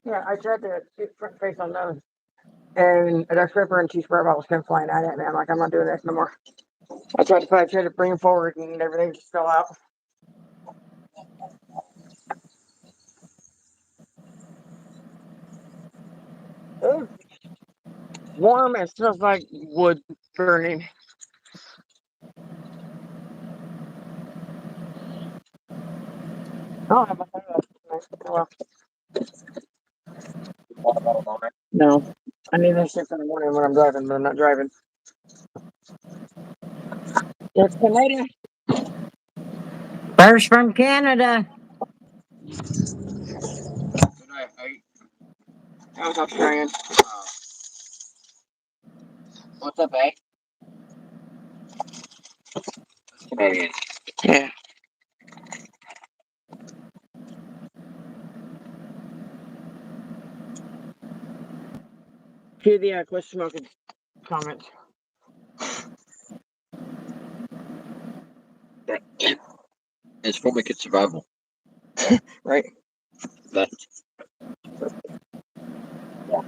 Yeah, I tried to shoot front face on those, and a Dutch Ripper and two spray bottles came flying at me. I'm like, I'm not doing this no more. I tried to bring them forward, and everything just fell out. It's warm and smells like wood burning. I don't have my phone up. Oh, well. No, I need this shit in the morning when I'm driving, but I'm not driving. It's Canada. First from Canada. I was Australian. What's up, eh? Canadian. Yeah. Hear the quit smoking comments. It's for my kid's survival. Right. That. Yeah.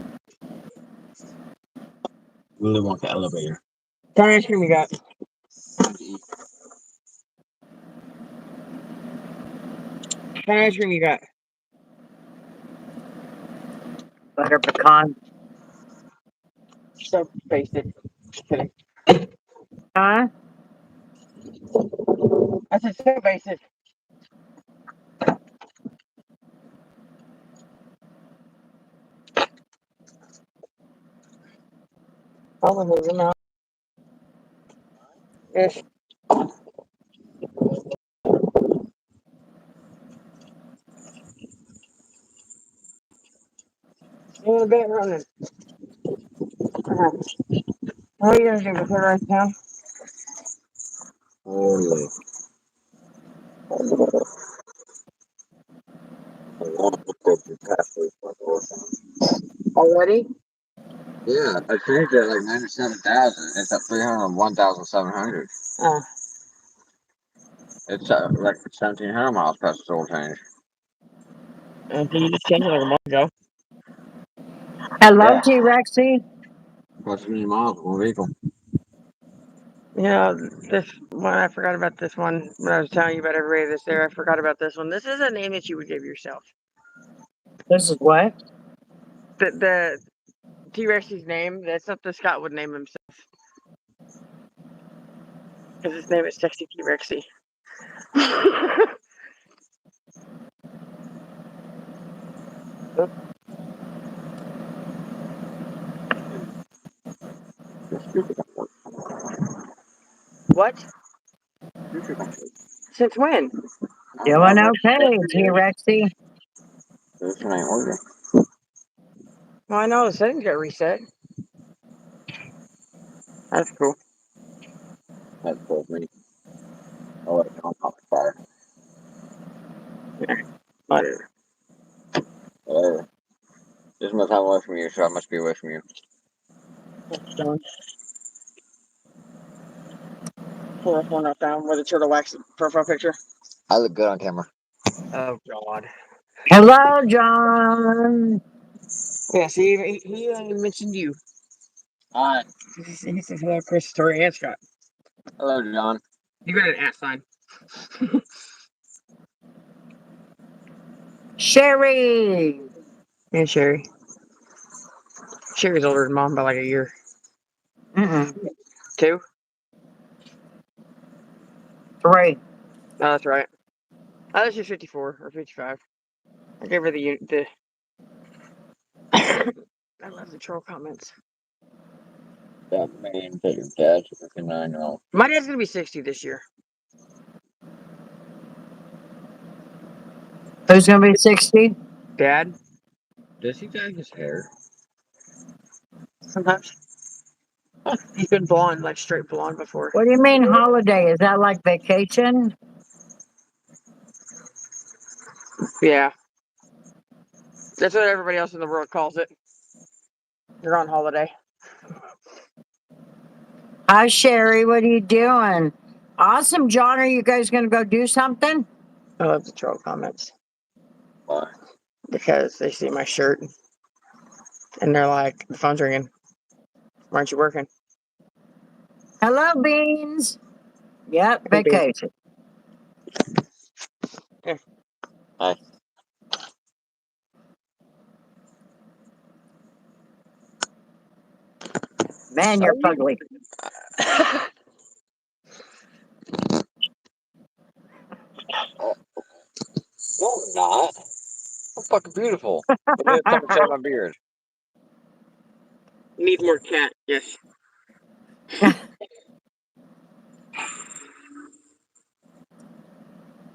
Really want the elevator. What kind of ice cream you got? What kind of ice cream you got? Butter pecan. So basic. Just kidding. Huh? I said so basic. I'll move them out. Ish. In a bit running. What are you gonna do? Go put it right down? Holy. Already? Yeah, I changed it like 97,000. It's at 301,700. It's like 1,700 miles past the oil change. And you just changed it like a month ago. Hello, Yeah. T-Rexy. What's many miles on one vehicle? You know, this one, I forgot about this one when I was telling you about everybody that's there. I forgot about this one. This is a name that you would give yourself. This is what? The T-Rex's name, that's something Scott would name himself. Because his name is Sexy T-Rexy. What? Since when? Doing okay, T-Rexy. This one ain't working. Well, I know the settings got reset. That's cool. That told me. Oh, wait, no, I'm not fire. Whatever. Whatever. This much time away from you, so I must be away from you. Done. Pull that phone up down with a turtle wax profile picture. I look good on camera. Oh, God. Hello, John. Yeah, see, he mentioned you. Hi. He says hello, Chris, Tori, and Scott. Hello, John. You got an @ sign. Sherry. And Sherry. Sherry's older than Mom by like a year. Mm-mm. 2? 3. Oh, that's right. I thought she was 54 or 55. I gave her the I love the troll comments. That means that your dad's a 59-year-old. My dad's gonna be 60 this year. Who's going to be 60? Dad, Does he dye his hair? sometimes. He's been blonde, like straight blonde before. What do you mean holiday? Is that like vacation? Yeah. That's what everybody else in the world calls it. You're on holiday. Hi, Sherry. What are you doing? Awesome, John. Are you guys going to go do something? I love the troll comments. Why? because they see my shirt and they're like, the phone's ringing. Why aren't you working? Hello, Beans. Yep, Hey, Beans. vacation. Here. Hi. Man, you're ugly. No, I'm not. I'm fucking beautiful. Look at the inside my beard. Need more cat, yes.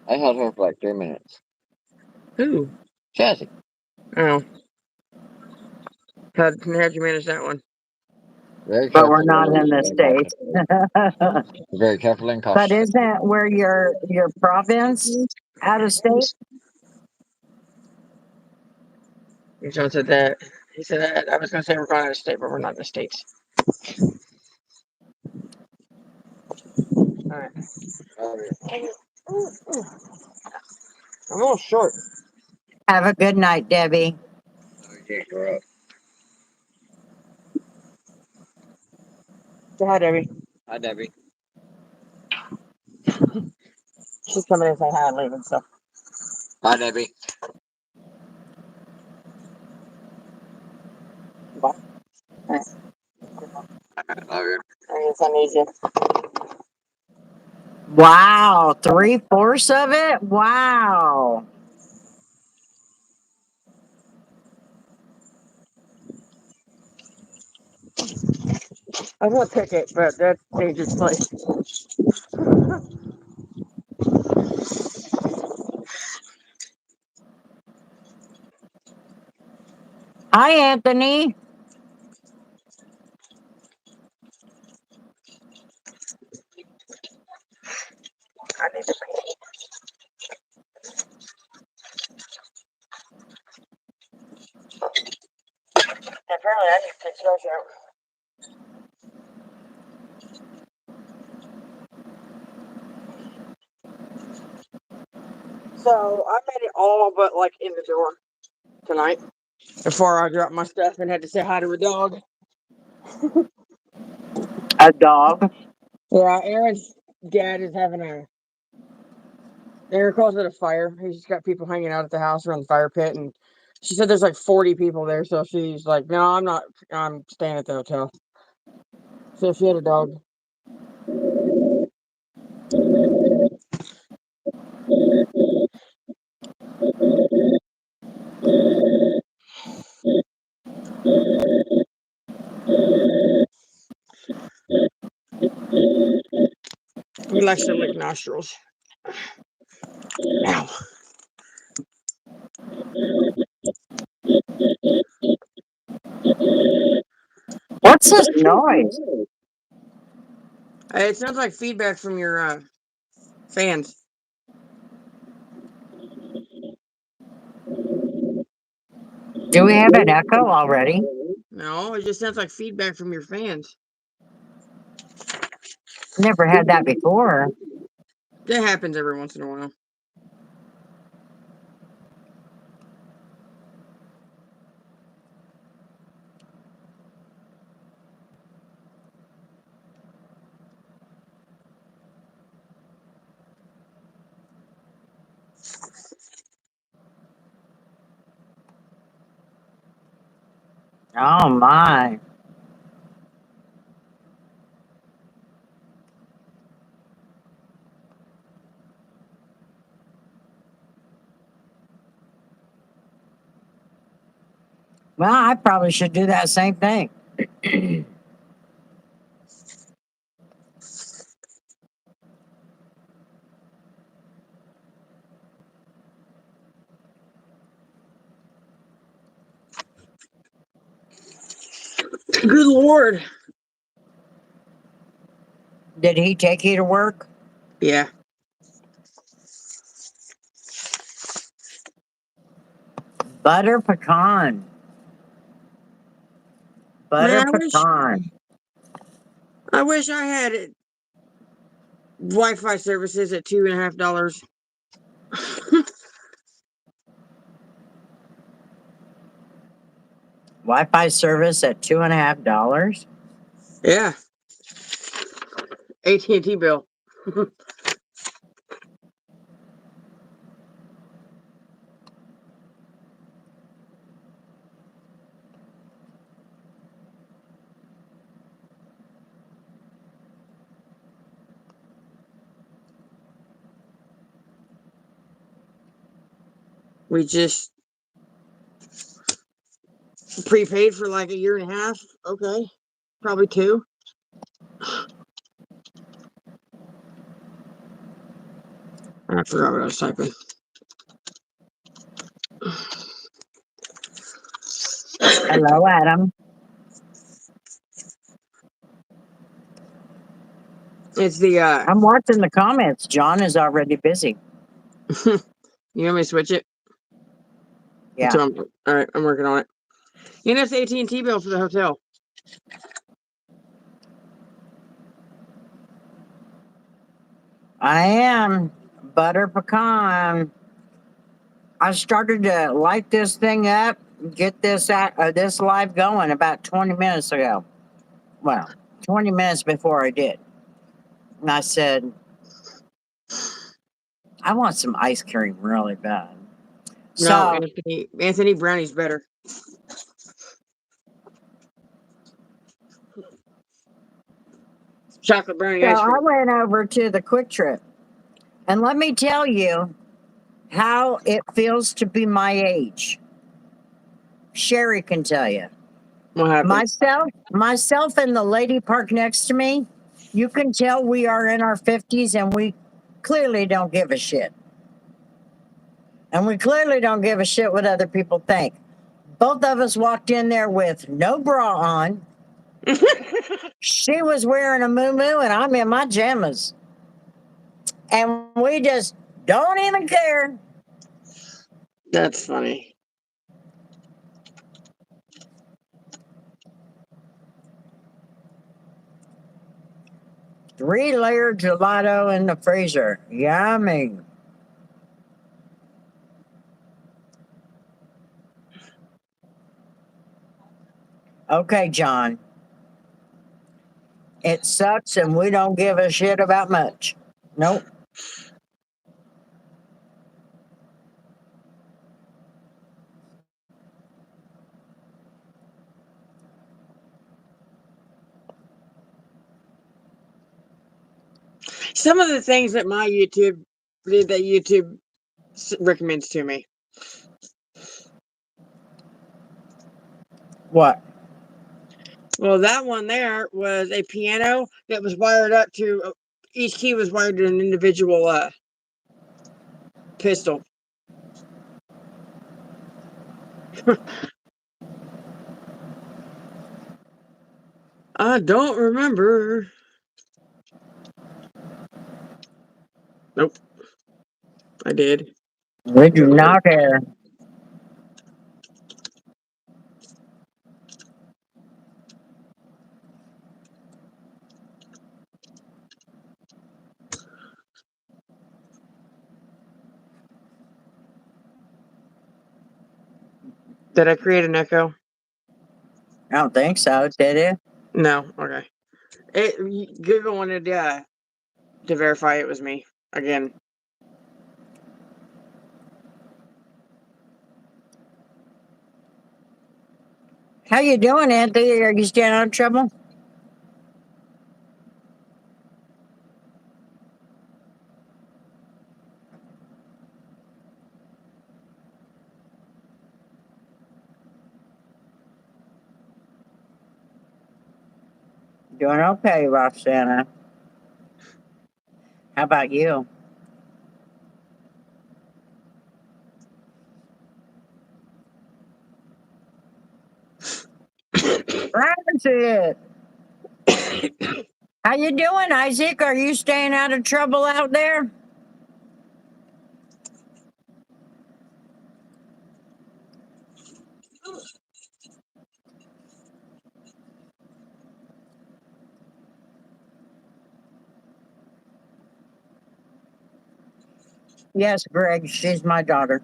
I held her for like 3 minutes. Who? Chassis. Oh. How'd you manage that one? Very But we're careful. not in the States. Very careful and But cautious. isn't where your province out of state? John said that. He said that. I was going to say we're going out of state, but we're not in the States. All right. I'm a little short. Have a good night, Debbie. Say hi, Debbie. Hi, Debbie. She's coming in and saying hi and leaving, so. Hi, Debbie. Bye. Love you. I guess I need you. Wow, 3/4 of it? Wow. I want to pick it, but that's a dangerous place. Hi, Anthony. I need to pee. Apparently, I need to take those out. So I made it all but like in the door tonight before I dropped my stuff and had to say hi to a dog. A dog. Yeah, Aaron's dad is having Aaron calls it a fire. He's just got people hanging out at the house around the fire pit, and she said there's like 40 people there. So she's like, "No, I'm not. I'm staying at the hotel." So she had a dog. He likes to lick nostrils. Now, What's this noise? it sounds like feedback from your fans. Do we have an echo already? No, it just sounds like feedback from your fans. Never had that before. That happens every once in a while. Oh my. Well, I probably should do that same thing. Good Lord. Did he take you to work? Yeah. Butter pecan. Butter Man, pecan. I wish I had it. Wi-Fi services at $2.50. Wi-Fi service at $2.50. Yeah. AT&T bill. We just prepaid for like a year and a half. Okay. Probably 2. I forgot what I was typing. Hello, Adam. It's the I'm watching the comments. John is already busy. you want me to switch it? Yeah. So all right, I'm working on it. You know, it's the AT&T bill for the hotel. I am butter pecan. I started to light this thing up, get this this live going about 20 minutes ago. Well, 20 minutes before I did. And I said, I want some ice cream really bad. No, So Anthony Brownie's better. Chocolate brownie So ice I cream. went over to the Quick Trip, and let me tell you how it feels to be my age. Sherry can tell you. What happened? Myself, and the lady parked next to me. You can tell we are in our 50s, and we clearly don't give a shit. And we clearly don't give a shit what other people think. Both of us walked in there with no bra on. She was wearing a muumuu, and I'm in my jammas. And we just don't even care. That's funny. Three-layer gelato in the freezer. Yummy. Okay, John. It sucks and we don't give a shit about much. Nope. Some of the things that my YouTube recommends to me. What? Well, that one there was a piano that was wired up to each key was wired to an individual pistol. I don't remember. Nope. I did. We do not care. Did I create an echo? I don't think so. Did it? No. Okay. Google wanted to verify it was me again. How you doing, Anthony? Are you staying out of trouble? Doing okay, Roxana. How about you? That's it. How you doing, Isaac? Are you staying out of trouble out there? Yes, Greg. She's my daughter.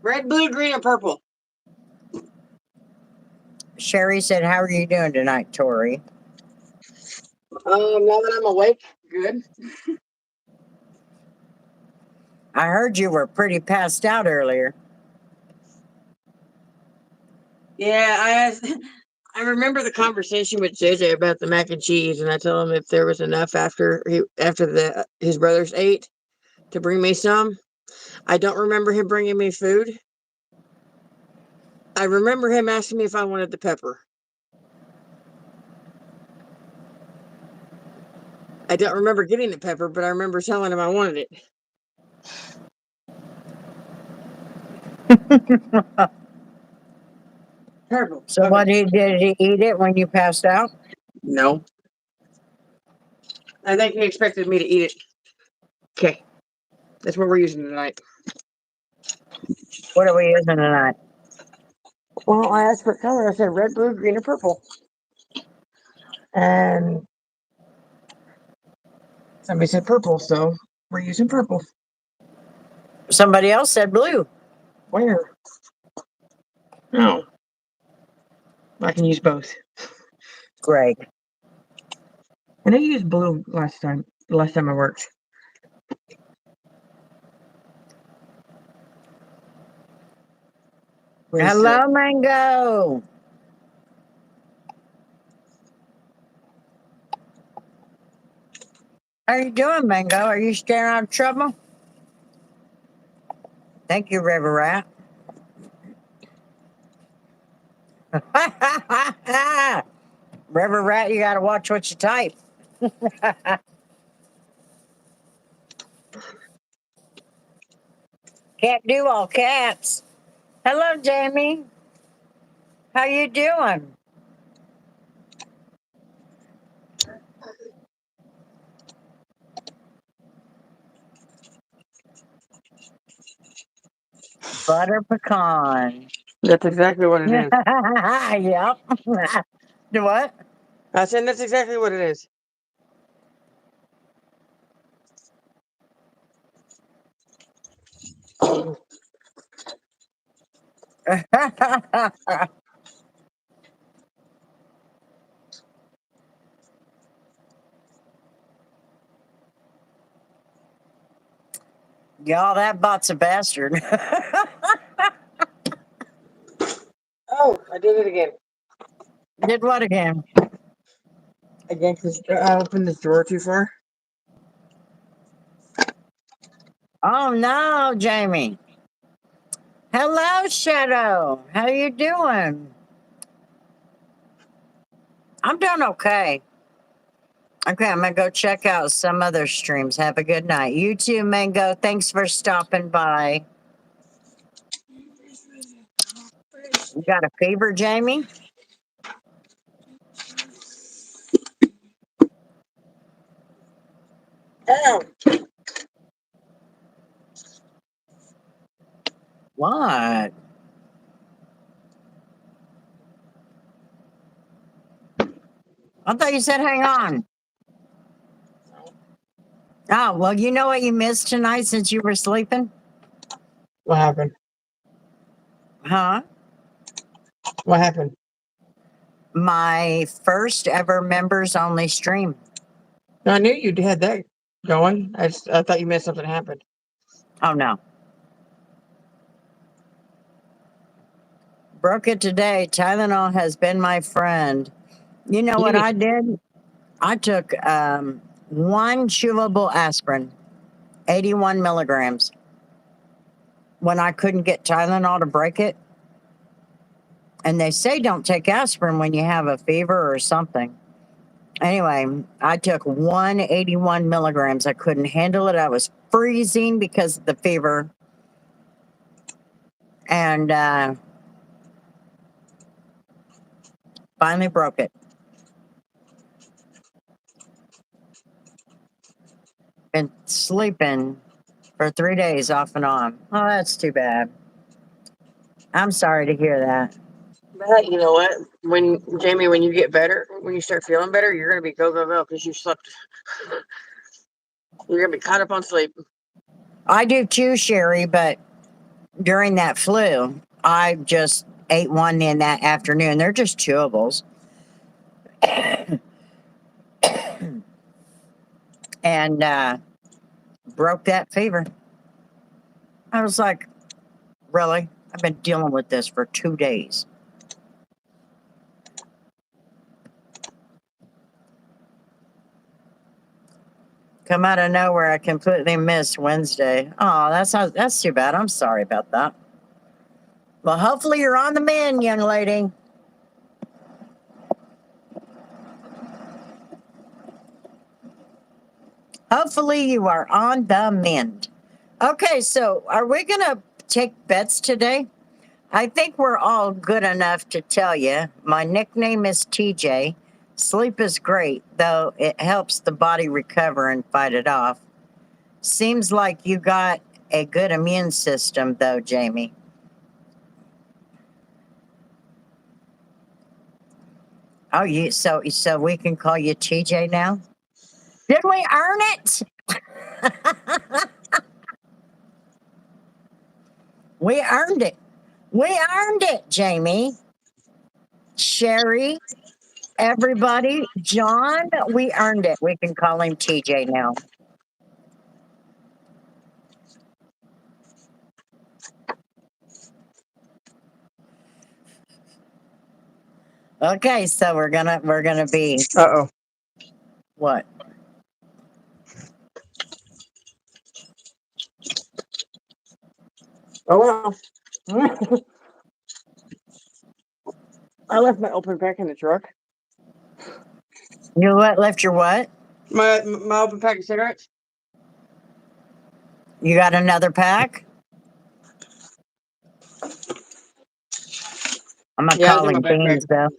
Red, blue, green, and purple. Sherry said, "How are you doing tonight, Tori?" Now that I'm awake, good. I heard you were pretty passed out earlier. Yeah, I remember the conversation with JJ about the mac and cheese, and I told him if there was enough after his brothers ate to bring me some. I don't remember him bringing me food. I remember him asking me if I wanted the pepper. I don't remember getting the pepper, but I remember telling him I wanted it. Purple. So Okay. what did he eat it when you passed out? No. I think he expected me to eat it. Okay. That's what we're using tonight. What are we using tonight? Well, I asked for color. I said red, blue, green, or purple. And somebody said purple, so we're using purple. Somebody else said blue. Where? No. I can use both. Great. And I used blue last time I worked. Hello, Mango. How you doing, Mango? Are you staying out of trouble? Thank you, River Rat. River Rat, you gotta watch what you type. Can't do all cats. Hello, Jamie. How you doing? Butter pecan. That's exactly what it is. Yep. Do what? I said that's exactly what it is. Y'all, that bot's a bastard. Oh, I did it again. Did what again? Again, because I opened this drawer too far. Oh no, Jamie. Hello, Shadow. How you doing? I'm doing okay. Okay, I'm gonna go check out some other streams. Have a good night. You too, Mango. Thanks for stopping by. You got a fever, Jamie? Ow. What? I thought you said hang on. Oh, well, you know what you missed tonight since you were sleeping? What happened? Huh? What happened? My first ever members only stream. I knew you had that going. I thought you missed something happened. Oh, no. Broke it today. Tylenol has been my friend. You know what I did? I took one chewable aspirin, 81 milligrams, when I couldn't get Tylenol to break it. And they say don't take aspirin when you have a fever or something. Anyway, I took 181 milligrams. I couldn't handle it. I was freezing because of the fever. And finally broke it. Been sleeping for 3 days off and on. Oh, that's too bad. I'm sorry to hear that. But you know what? When Jamie, when you get better, when you start feeling better, you're gonna be go go go because you slept. You're gonna be caught up on sleep. I do too, Sherry, but during that flu, I just ate one in that afternoon. They're just chewables. And broke that fever. I was like, really? I've been dealing with this for 2 days. Come out of nowhere, I completely missed Wednesday. Oh, that's too bad. I'm sorry about that. Well, hopefully you're on the mend, young lady. Hopefully you are on the mend. Okay, so are we gonna take bets today? I think we're all good enough to tell you. My nickname is TJ. Sleep is great, though it helps the body recover and fight it off. Seems like you got a good immune system, though, Jamie. Oh, so we can call you TJ now? Did we earn it? We earned it. We earned it, Jamie. Sherry, everybody, John, we earned it. We can call him TJ now. Okay, so we're gonna be Uh-oh. what? Oh, well. I left my open pack in the truck. You what? Left your what? My open pack of cigarettes. You got another pack? I'm gonna Yeah, it's call in my him backpack. Beans though.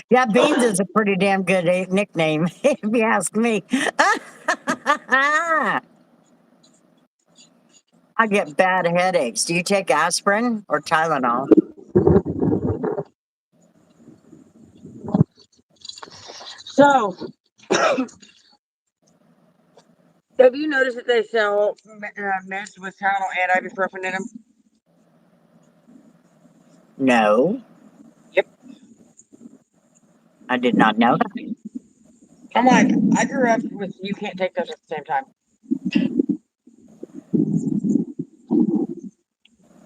Yeah, Beans is a pretty damn good nickname, if you ask me. I get bad headaches. Do you take aspirin or Tylenol? So, have you noticed that they sell meds with Tylenol and ibuprofen in them? No. Yep. I did not know that. I'm like, I grew up with you can't take those at the same time.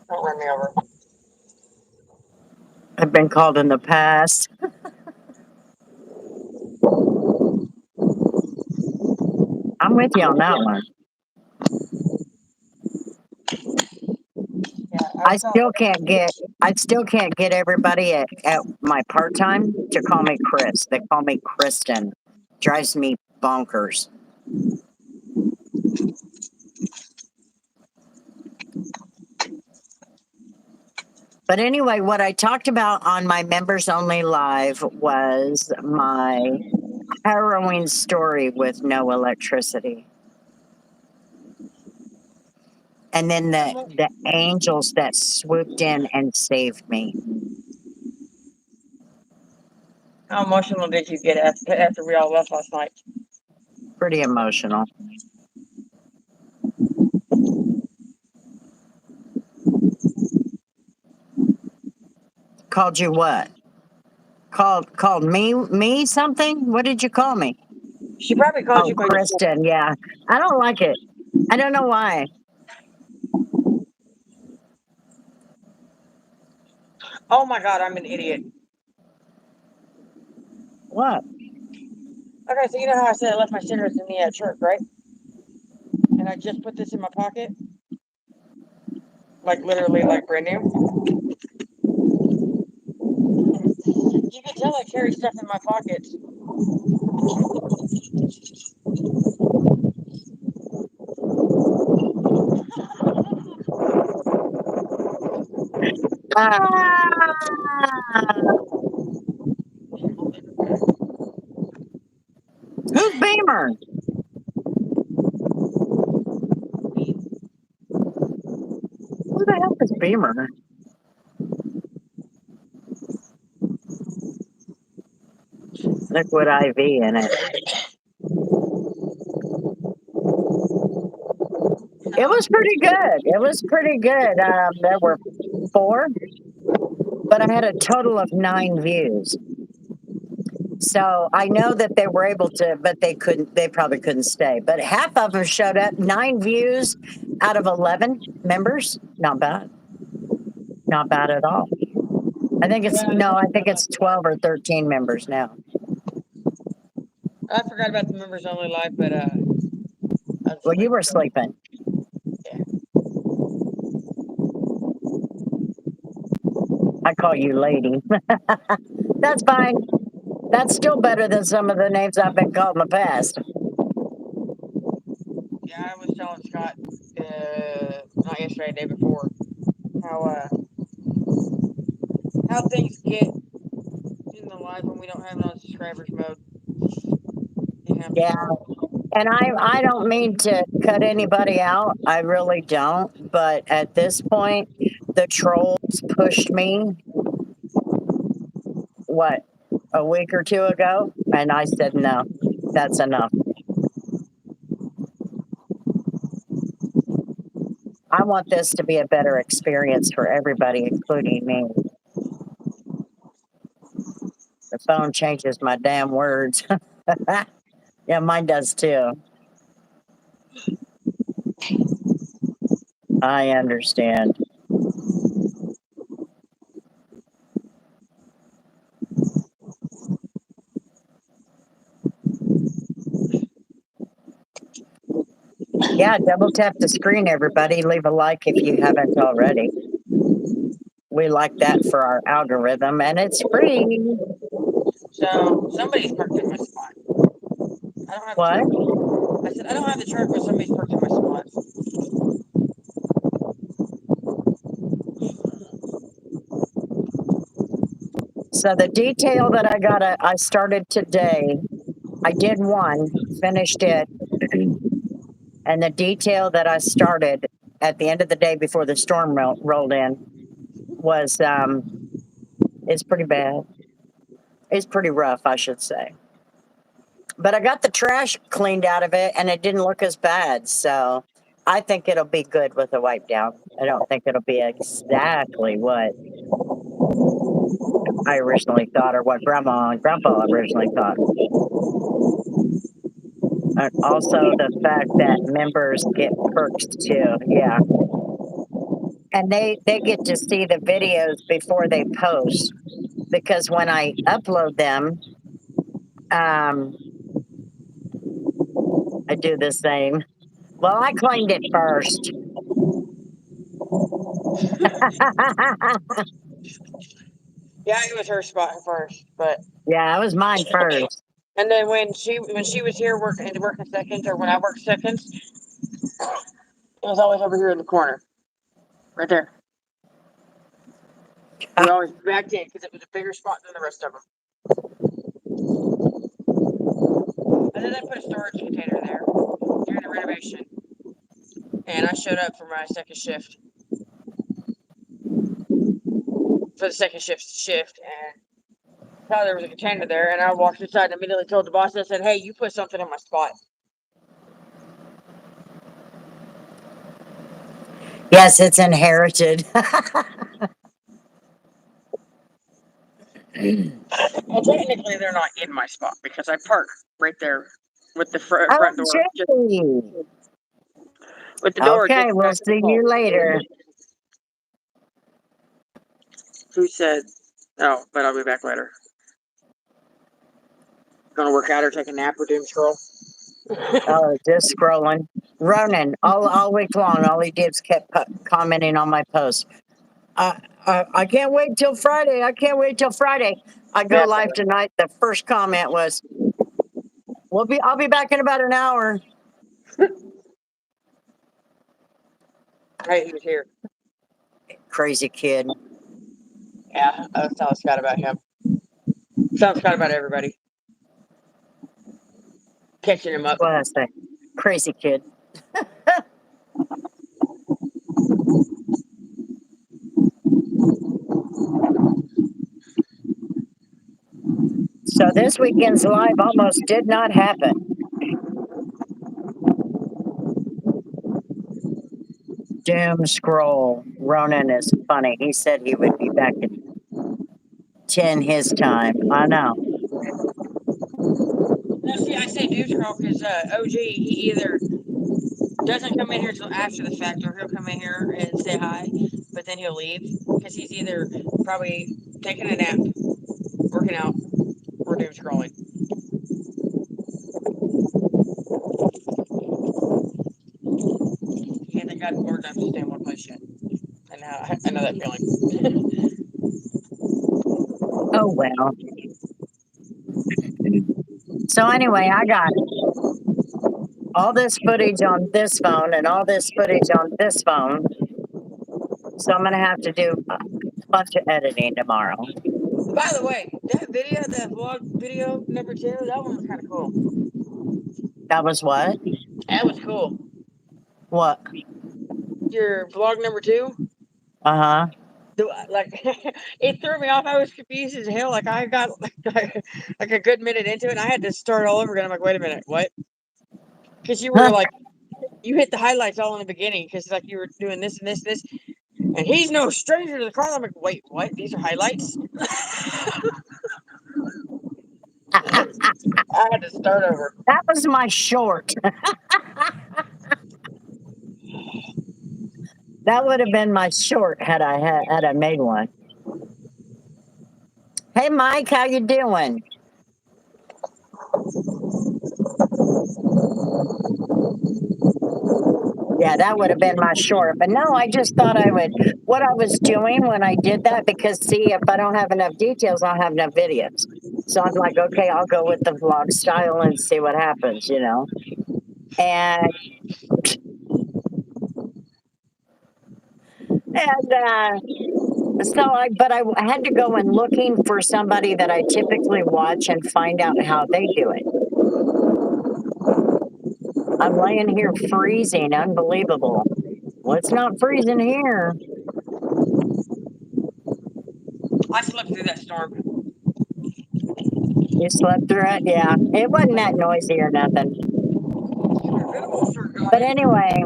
Don't run me over. I've been called in the past. I'm with you on that one. Yeah, I still can't get everybody at my part time to call me Chris. They call me Kristen. Drives me bonkers. But anyway, what I talked about on my members only live was my harrowing story with no electricity. And then the angels that swooped in and saved me. How emotional did you get after we all left last night? Pretty emotional. Called you what? Called me something? What did you call me? She probably called Oh, you by your full. Kristen, yeah. I don't like it. I don't know why. Oh my God, I'm an idiot. What? Okay, so you know how I said I left my cigarettes in the truck, right? And I just put this in my pocket, like literally, like brand new. You can tell I carry stuff in my pockets. Ah! Who's Beamer? Who the hell is Beamer? Liquid IV in it. It was pretty good. It was pretty good. There were 4, but I had a total of 9 views. So I know that they were able to, but they couldn't. They probably couldn't stay. But half of them showed up. 9 views out of 11 members. Not bad. Not bad at all. I think it's no. I think it's 12 or 13 members now. I forgot about the members only live, but Well, you were sleeping. Yeah. I call you lady. That's fine. That's still better than some of the names I've been called in the past. Yeah, I was telling Scott, not yesterday, the day before, how things get in the live when we don't have it on subscribers mode. Yeah. And I don't mean to cut anybody out. I really don't. But at this point, the trolls pushed me, what, a week or 2 ago? And I said, no, that's enough. I want this to be a better experience for everybody, including me. The phone changes my damn words. Yeah, mine does too. I understand. Yeah, double tap the screen, everybody. Leave a like if you haven't already. We like that for our algorithm, and it's free. So somebody's parked in my spot. I don't have What? I said I don't have the truck, but somebody's parked in my spot. So the detail that I started today, I did one, finished it, and the detail that I started at the end of the day before the storm rolled in was it's pretty bad. It's pretty rough, I should say. But I got the trash cleaned out of it, and it didn't look as bad. So I think it'll be good with a wipe down. I don't think it'll be exactly what I originally thought or what Grandma and Grandpa originally thought. And also the fact that members get perks too. Yeah. And they get to see the videos before they post, because when I upload them, I do the same. Well, I claimed it first. Yeah, it was her spot first, but Yeah, it was mine first. and then when she was here working seconds, or when I worked seconds, it was always over here in the corner, right there. We always backed in because it was a bigger spot than the rest of them. And then I put a storage container there during the renovation, and I showed up for my second shift. For the second shift, and saw there was a container there, and I walked inside and immediately told the boss. I said, "Hey, you put something in my spot." Yes, it's inherited. Well, technically, they're not in my spot because I park right there with the front Oh, door. gee. With the door. Okay, we'll see you later. Who said? Oh, but I'll be back later. Gonna work out or take a nap or doom scroll? Oh, just scrolling. Ronan, all week long, all he did was kept commenting on my post. I can't wait till Friday. I can't wait till Friday. I go live tonight. The first comment was, I'll be back in about an hour. Right, he was here. Crazy kid. Yeah, I was telling Scott about him. Telling Scott about everybody. Catching him up. What I say? Crazy kid. So this weekend's live almost did not happen. Doom scroll. Ronan is funny. He said he would be back at 10 his time. I know. Now, see, I say doom scroll because OG, he either doesn't come in here until after the fact, or he'll come in here and say hi, but then he'll leave because he's either probably taking a nap, working out, or doom scrolling. He hasn't gotten bored enough to stay in one place yet. And now I know that feeling. Oh, well. So, anyway, I got all this footage on this phone and all this footage on this phone. So, I'm going to have to do a bunch of editing tomorrow. By the way, that video, that vlog video number 2, that one was kind of cool. That was what? That was cool. What? Your vlog number 2. Uh-huh. Like it threw me off. I was confused as hell. Like I got like a good minute into it, and I had to start all over again. I'm like, wait a minute, what? Because you were like, you hit the highlights all in the beginning because like you were doing this and this, and this, and he's no stranger to the car. I'm like, wait, what? These are highlights? I had to start over. That was my short. That would have been my short had I made one. Hey, Mike, how you doing? Yeah, that would have been my short. But no, I just thought I would. What I was doing when I did that, because see, if I don't have enough details, I'll have enough videos. So I'm like, okay, I'll go with the vlog style and see what happens, you know. And so I had to go and looking for somebody that I typically watch and find out how they do it. I'm laying here freezing, unbelievable. Well, it's not freezing here. I slept through that storm. You slept through it? Yeah. It wasn't that noisy or nothing. But anyway,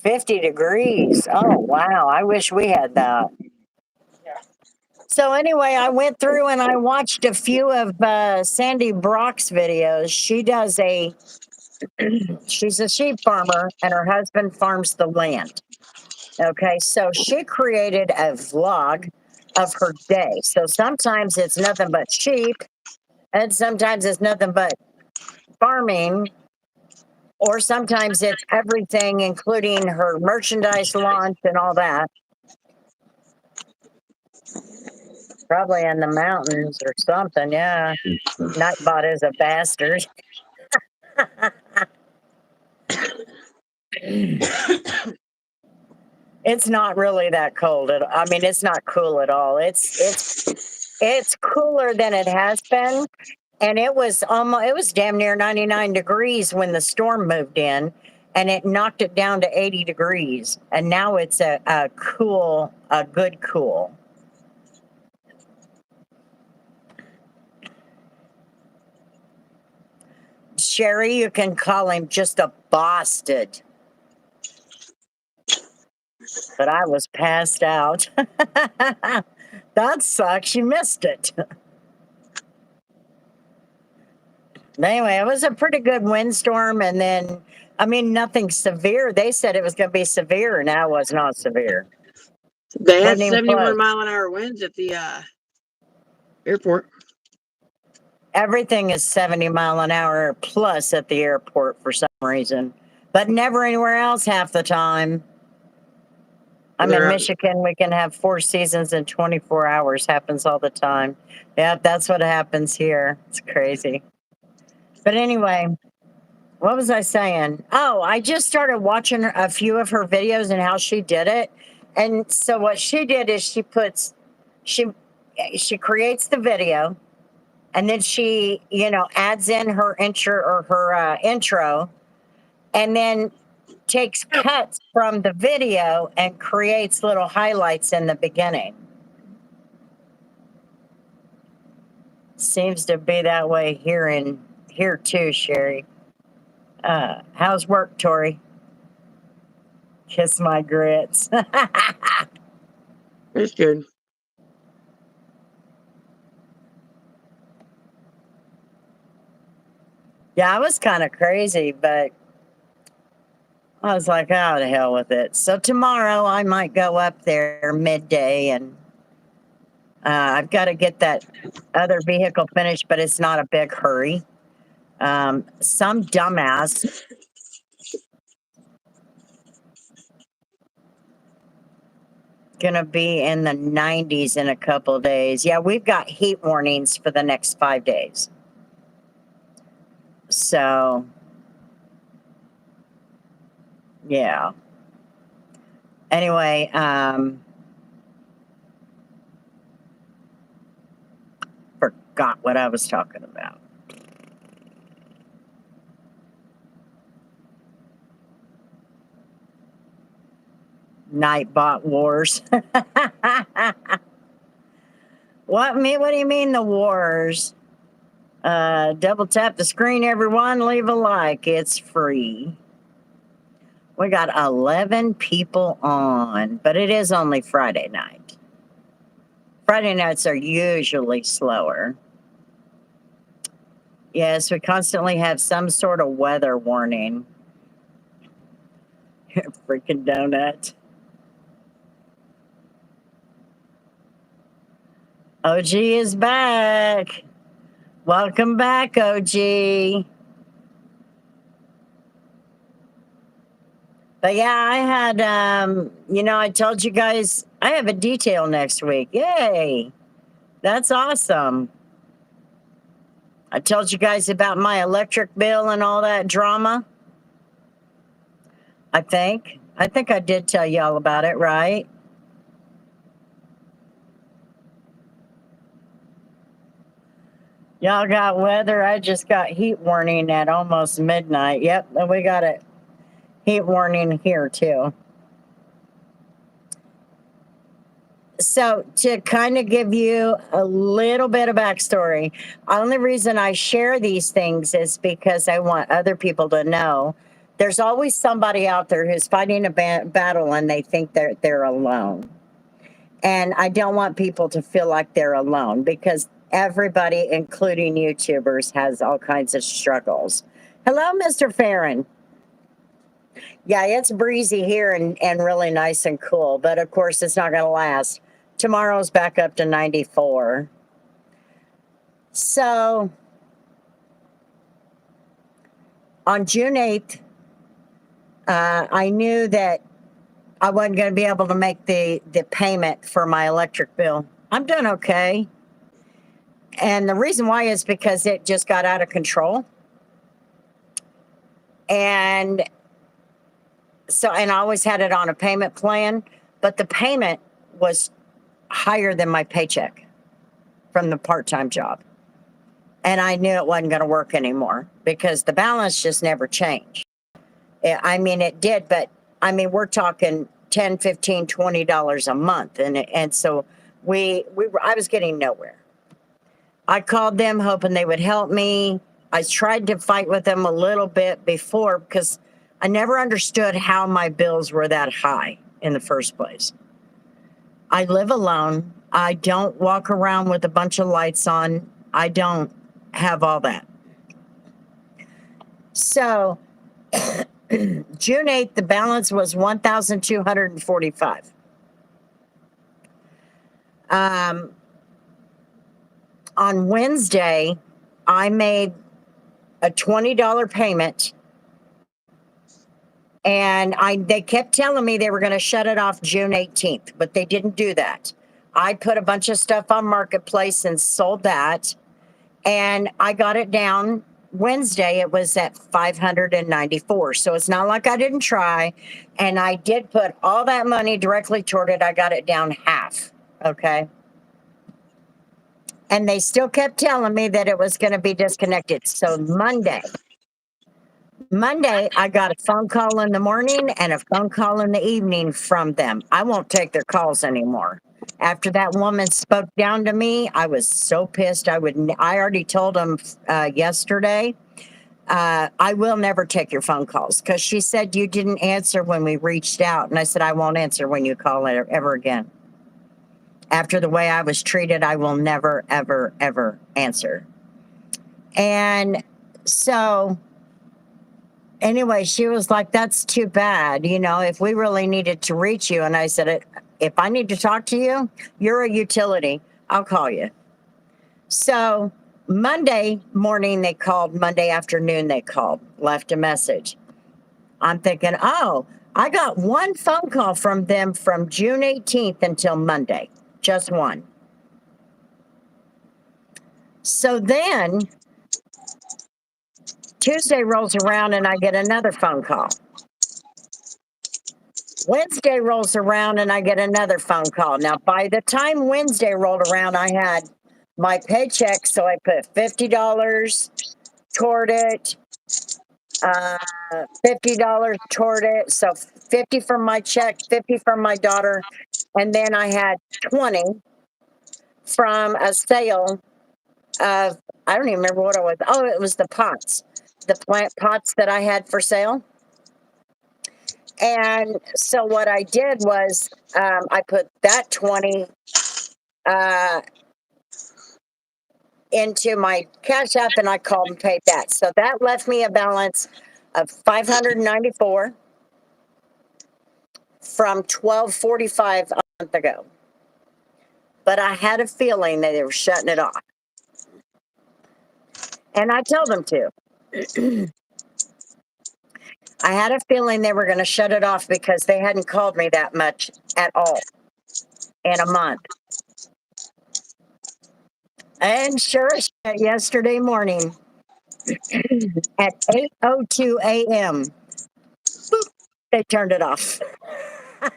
50 degrees. Oh, wow. I wish we had that. So anyway, I went through and I watched a few of Sandy Brock's videos. She's a sheep farmer and her husband farms the land. Okay, so she created a vlog of her day. So sometimes it's nothing but sheep, and sometimes it's nothing but farming, or sometimes it's everything, including her merchandise launch and all that. Probably in the mountains or something, yeah. Nightbot is a bastard. It's not really that cold. I mean, it's not cool at all. It's cooler than it has been, and it was damn near 99 degrees when the storm moved in, and it knocked it down to 80 degrees, and now it's a good cool. Sherry, you can call him just a bastard. But I was passed out. That sucks. You missed it. Anyway, it was a pretty good windstorm, and then, I mean, nothing severe. They said it was going to be severe, and that was not severe. They had Wasn't even 71 close. mile an hour winds at the airport. Everything is 70 mile an hour plus at the airport for some reason, but never anywhere else half the time. I'm in Michigan. We can have 4 seasons in 24 hours. Happens all the time. Yeah, that's what happens here. It's crazy. But anyway, what was I saying? Oh, I just started watching a few of her videos and how she did it. And so what she did is she creates the video, and then she, adds in her intro, and then takes cuts from the video and creates little highlights in the beginning. Seems to be that way here too, Sherry. How's work, Tori? Kiss my grits. It's good. Yeah, I was kind of crazy, but I was like, oh, the hell with it. So tomorrow I might go up there midday and I've got to get that other vehicle finished, but it's not a big hurry. Some dumbass gonna be in the 90s in a couple of days. Yeah, we've got heat warnings for the next 5 days. So, yeah. Anyway, forgot what I was talking about. Nightbot wars. What do you mean the wars? Double tap the screen, everyone. Leave a like. It's free. We got 11 people on, but it is only Friday night. Friday nights are usually slower. Yes, we constantly have some sort of weather warning. Freaking donut. OG is back. Welcome back, OG. But yeah, I had, I told you guys I have a detail next week. Yay. That's awesome. I told you guys about my electric bill and all that drama. I think I did tell y'all about it, right? Y'all got weather. I just got heat warning at almost midnight. Yep, and we got a heat warning here too. So to kind of give you a little bit of backstory, only reason I share these things is because I want other people to know there's always somebody out there who's fighting a battle and they think they're alone. And I don't want people to feel like they're alone because everybody, including YouTubers, has all kinds of struggles. Hello, Mr. Farron. Yeah, it's breezy here and really nice and cool, but of course it's not going to last. Tomorrow's back up to 94. So on June 8th, I knew that I wasn't going to be able to make the payment for my electric bill. I'm doing okay. And the reason why is because it just got out of control. And so, and I always had it on a payment plan, but the payment was higher than my paycheck from the part-time job. And I knew it wasn't going to work anymore because the balance just never changed. I mean, it did, but I mean, we're talking $10, $15, $20 a month. And so I was getting nowhere. I called them hoping they would help me. I tried to fight with them a little bit before because I never understood how my bills were that high in the first place. I live alone. I don't walk around with a bunch of lights on. I don't have all that. So June 8th, the balance was $1,245. On Wednesday, I made a $20 payment, and they kept telling me they were going to shut it off June 18th, but they didn't do that. I put a bunch of stuff on Marketplace and sold that, and I got it down. Wednesday, it was at 594. So it's not like I didn't try, and I did put all that money directly toward it. I got it down half, okay? And they still kept telling me that it was going to be disconnected. So Monday, I got a phone call in the morning and a phone call in the evening from them. I won't take their calls anymore. After that woman spoke down to me, I was so pissed. I already told them yesterday I will never take your phone calls, because she said you didn't answer when we reached out. And I said, I won't answer when you call ever again. After the way I was treated, I will never, ever, ever answer. And so anyway, she was like, that's too bad. You know, if we really needed to reach you. And I said, if I need to talk to you, you're a utility. I'll call you. So Monday morning, they called. Monday afternoon, they called, left a message. I'm thinking, oh, I got one phone call from them from June 18th until Monday, just one. So then Tuesday rolls around and I get another phone call. Wednesday rolls around and I get another phone call. Now, by the time Wednesday rolled around, I had my paycheck, so I put $50 toward it, $50 toward it. So 50 from my check, 50 from my daughter, and then I had 20 from a sale of, I don't even remember what it was. Oh, it was the pots, the plant pots that I had for sale. And so what I did was I put that 20 into my Cash App, and I called and paid that. So that left me a balance of $594 from $1245 a month ago. But I had a feeling that they were shutting it off. And I told them to. I had a feeling they were going to shut it off because they hadn't called me that much at all in a month. And sure as shit, yesterday morning at 8:02 a.m., boop, they turned it off.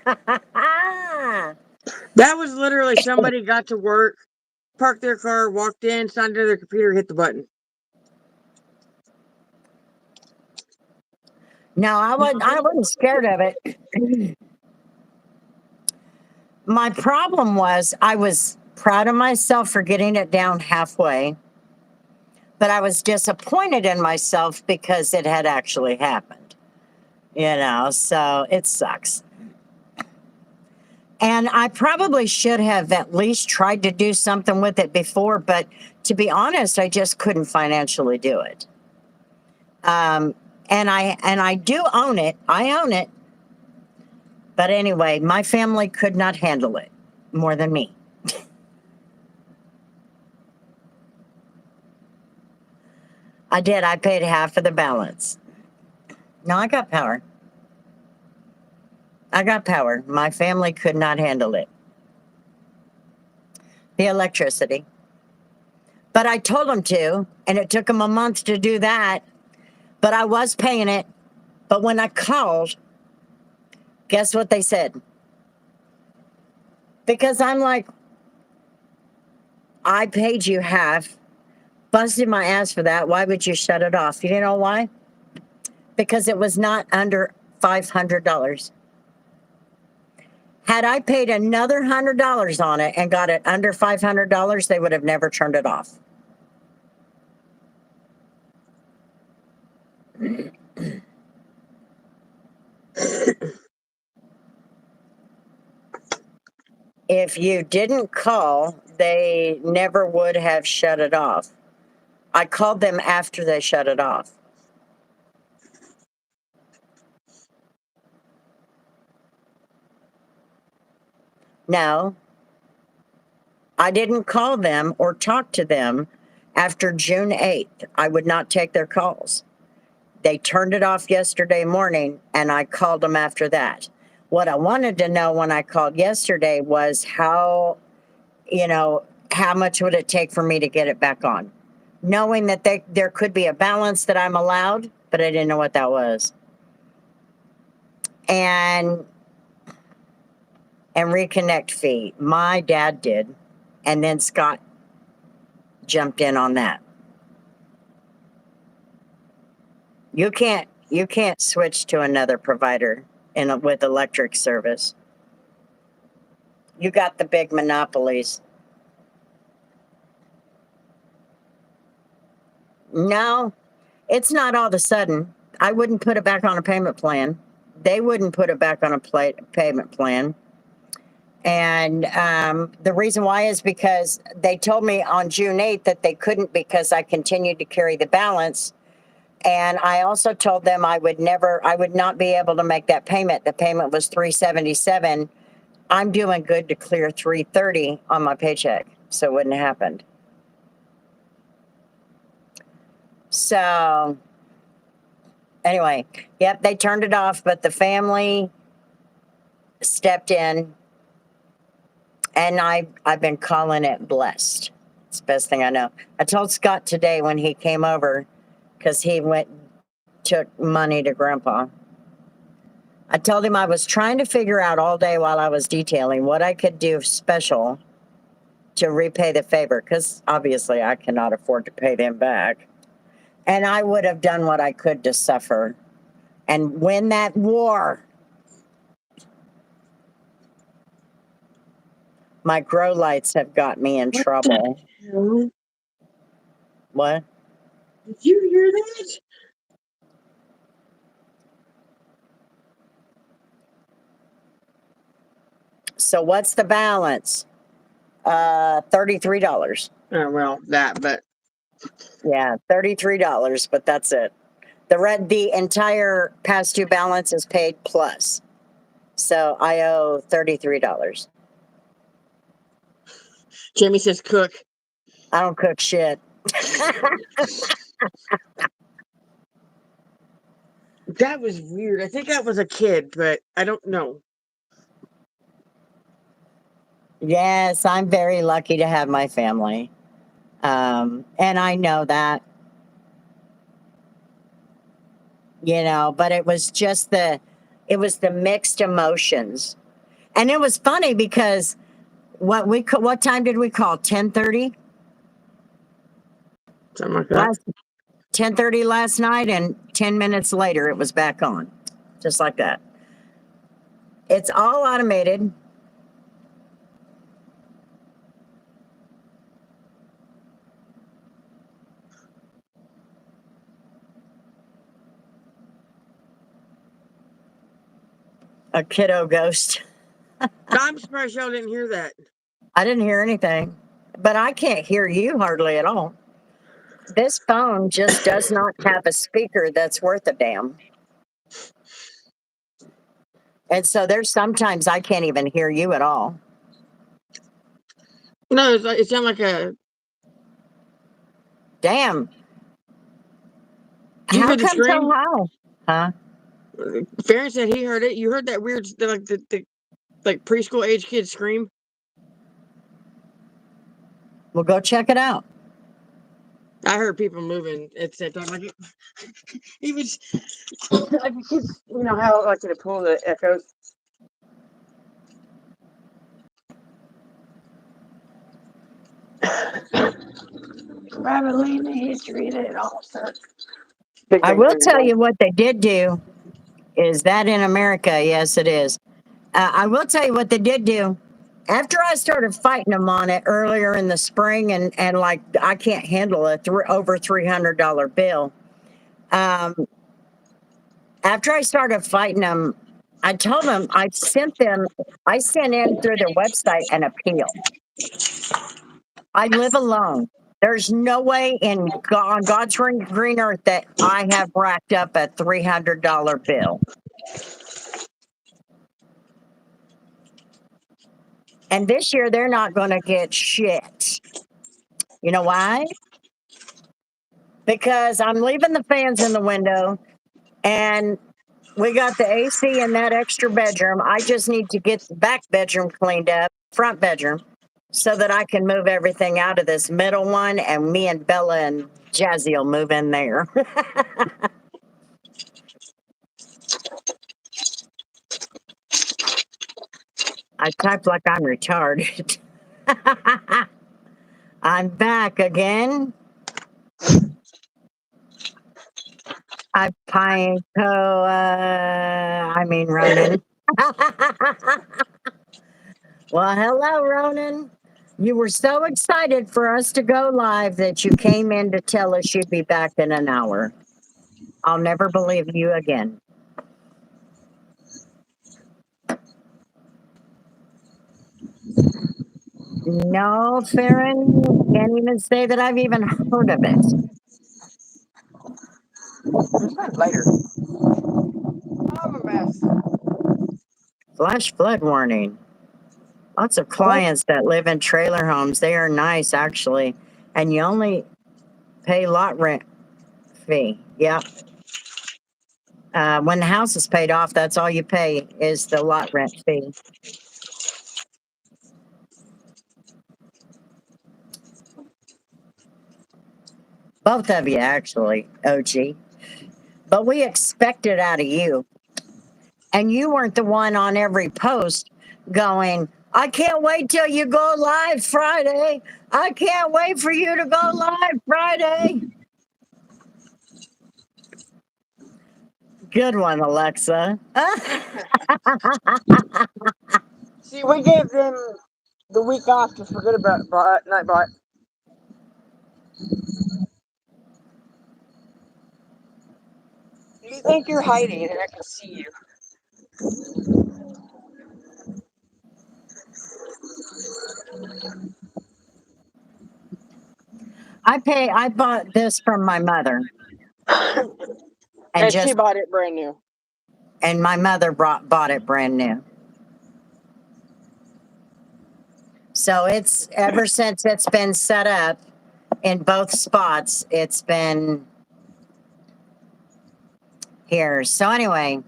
That was literally somebody got to work, parked their car, walked in, signed to their computer, hit the button. No, I wasn't scared of it. My problem was I was proud of myself for getting it down halfway, but I was disappointed in myself because it had actually happened. You know, so it sucks. And I probably should have at least tried to do something with it before, but to be honest, I just couldn't financially do it. And I do own it. I own it. But anyway, my family could not handle it more than me. I did. I paid half of the balance. No, I got power. I got power. My family could not handle it. The electricity. But I told them to, and it took them a month to do that. But I was paying it. But when I called, guess what they said? Because I'm like, I paid you half, busted my ass for that. Why would you shut it off? You know why? Because it was not under $500. Had I paid another $100 on it and got it under $500, they would have never turned it off. If you didn't call, they never would have shut it off. I called them after they shut it off. No, I didn't call them or talk to them after June 8th. I would not take their calls. They turned it off yesterday morning, and I called them after that. What I wanted to know when I called yesterday was how much would it take for me to get it back on? Knowing that there could be a balance that I'm allowed, but I didn't know what that was. And reconnect fee. My dad did, and then Scott jumped in on that. You can't switch to another provider with electric service. You got the big monopolies. No, It's not all of a sudden. I wouldn't put it back on a payment plan. They wouldn't put it back on a payment plan. And the reason why is because they told me on June 8th that they couldn't because I continued to carry the balance. And I also told them I would not be able to make that payment. The payment was $377. I'm doing good to clear $330 on my paycheck, so it wouldn't have happened. So anyway, yep, they turned it off, but the family stepped in, and I've been calling it blessed. It's the best thing I know. I told Scott today when he came over, because he took money to Grandpa. I told him I was trying to figure out all day while I was detailing what I could do special to repay the favor, because obviously I cannot afford to pay them back. And I would have done what I could to suffer and win that war. My grow lights have got me in trouble. What? Did you hear that? So what's the balance? $33. Oh, well, that, but Yeah, $33, but that's it. The entire past due balance is paid plus. So I owe $33. Jamie says cook. I don't cook shit. That was weird. I think that was a kid, but I don't know. Yes, I'm very lucky to have my family. And I know that. You know, but it was just the mixed emotions. And it was funny because what time did we call? 10:30? Something like that. 10:30 last night, and 10 minutes later it was back on. Just like that. It's all automated. A kiddo ghost. I'm surprised y'all didn't hear that. I didn't hear anything, but I can't hear you hardly at all. This phone just does not have a speaker that's worth a damn. And so there's sometimes I can't even hear you at all. No, it sounded like a. Damn. You How heard the come scream? so high? Huh? Farron said he heard it. You heard that weird, the preschool age kid scream? We'll go check it out. I heard people moving at the same time. Like he was, like the kids, you know how like to pull the echoes. Probably in the history that it all starts. I will tell you what they did do. Is that in America? Yes, it is. I will tell you what they did do. After I started fighting them on it earlier in the spring, and like I can't handle a over $300 bill. After I started fighting them, I told them I sent in through their website an appeal. I live alone. There's no way on God's green earth that I have racked up a $300 bill. And this year, they're not going to get shit. You know why? Because I'm leaving the fans in the window, and we got the AC in that extra bedroom. I just need to get the back bedroom cleaned up, front bedroom, so that I can move everything out of this middle one, and me and Bella and Jazzy will move in there. I type like I'm retarded. I'm back again. I Ronan. Well, hello, Ronan. You were so excited for us to go live that you came in to tell us you'd be back in an hour. I'll never believe you again. No, Farron, can't even say that I've even heard of it. It's not later. I'm a mess. Flash flood warning. Lots of clients that live in trailer homes, they are nice actually. And you only pay lot rent fee. Yep. When the house is paid off, that's all you pay is the lot rent fee. Both of you, actually, OG. But we expect it out of you. And you weren't the one on every post going, I can't wait till you go live Friday. I can't wait for you to go live Friday. Good one, Alexa. See, we gave them the week off to forget about Nightbot. You think you're hiding, and I can see you. I bought this from my mother. And she bought it brand new. And my mother bought it brand new. So it's ever since it's been set up in both spots, it's been here. So anyway,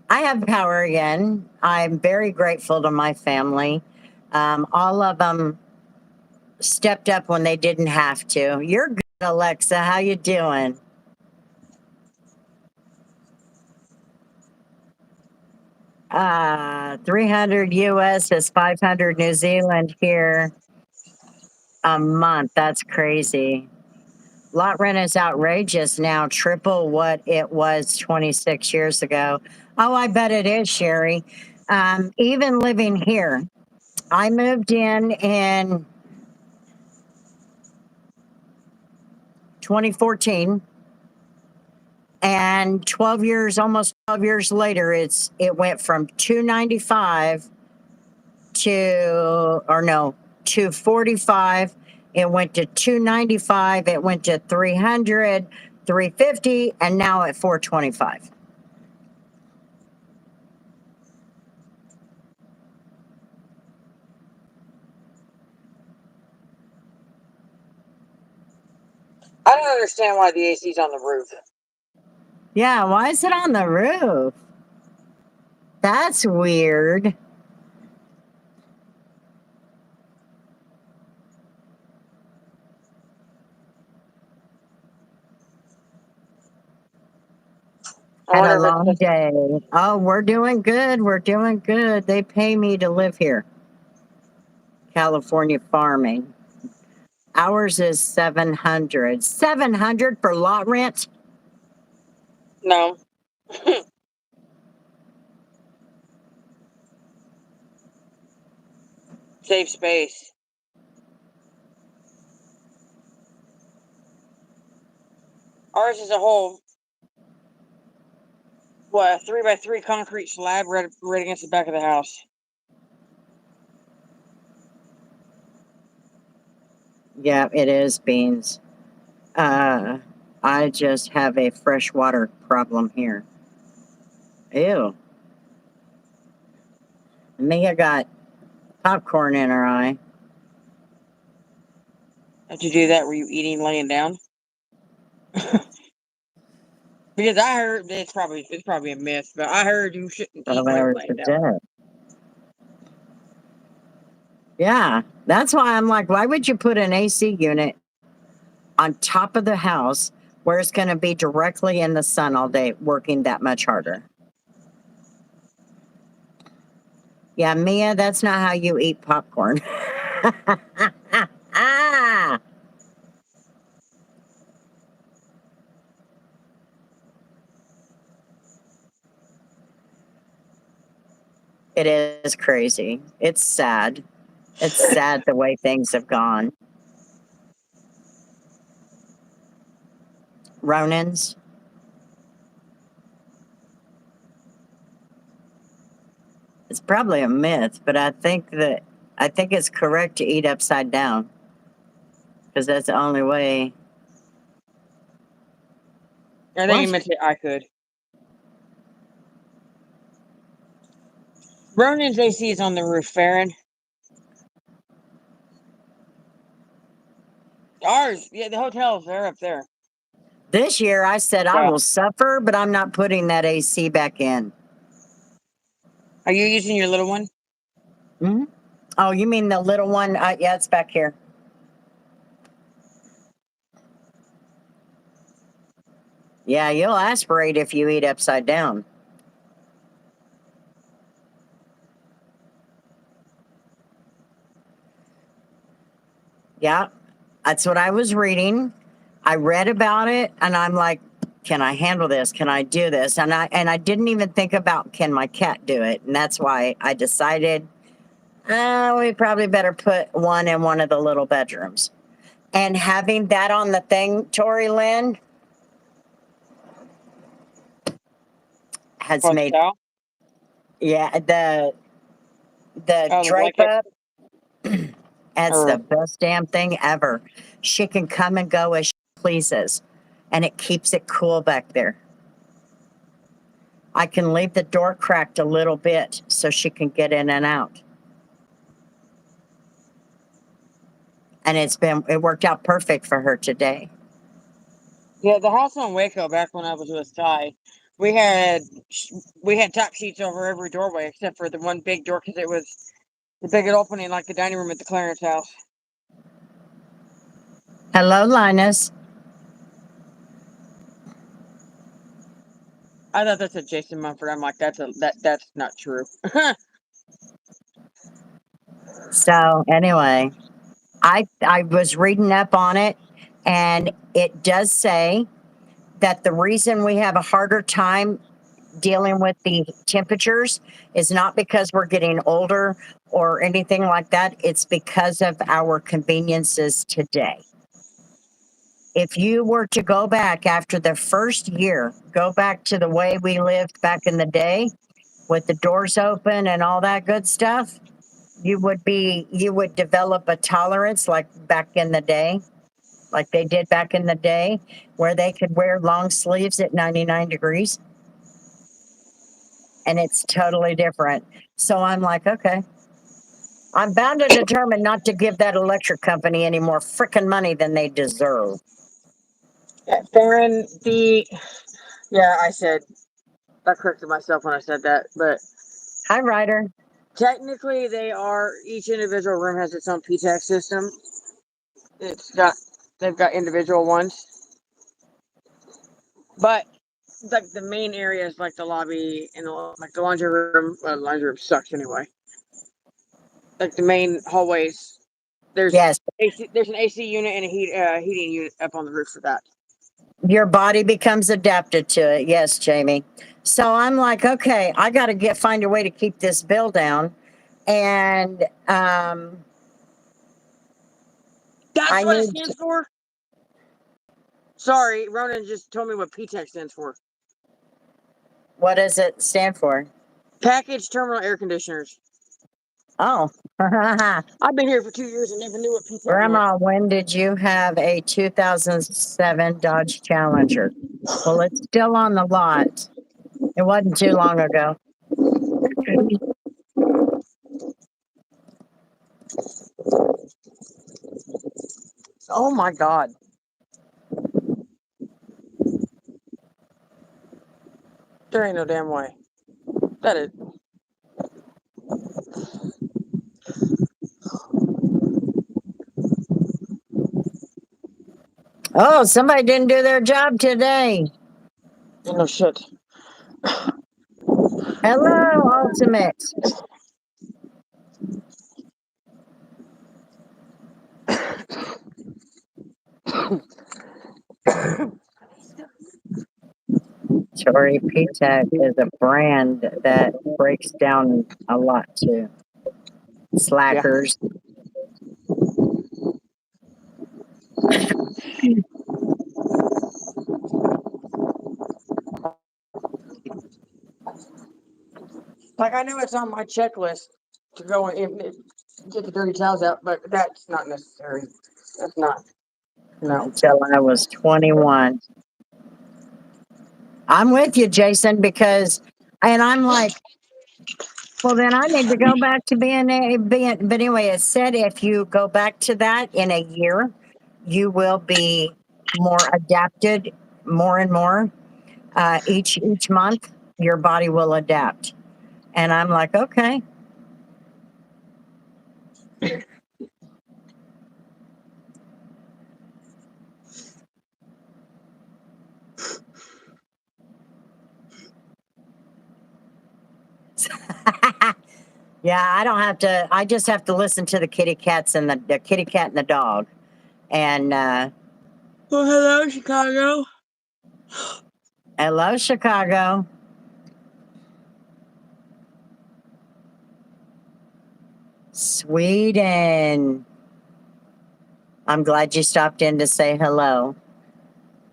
I have power again. I'm very grateful to my family. All of them stepped up when they didn't have to. You're good, Alexa. How you doing? Uh, 300 US is 500 New Zealand here a month. That's crazy. Lot rent is outrageous now, triple what it was 26 years ago. Oh, I bet it is, Sherry. Even living here, I moved in 2014, and 12 years, almost 12 years later, it went from 295 to, or no, 245. It went to 295. It went to 300, 350, and now at 425. I don't understand why the AC's on the roof. Yeah, why is it on the roof? That's weird. I Had a wonder if long it's day. Oh, we're doing good. We're doing good. They pay me to live here. California farming. Ours is 700. 700 for lot rent? no. Save space. Ours is a whole, what, a 3x3 concrete slab right against the back of the house. Yeah, it is beans. I just have a freshwater problem here. Ew. Mia got popcorn in her eye. How'd you do that? Were you eating laying down? Because I heard it's probably a myth, but I heard you shouldn't 12 eat while you're hours a laying down. day. Yeah, that's why I'm like, why would you put an AC unit on top of the house where it's going to be directly in the sun all day, working that much harder? Yeah, Mia, that's not how you eat popcorn. Ah, it is crazy. It's sad. It's sad the way things have gone. Ronins. It's probably a myth, but I think it's correct to eat upside down because that's the only way. I think you meant to say I could. Ronan's AC is on the roof, Farron. Ours, yeah, the hotels, they're up there. This year, I said I Yeah. will suffer, but I'm not putting that AC back in. Are you using your little one? Hmm. Oh, you mean the little one? Yeah, it's back here. Yeah, you'll aspirate if you eat upside down. Yeah, that's what I was reading. I read about it and I'm like, can I handle this? Can I do this? And I didn't even think about can my cat do it? And that's why I decided we probably better put one in one of the little bedrooms. And having that on the thing, Tori Lynn, has For the made towel? yeah the Oh, the drape blanket? up. That's Or the best damn thing ever. She can come and go as she pleases, and it keeps it cool back there. I can leave the door cracked a little bit so she can get in and out. And it worked out perfect for her today. yeah, the house on Waco back when I was with Ty, we had top sheets over every doorway except for the one big door because it was the big opening like the dining room at the Clarence house. Hello, Linus. I thought that said Jason Mumford. I'm like, that's not true. So anyway, I was reading up on it, and it does say that the reason we have a harder time dealing with the temperatures is not because we're getting older or anything like that. It's because of our conveniences today. If you were to go back after the first year, go back to the way we lived back in the day with the doors open and all that good stuff, you would develop a tolerance like back in the day, like they did back in the day, where they could wear long sleeves at 99 degrees. And it's totally different. So I'm like, okay, I'm bound and determined not to give that electric company any more freaking money than they deserve. Yeah, Farron, I corrected myself when I said that, but Hi, Ryder. technically each individual room has its own PTAC system. They've got individual ones, but like the main areas like the lobby and like the laundry room. Well, the laundry room sucks anyway. Like the main hallways, Yes, there's an AC unit and a heating unit up on the roof for that. your body becomes adapted to it. Yes, Jamie. So I'm like, okay, I got to find a way to keep this bill down. And That's I what it need, stands for. Sorry, Ronan just told me what PTAC stands for. what does it stand for? Package Terminal Air Conditioners. Oh, I've been here for 2 years and never knew what PTAC meant. Grandma, when did you have a 2007 Dodge Challenger? Well, it's still on the lot. It wasn't too long ago. Oh my God. There ain't no damn way. That is. Oh, somebody didn't do their job today. No shit. Hello, Ultimate. Tori P-Tech is a brand that breaks down a lot too. Slackers. Like I know it's on my checklist to go and get the dirty towels out, but that's not necessary. That's not. No. Until I was 21. I'm with you, Jason, because, and I'm like, well, then I need to go back to being, but anyway, it said if you go back to that in a year, you will be more adapted more and more. Each month, your body will adapt. And I'm like, okay. Yeah, I don't have to. I just have to listen to the kitty cats and the kitty cat and the dog. And Well, hello, Chicago. hello, Chicago. Sweden. I'm glad you stopped in to say hello.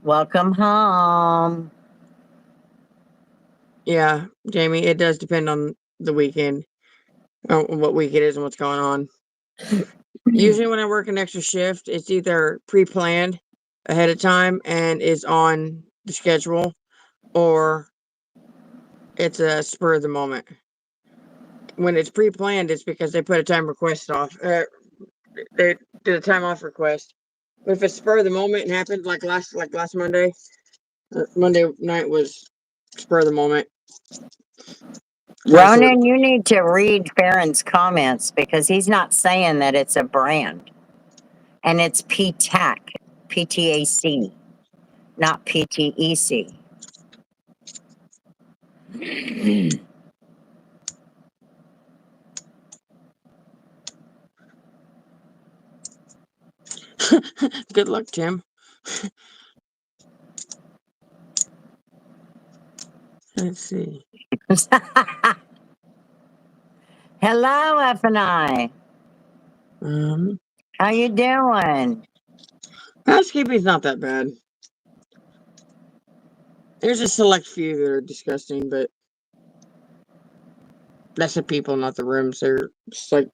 Welcome home. Yeah, Jamie, it does depend on the weekend, on what week it is and what's going on. Usually when I work an extra shift, it's either pre-planned ahead of time and is on the schedule, or it's a spur of the moment. When it's pre-planned, it's because they put a time request off. They did a time off request. But if it's spur of the moment and happened like last Monday, Monday night was spur of the moment. Canceled. Ronan, you need to read Farron's comments because he's not saying that it's a brand. And it's PTAC, PTAC, not PTEC. Good luck, Tim. Let's see. Hello, F&I. Um, How you doing? Housekeeping's not that bad. There's a select few that are disgusting, but that's the people, not the rooms. They're just like,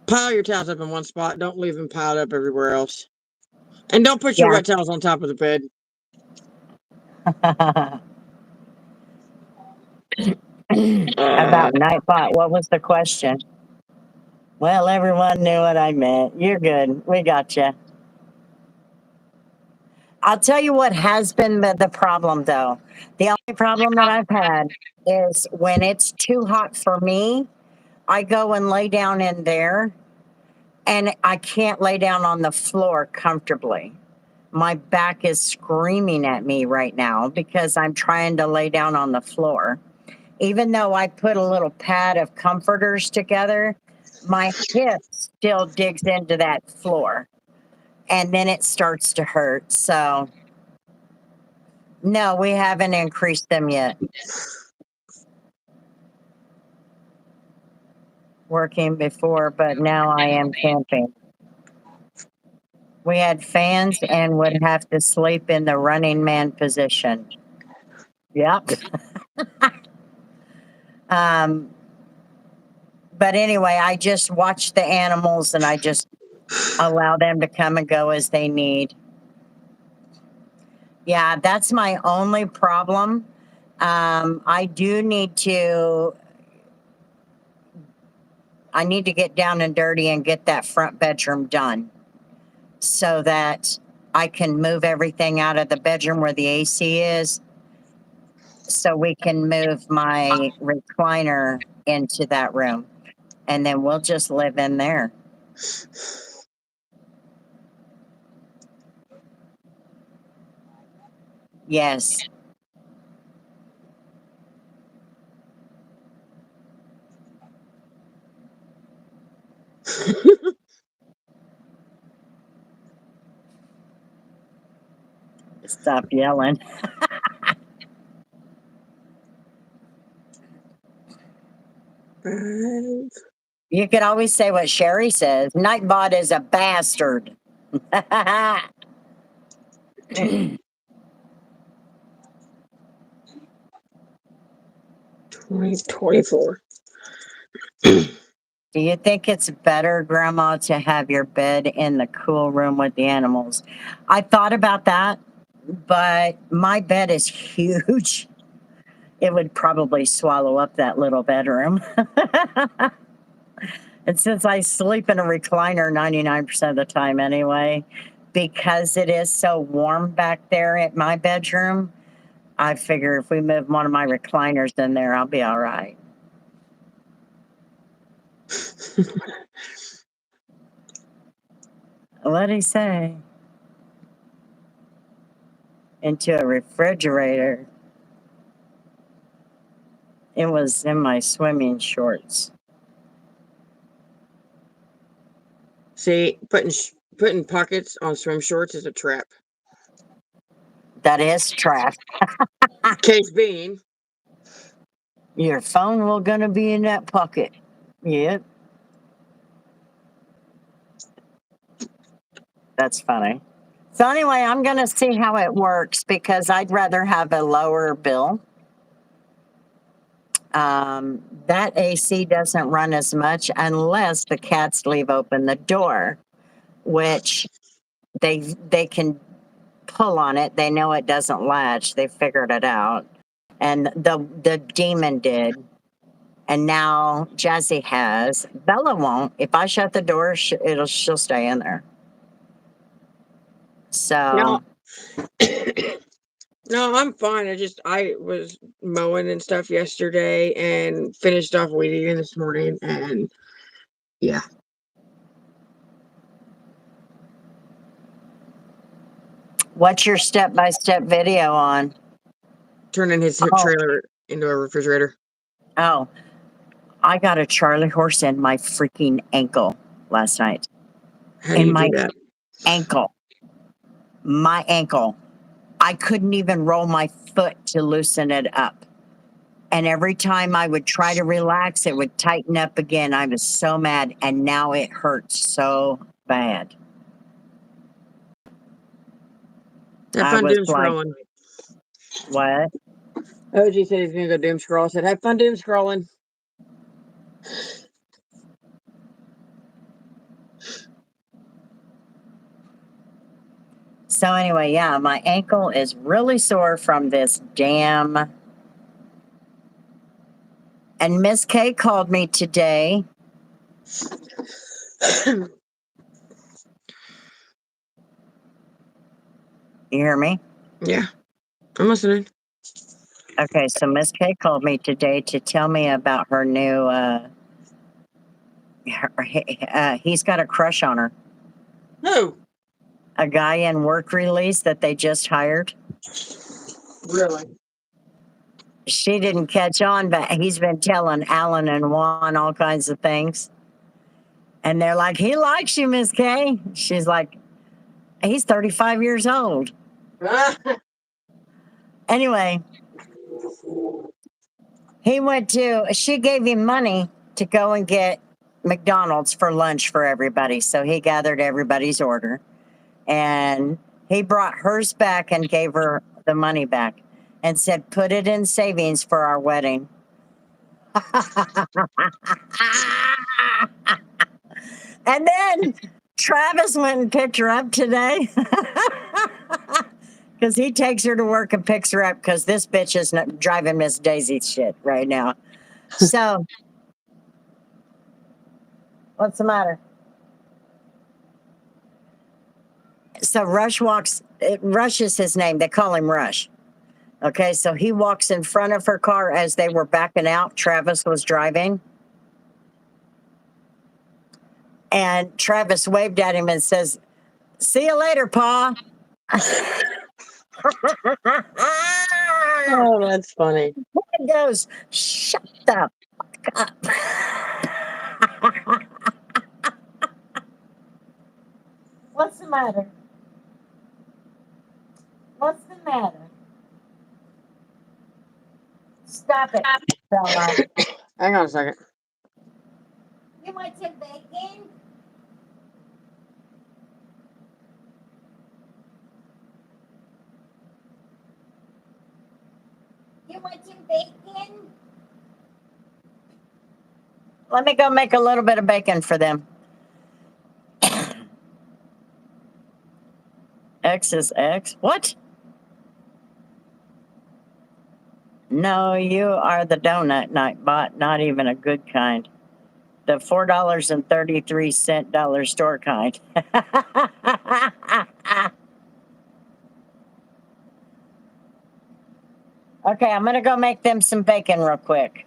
pile your towels up in one spot. Don't leave them piled up everywhere else. And don't put your Yeah. wet towels on top of the bed. About Nightbot, what was the question? Well, everyone knew what I meant. You're good. We got you. I'll tell you what has been the problem, though. The only problem that I've had is when it's too hot for me, I go and lay down in there, and I can't lay down on the floor comfortably. My back is screaming at me right now because I'm trying to lay down on the floor. Even though I put a little pad of comforters together, my hip still digs into that floor. And then it starts to hurt. So, no, we haven't increased them yet. Working before, but now I am camping. We had fans and would have to sleep in the running man position. Yep. But anyway, I just watch the animals and I just allow them to come and go as they need. Yeah, that's my only problem. I need to get down and dirty and get that front bedroom done so that I can move everything out of the bedroom where the AC is so we can move my recliner into that room. And then we'll just live in there. Yes. Stop yelling. You could always say what Sherry says. Nightbot is a bastard. 2024. Do you think it's better, Grandma, to have your bed in the cool room with the animals? I thought about that, but my bed is huge. It would probably swallow up that little bedroom. And since I sleep in a recliner 99% of the time anyway, because it is so warm back there at my bedroom, I figure if we move one of my recliners in there, I'll be all right. What'd he say? Into a refrigerator. It was in my swimming shorts. See, putting pockets on swim shorts is a trap. That is trash. Case being, Your phone will gonna be in that pocket. Yep. That's funny. So anyway, I'm gonna see how it works because I'd rather have a lower bill. That AC doesn't run as much unless the cats leave open the door, which they can pull on it. They know it doesn't latch. They figured it out, and the demon did, and now Jazzy has. Bella won't. If I shut the door, she'll stay in there. no, So no, I'm fine. I was mowing and stuff yesterday and finished off weed eating this morning, and yeah, what's your step-by-step video on? turning his Oh, trailer into a refrigerator. oh, I got a Charlie horse in my freaking ankle last night. How do In you do my that? ankle. My ankle. I couldn't even roll my foot to loosen it up. And every time I would try to relax, it would tighten up again. I was so mad. And now it hurts so bad. Have I fun was doom like, scrolling. what? OG said he's gonna go doom scroll. I said, have fun doom scrolling. So, anyway, yeah, my ankle is really sore from this damn. And Miss K called me today. You hear me? Yeah, I'm listening. Okay, so Miss K called me today to tell me about her new. He's got a crush on her. Who? A guy in work release that they just hired. Really? She didn't catch on, but he's been telling Alan and Juan all kinds of things. And they're like, he likes you, Miss K. She's like, he's 35 years old. Anyway, she gave him money to go and get McDonald's for lunch for everybody. So he gathered everybody's order and he brought hers back and gave her the money back and said, put it in savings for our wedding. And then Travis went and picked her up today because he takes her to work and picks her up because this bitch is not driving Miss Daisy shit right now. So, what's the matter? So Rush is his name. They call him Rush. Okay, so he walks in front of her car as they were backing out. Travis was driving. And Travis waved at him and says, see you later, Pa. Oh, that's funny. He goes, shut the fuck up. What's the matter? What's the matter? Stop it, Bella. Hang on a second. You want some bacon? You want some bacon? Let me go make a little bit of bacon for them. X is X. What? No, you are the donut night bot, not even a good kind. The $4.33 dollar store kind. Okay, I'm gonna go make them some bacon real quick.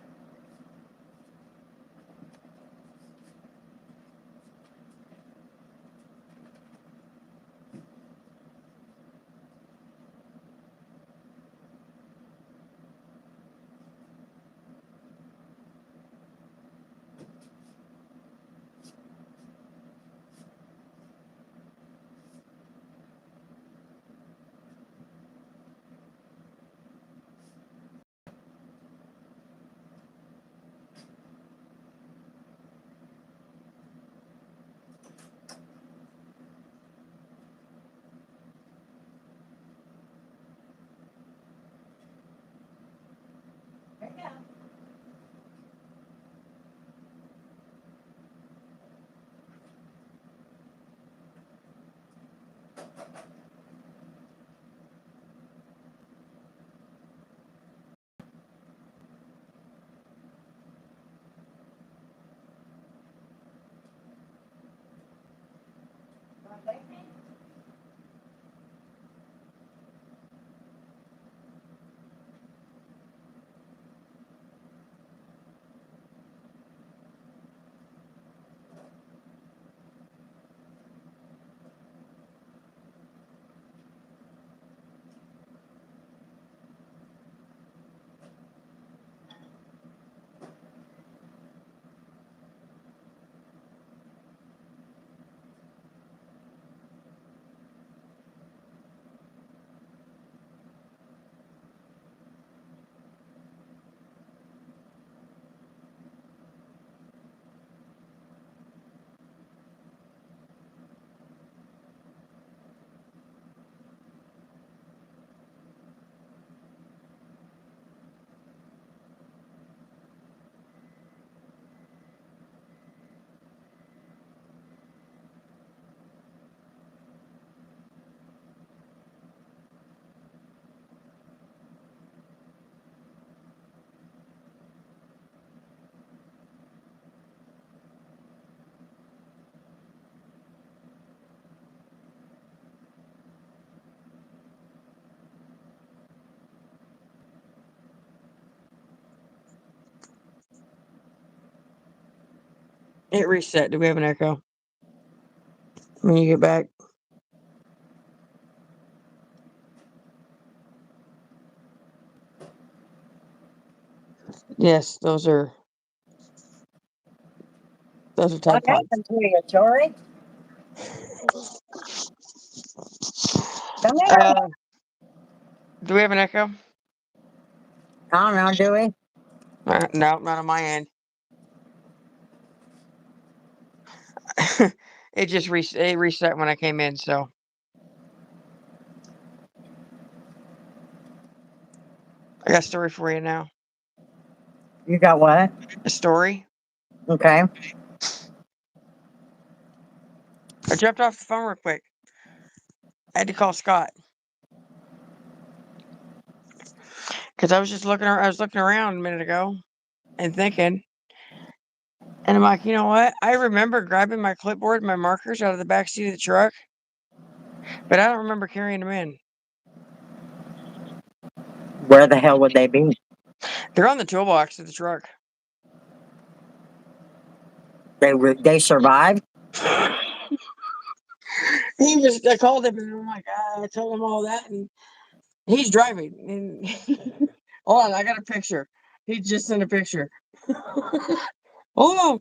It reset. Do we have an echo? When you get back. Yes, those are What Tide Pods. happened to you, Tori? Come here. Do we have an echo? I don't know, do we? No, not on my end. It just reset when I came in, so. I got a story for you now. You got what? A story? Okay. I jumped off the phone real quick. I had to call Scott. Because I was looking around a minute ago and thinking, and I'm like, you know what? I remember grabbing my clipboard and my markers out of the back seat of the truck, but I don't remember carrying them in. Where the hell would they be? They're on the toolbox of the truck. They survived? I called him and I'm like, I told him all that, and he's driving. And hold on, I got a picture. He just sent a picture. Hold on.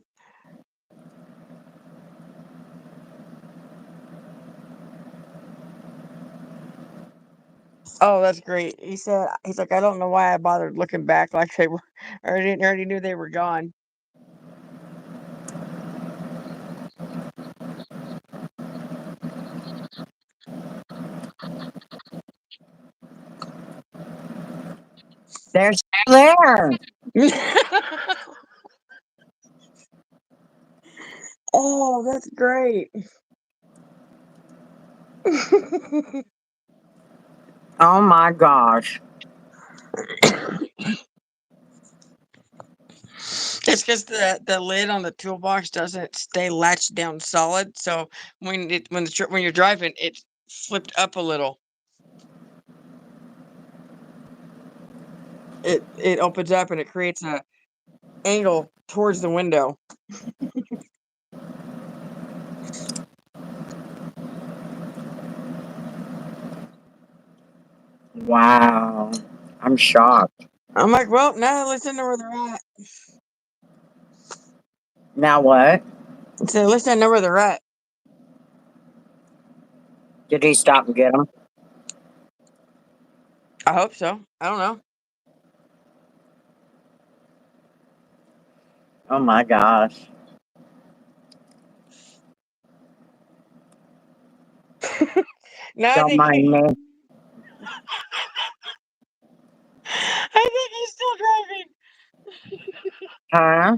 Oh, that's great. He's like, I don't know why I bothered looking back like they were. I already knew they were gone. They're still there. Oh, that's great. Oh my gosh. It's because the lid on the toolbox doesn't stay latched down solid. So when you're driving, it's flipped up a little. It opens up and it creates a angle towards the window. Wow. I'm shocked. I'm like, well, now let's know where they're at. Now what? So let's know where they're at. Did he stop and get them? I hope so. I don't know. Oh my gosh. No, I Don't think mind me. he's still driving. Huh?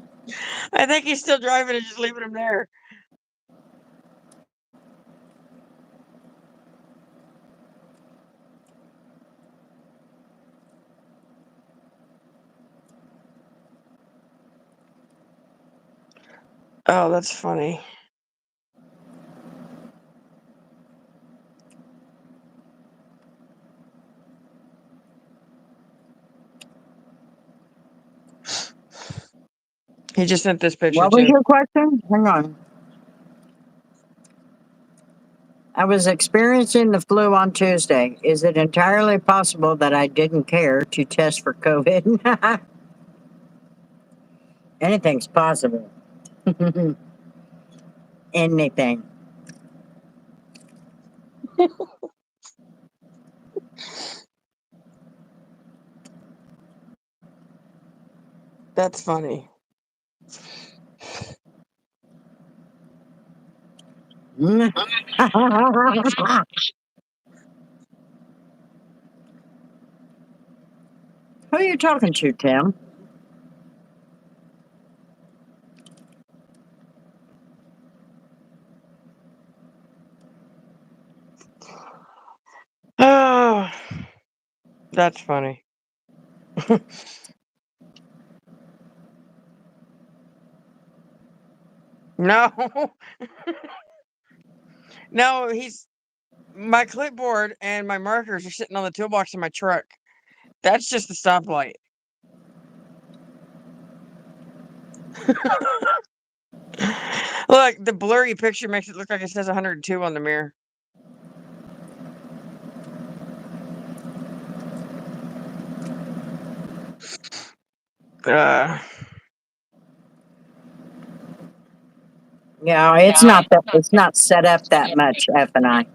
I think he's still driving and just leaving him there. Oh, that's funny. He just sent this picture What was too. your question? Hang on. I was experiencing the flu on Tuesday. Is it entirely possible that I didn't care to test for COVID? Anything's possible. Anything. That's funny. Who are you talking to, Tim? Oh, that's funny. No. No, my clipboard and my markers are sitting on the toolbox in my truck. That's just the stoplight. Look, the blurry picture makes it look like it says 102 on the mirror. Uh, Yeah, it's not that. It's not set up that much. F and I.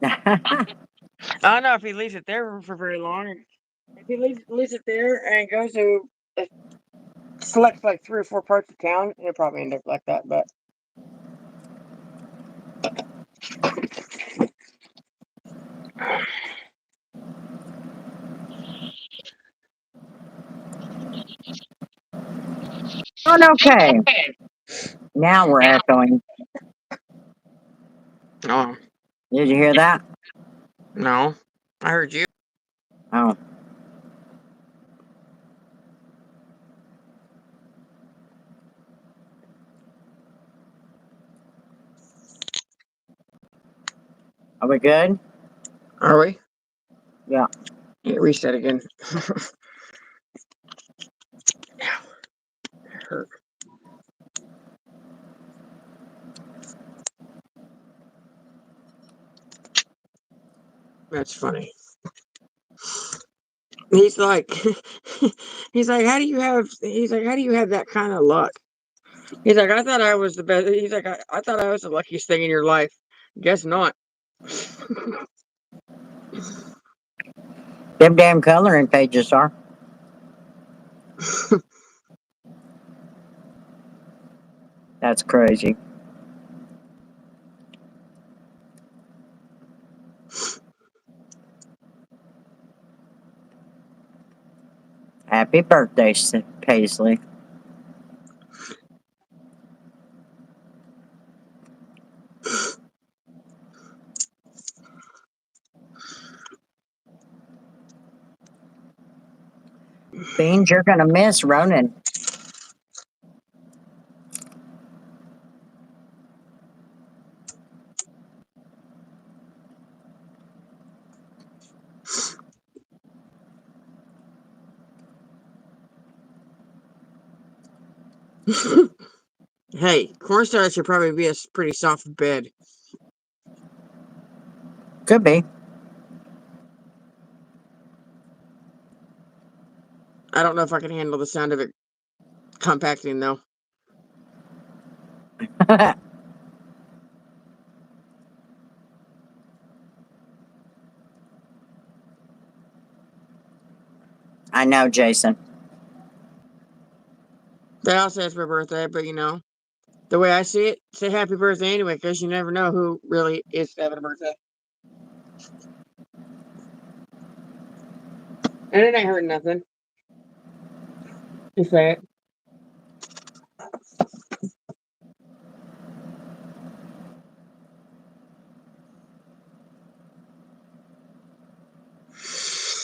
I don't know if he leaves it there for very long. If he leaves it there and goes to selects like 3 or 4 parts of town, he'll probably end up like that. But Oh, okay. Now we're echoing. oh Did you hear that? no, I heard you. Oh. Are we good? Are we? Yeah. Reset again. Ow, that hurt. That's funny. He's like, he's like, how do you have? He's like, how do you have that kind of luck? He's like, I thought I was the best. He's like, I thought I was the luckiest thing in your life. Guess not. Them damn coloring pages are. That's crazy. Happy birthday, Paisley. Beans, you're gonna miss Ronan. Hey, cornstarch should probably be a pretty soft bed. Could be. I don't know if I can handle the sound of it compacting though. I know, Jason. They all say it's my birthday, but you know, the way I see it, say happy birthday anyway, because you never know who really is having a birthday. And it ain't hurting nothing. You say it.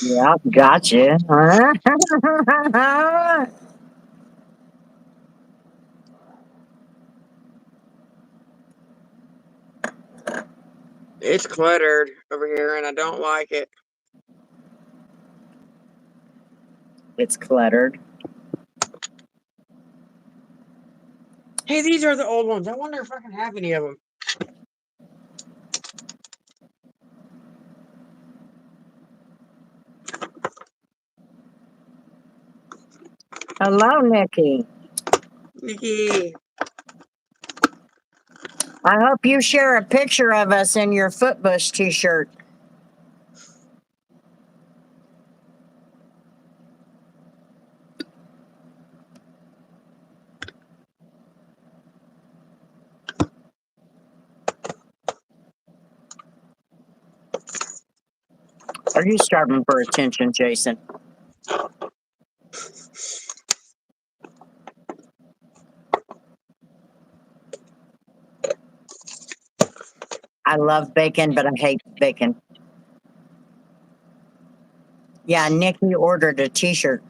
Yeah, gotcha. It's cluttered over here, and I don't like it. It's cluttered. Hey, these are the old ones. I wonder if I can have any of them. Hello, Nikki. Nikki. I hope you share a picture of us in your Footbush t-shirt. Are you starving for attention, Jason? I love bacon, but I hate bacon. Yeah, Nikki ordered a t-shirt.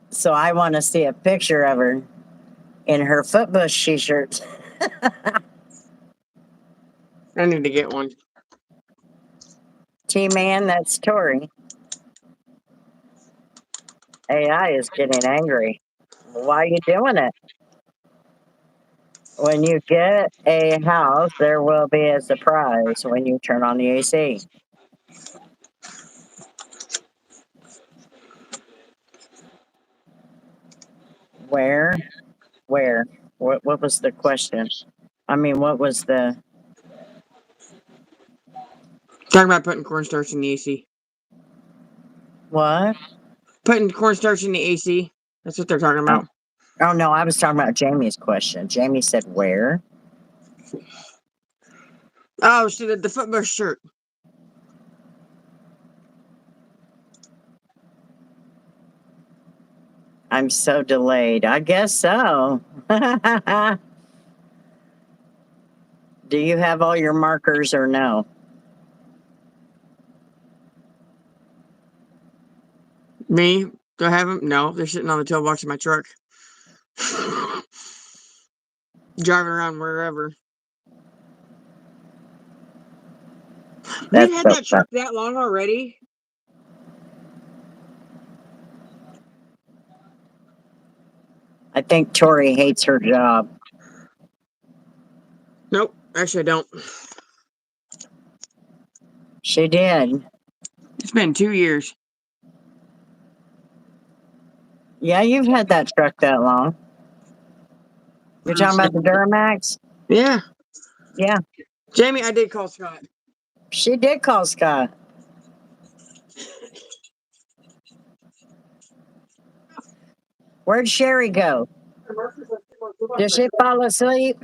So I want to see a picture of her in her Footbush t-shirt. I need to get one. T-Man, that's Tori. AI is getting angry. Why are you doing it? When you get a house, there will be a surprise when you turn on the AC. Where? Where? What was the question? I mean, what was the... Talking about putting cornstarch in the AC. What? Putting cornstarch in the AC. That's what they're talking about. Oh, no, I was talking about Jamie's question. Jamie said where? Oh, so the Footbush shirt. I'm so delayed. I guess so. Do you have all your markers or no? Me? Do I have them? No, they're sitting on the tailbox of my truck. Driving around wherever. That's We've had so that fun. truck that long already. I think Tori hates her job. Nope, actually I don't. She did. It's been 2 years. Yeah, you've had that truck that long. You're talking about the Duramax? Yeah. Yeah, Jamie, I did call Scott. she did call Scott. Where'd Sherry go? Did she fall asleep?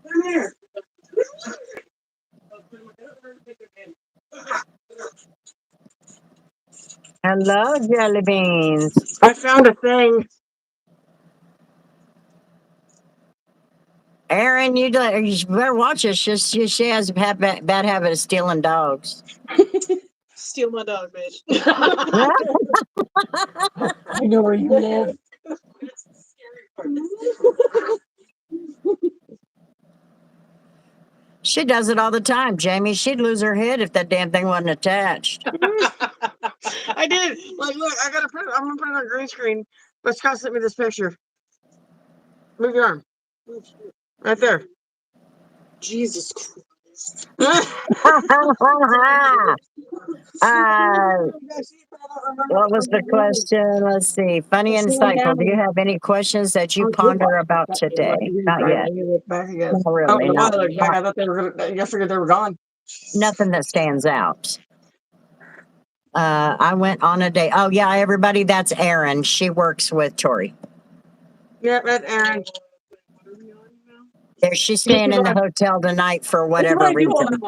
Come here. Hello, jelly beans. I found a thing. Aaron, you better watch her. She has a bad habit of stealing dogs. Steal my dog, bitch. I know where you live. That's the scary part. She does it all the time, Jamie. She'd lose her head if that damn thing wasn't attached. I did. Like, look, I'm gonna put it on green screen. But Scott sent me this picture. Move your arm. Right there. Jesus Christ. What was the question? Let's see. Funny and insightful. Do you have any questions that you ponder about today? Not yet. Back again. Not Oh, really. the Not, one looked back. I thought they were gonna. I figured they were gone. nothing that stands out. I went on a date. Oh yeah, everybody. That's Erin. She works with Tori. Yeah, that's Aaron. There, she's staying in the hotel tonight for whatever reason.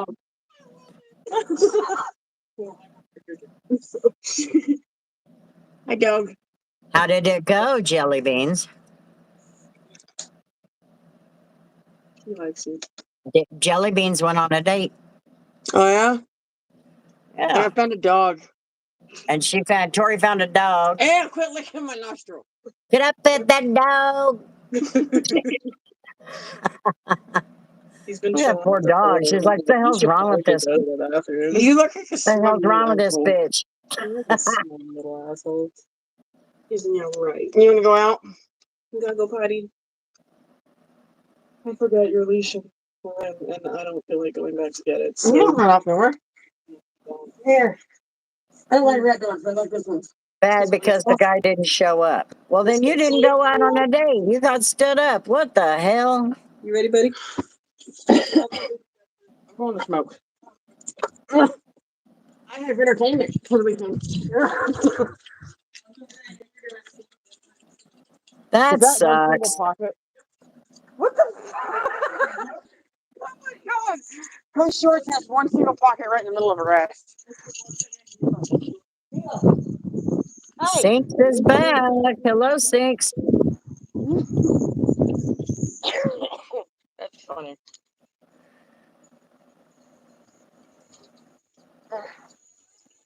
Hi, dog. How did it go, Jelly Beans? He likes it. Jelly Beans went on a date. Oh yeah. Yeah, I found a dog. and Tori found a dog. And quit licking my nostril. Get up at that dog. He's been Look at that chilling poor with the dog. She's like, "The hell's wrong with this? Go to the bathroom. You look like a The slim hell's wrong with this asshole. bitch?" You're like a small little asshole. He's yeah, right. You want to go out? You gotta go potty. I forgot your leash, and I don't feel like going back to get it. So. You don't run off nowhere. Here. I don't like red dogs. I like this one. Bad because the guy didn't show up. Well, then you didn't go out on a date. You got stood up. What the hell? You ready, buddy? I'm going to smoke. I have entertainment for the weekend. That Is that one sucks. single pocket? What the? Oh my god! Her shorts has one single pocket right in the middle of her ass. Hey! Sinks is back. Hello, Sinks. That's funny.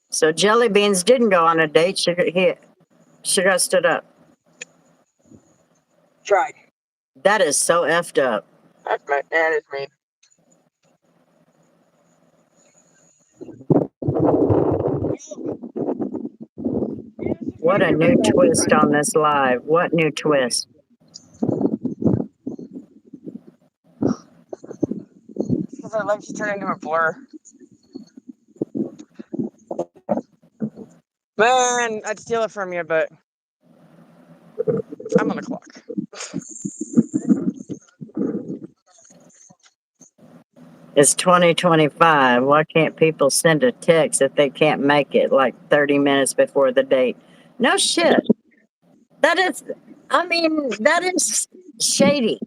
So Jelly Beans didn't go on a date. She got stood up. Tried. That is so effed up. That's my dad is me. What a new twist on this live. What new twist? Because our legs turn into a blur. Man, I'd steal it from you, but I'm on the clock. It's 2025. Why can't people send a text if they can't make it like 30 minutes before the date? No shit. That is shady.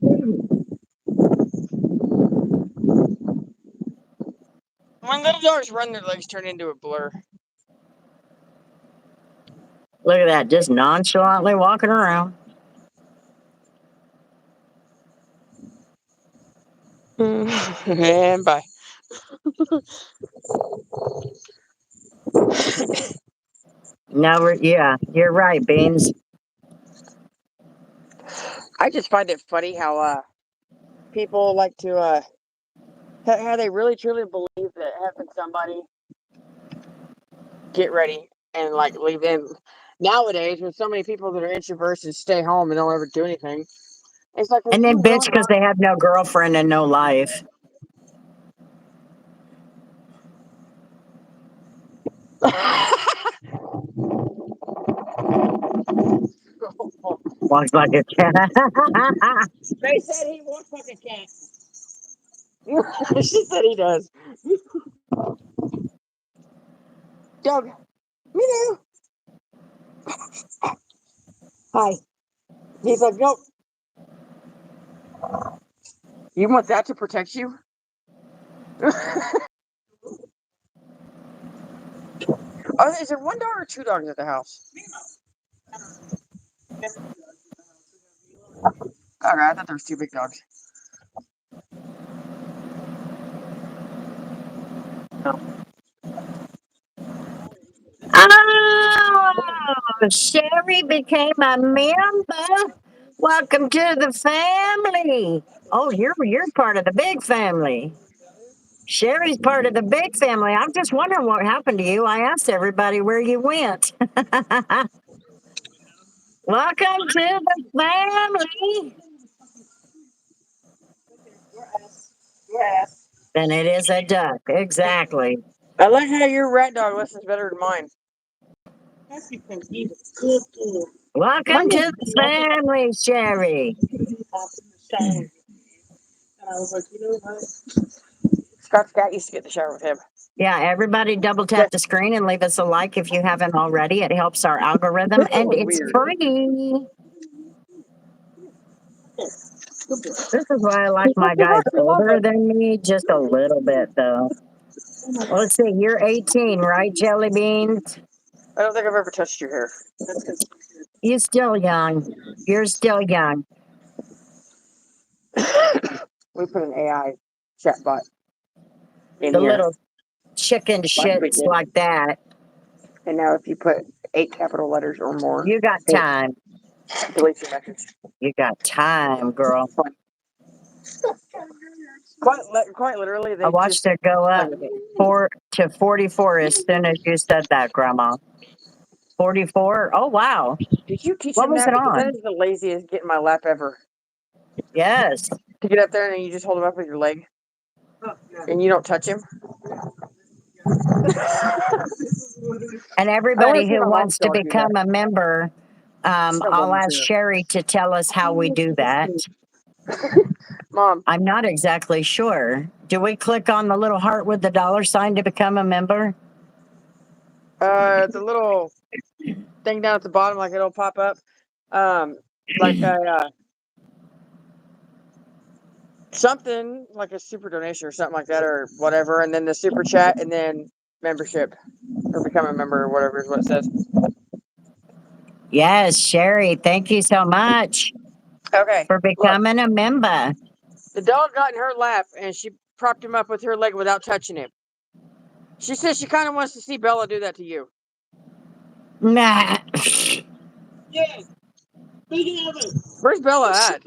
When little dogs run, their legs turn into a blur. Look at that, just nonchalantly walking around. And bye. No, yeah, you're right, Beans. I just find it funny how people like to how they really truly believe that having somebody get ready and like leave in nowadays with so many people that are introverts and stay home and don't ever do anything. It's like And then bitch because they have no girlfriend and no life. Walks like a cat. They said he walks like a cat. She said he does. Doug, meow. Hi. He's like, nope. You want that to protect you? Oh, is there one dog or two dogs at the house? Okay, I thought there was two big dogs. Oh, Sherry became a member. Welcome to the family. Oh, you're part of the big family. Sherry's part of the big family. I'm just wondering what happened to you. I asked everybody where you went. Welcome to the family. And it is a duck. Exactly. I like how your rat dog listens better than mine. That's because he's a good kid. Welcome to the family, Sherry. And I was like, you know what? Scott's cat used to get in the shower with him. Yeah, everybody double tap the screen and leave us a like if you haven't already. It helps our algorithm and it's free. This is why I like my guys older than me, just a little bit though. Well, let's see, you're 18, right, Jelly Beans? I don't think I've ever touched your hair. You're still young. You're still young. We put an AI chatbot in The here. little chicken shits like that. And now if you put 8 capital letters or more, You got time. delete your message. You got time, girl. Quite literally, they I watched it go up 4 to 44 as soon as you said that, Grandma. 44? Oh, wow. Did you teach What him was that? it Because that on? is the laziest get in my lap ever. Yes. To get up there and then you just hold him up with your leg. And you don't touch him. And everybody see who my mom's wants to dog do become a member, I'll ask Sherry to tell us how we do that. Mom, I'm not exactly sure. Do we click on the little heart with the dollar sign to become a member? the little thing down at the bottom, like it'll pop up. Like a something like a super donation or something like that or whatever, and then the super chat and then membership or become a member or whatever is what it says. Yes, Sherry, thank you so much Okay. for becoming a member. The dog got in her lap and she propped him up with her leg without touching him. She says she kind of wants to see Bella do that to you. Nah. Yes. Speaking of it. Where's Bella at?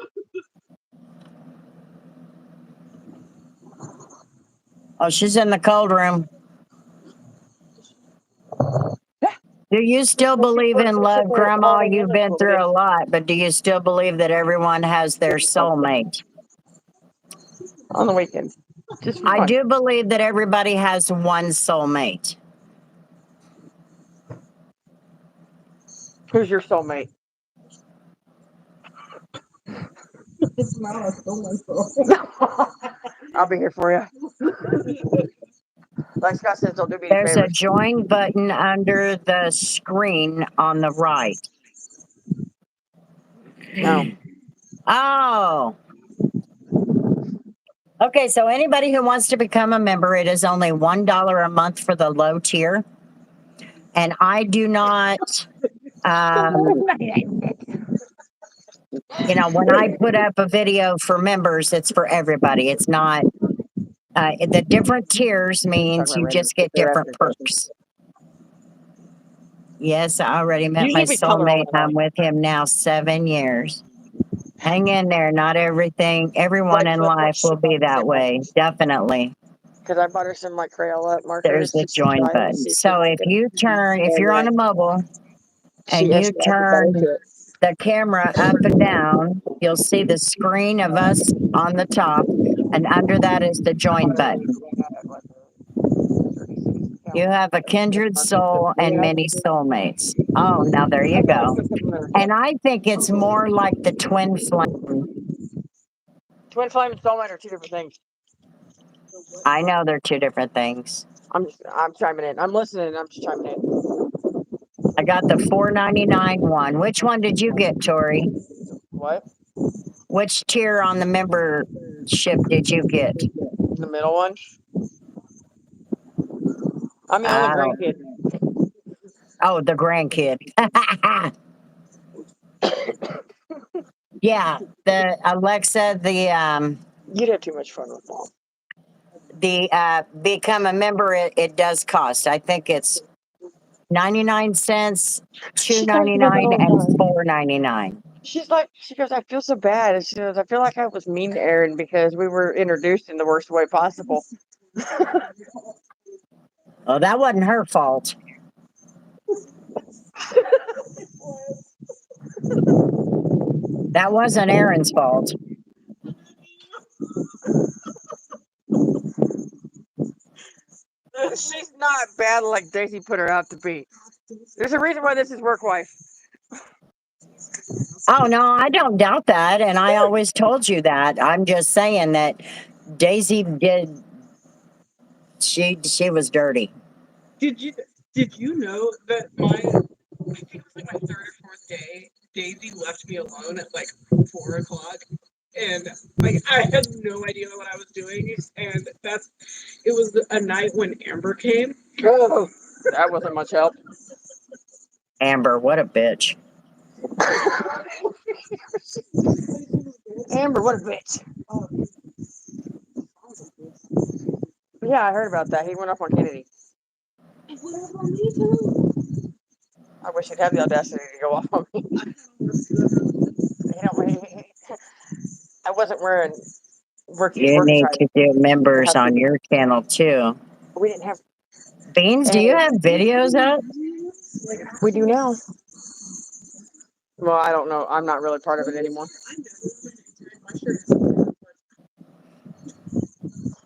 Oh, she's in the cold room. Do you still believe in love, Grandma? You've been through a lot, but do you still believe that everyone has their soulmate? On the weekends. Just for I fun. do believe that everybody has one soulmate. Who's your soulmate? It's not a soul. I'll be here for you. Like Scott says, don't do me any There's a favors. join button under the screen on the right. No. Oh. Okay, so anybody who wants to become a member, it is only $1 a month for the low tier. And I do not, you know, when I put up a video for members, it's for everybody. It's not, the different tiers means you just get different perks. Yes, I already met my Usually we color all soulmate. that I'm on. with him now 7 years. Hang in there. Not everyone in life will be that way. Definitely. Because I bought her some like Crayola markers. There's the join button. So if you're on a mobile and you turn the camera up and down, you'll see the screen of us on the top, and under that is the join button. You have a kindred soul and many soulmates. Oh, now there you go. And I think it's more like the twin flame. Twin flame and soulmate are two different things. I know they're two different things. I'm chiming in. I'm listening. I'm just chiming in. I got the $4.99 one. Which one did you get, Tori? What? Which tier on the membership did you get? The middle one? I'm the only I don't. grandkid. Oh, the grandkid. Yeah, the Alexa, You'd have too much fun with mom. become a member. It does cost. I think it's 99 cents, She tells me that $2.99, all and the time. $4.99. She's like, she goes, I feel so bad. And she goes, I feel like I was mean to Aaron because we were introduced in the worst way possible. Oh, that wasn't her fault. That wasn't Aaron's fault. She's not bad like Daisy put her out to be. There's a reason why this is work wife. Oh no, I don't doubt that, and I always told you that. I'm just saying that Daisy did. She was dirty. Did you know that I think it was like my third or fourth day, Daisy left me alone at like 4 o'clock. And like I had no idea what I was doing. And it was a night when Amber came. Oh, that wasn't much help. Amber, what a bitch. Amber, what a bitch. Yeah, I heard about that. He went up on Kennedy. I wish he'd have the audacity to go off on me. I wasn't wearing You work need attire. to do members on your channel too. We didn't have. Beans, do you have videos up? We do now. Well, I don't know. I'm not really part of it anymore.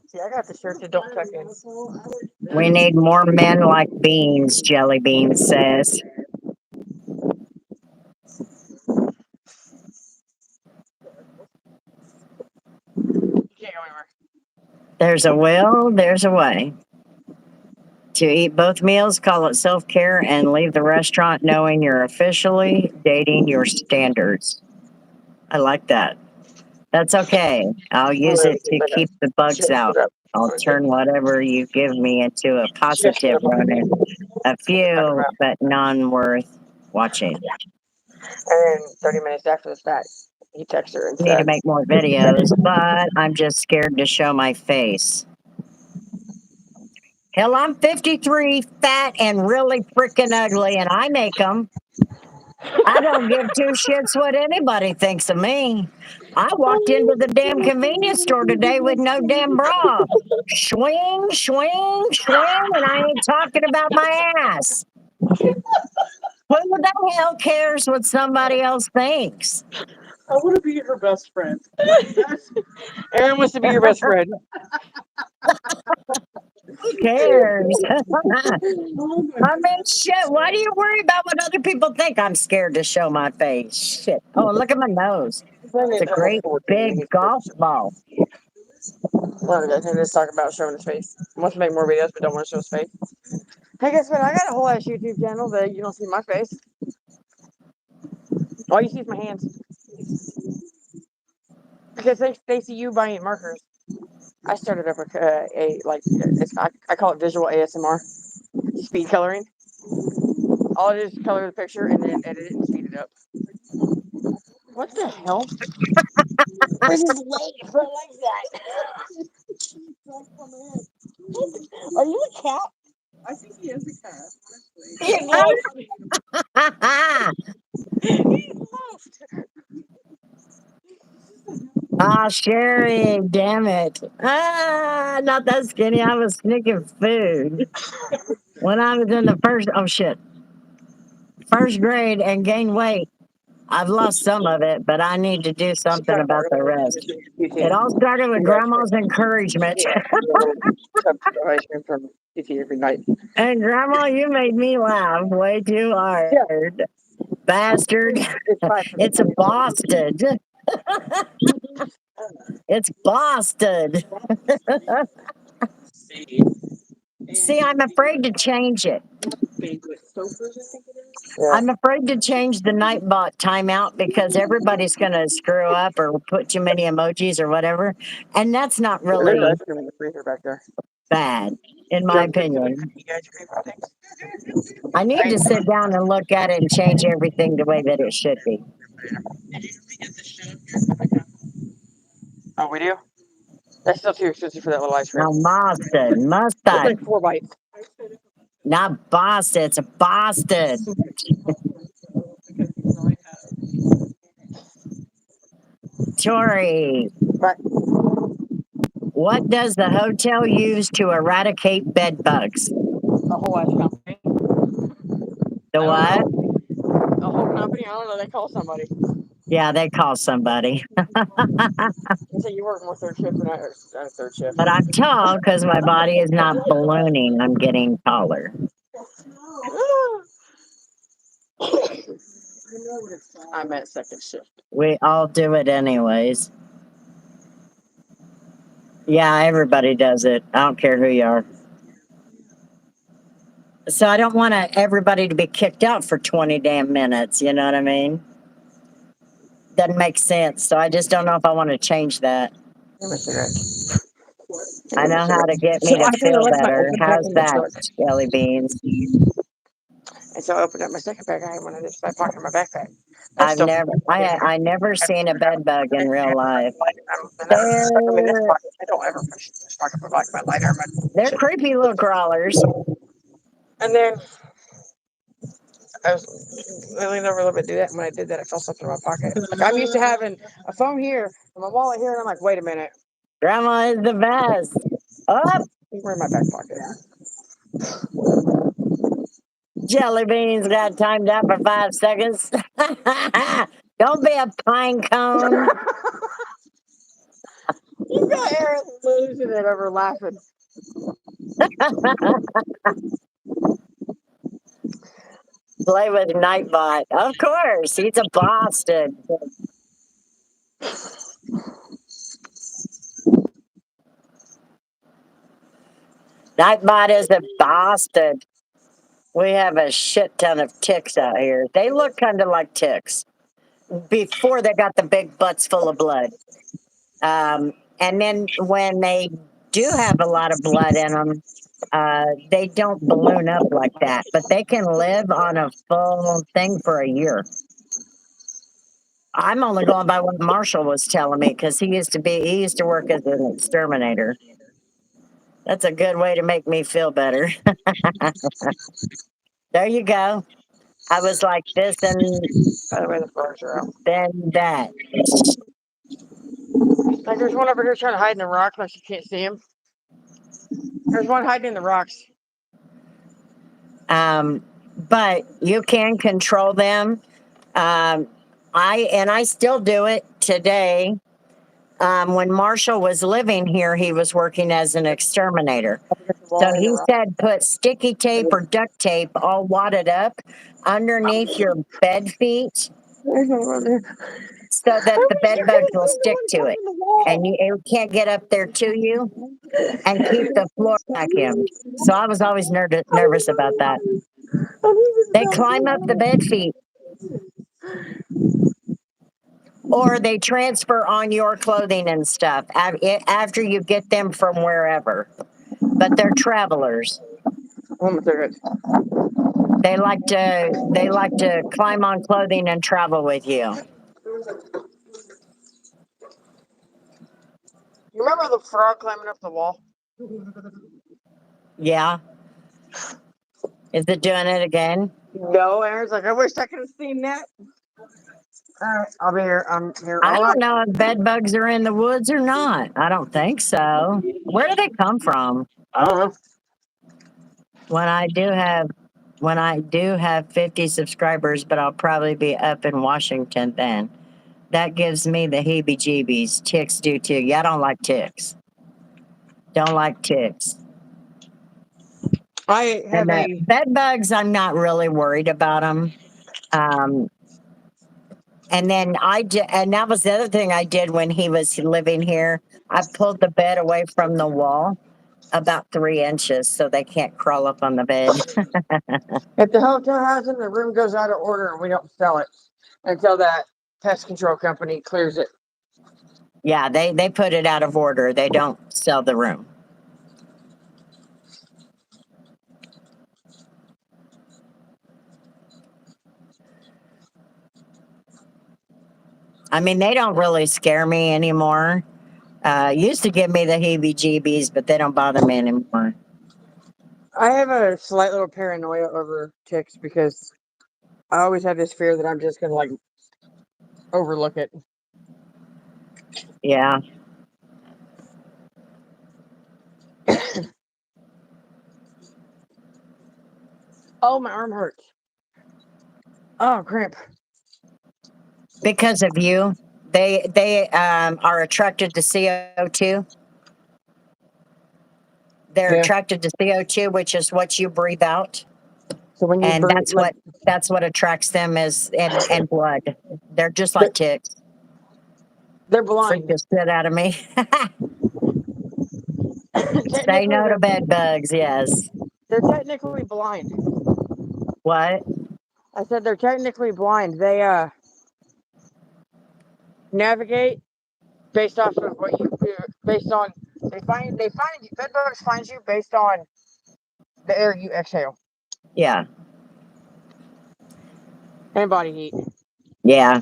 See, I got the shirt that don't tuck in. We need more men like Beans, Jelly Beans says. You can't go anywhere. There's a will, there's a way. To eat both meals, call it self-care, and leave the restaurant knowing you're officially dating your standards. I like that. That's okay. I'll use it to keep the bugs out. I'll turn whatever you give me into a positive, Ronan. A few, but none worth watching. And then 30 minutes after the fact, he texts her and Need to said, make more videos, but I'm just scared to show my face. Hell, I'm 53, fat, and really freaking ugly, and I make them. I don't give two shits what anybody thinks of me. I walked into the damn convenience store today with no damn bra. Swing, swing, swing, and I ain't talking about my ass. Who the hell cares what somebody else thinks? I want to be her best friend. Aaron wants to be your best friend. Who cares? Oh my I mean, shit, why do you worry about what other people think? I'm scared to show my face. Shit. Oh, look at my nose. It's a great big golf ball. One of the guys can just talk about showing his face. Wants to make more videos, but don't want to show his face. Hey, guess what? I got a whole ass YouTube channel that you don't see my face. All you see is my hands. Because they see you buying markers. I started up I call it visual ASMR, speed coloring. All it is color the picture and then edit it and speed it up. What the hell? Where's his leg? His leg's at? Are you a cat? I think he is a cat, honestly. He's lost. Ah, Sherry, damn it. Ah, not that skinny. I was sneaking food when I was in the first grade and gained weight. I've lost some of it, but I need to do something about the rest. It all started with grandma's encouragement. Ice cream from TT every night. And grandma, you made me laugh way too hard. Bastard. It's Boston. It's Boston. See, I'm afraid to change it. Banquet sofas, I think it is. Yeah. I'm afraid to change the Nightbot timeout because everybody's going to screw up or put too many emojis or whatever. And that's not There's really ice cream in the freezer back there. bad, in my opinion. You guys cream on things? I need to sit down and look at it and change everything the way that it should be. Did you get the shit? Oh, we do? That's still too expensive for that little ice cream. Now, Boston, It's mustard, like 4 bites. not Boston, it's a Boston. Tori, Right. what does the hotel use to eradicate bed bugs? The whole ice company. The what? The whole company. I don't know. They call somebody. Yeah, they call somebody. They say you work more third shift than I or third shift. But I'm tall because my body is not ballooning. I'm getting taller. I'm at second shift. We all do it anyways. Yeah, everybody does it. I don't care who you are. So I don't want everybody to be kicked out for 20 damn minutes. You know what I mean? Doesn't make sense. So I just don't know if I want to change that. I know how to get me So to I think I feel left my better. open pack How's in the that, truck. jelly beans? And so I opened up my second pack. I had one in this my pocket in my backpack. That's still I never seen a bed bug in real life. And I stuck them in this pocket. I don't ever push this pocket, but like my lighter, They're creepy little crawlers. And then I leaned over a little bit to do that. And when I did that, I felt something in my pocket. Like I'm used to having a phone here and my wallet here, and I'm like, wait a minute, Grandma is the best. Oh, we're in my back pocket. jelly beans got timed out for 5 seconds. Don't be a pine cone. You got Aaron losing it over laughing. Play with Nightbot. Of course, he's a Boston. Nightbot is a Boston. We have a shit ton of ticks out here. They look kind of like ticks before they got the big butts full of blood. And then when they do have a lot of blood in them, they don't balloon up like that, but they can live on a full thing for a year. I'm only going by what Marshall was telling me because he used to work as an exterminator. That's a good way to make me feel better. There you go. I was like this and By the way, the frogs are out. then that. Like there's one over here trying to hide in the rock, like you can't see him. There's one hiding in the rocks. But you can control them. I still do it today. When Marshall was living here, he was working as an exterminator. So he said put sticky tape or duct tape all wadded up underneath your bed feet There's one over there. so that the bed bugs will stick to it. And it can't get up there to you and keep the floor vacuumed. So I was always nervous about that. They climb up the bed feet. Or they transfer on your clothing and stuff after you get them from wherever. But they're travelers. They like to climb on clothing and travel with you. You remember the frog climbing up the wall? Yeah. Is it doing it again? No, Aaron's like, I wish I could have seen that. All right, I'll be here. I'm here. I all don't night. know if bed bugs are in the woods or not. I don't think so. Where do they come from? I don't know. When I do have 50 subscribers, but I'll probably be up in Washington then. That gives me the heebie-jeebies. Ticks do too. Yeah, I don't like ticks. Don't like ticks. I have And bed bugs, I'm not really worried about them. And then and that was the other thing I did when he was living here. I pulled the bed away from the wall About 3 inches, so they can't crawl up on the bed. If the hotel has it, the room goes out of order and we don't sell it until that pest control company clears it. Yeah, they put it out of order. They don't sell the room. I mean, they don't really scare me anymore. Used to give me the heebie-jeebies, but they don't bother me anymore. I have a slight little paranoia over ticks because I always have this fear that I'm just gonna like overlook it. Yeah. Oh, my arm hurts. Oh, cramp. Because of you, they are attracted to CO2. They're Yeah. attracted to CO2, which is what you breathe out, So when you and breathe, like that's what attracts them is and blood. They're just like ticks. they're Freak blind. the shit out of me. Say Technically, no to bed bugs. Yes. they're technically blind. What? I said they're technically blind. They navigate based off of what you based on. They find you. Bed bugs find you based on the air you exhale Yeah. and body heat. Yeah.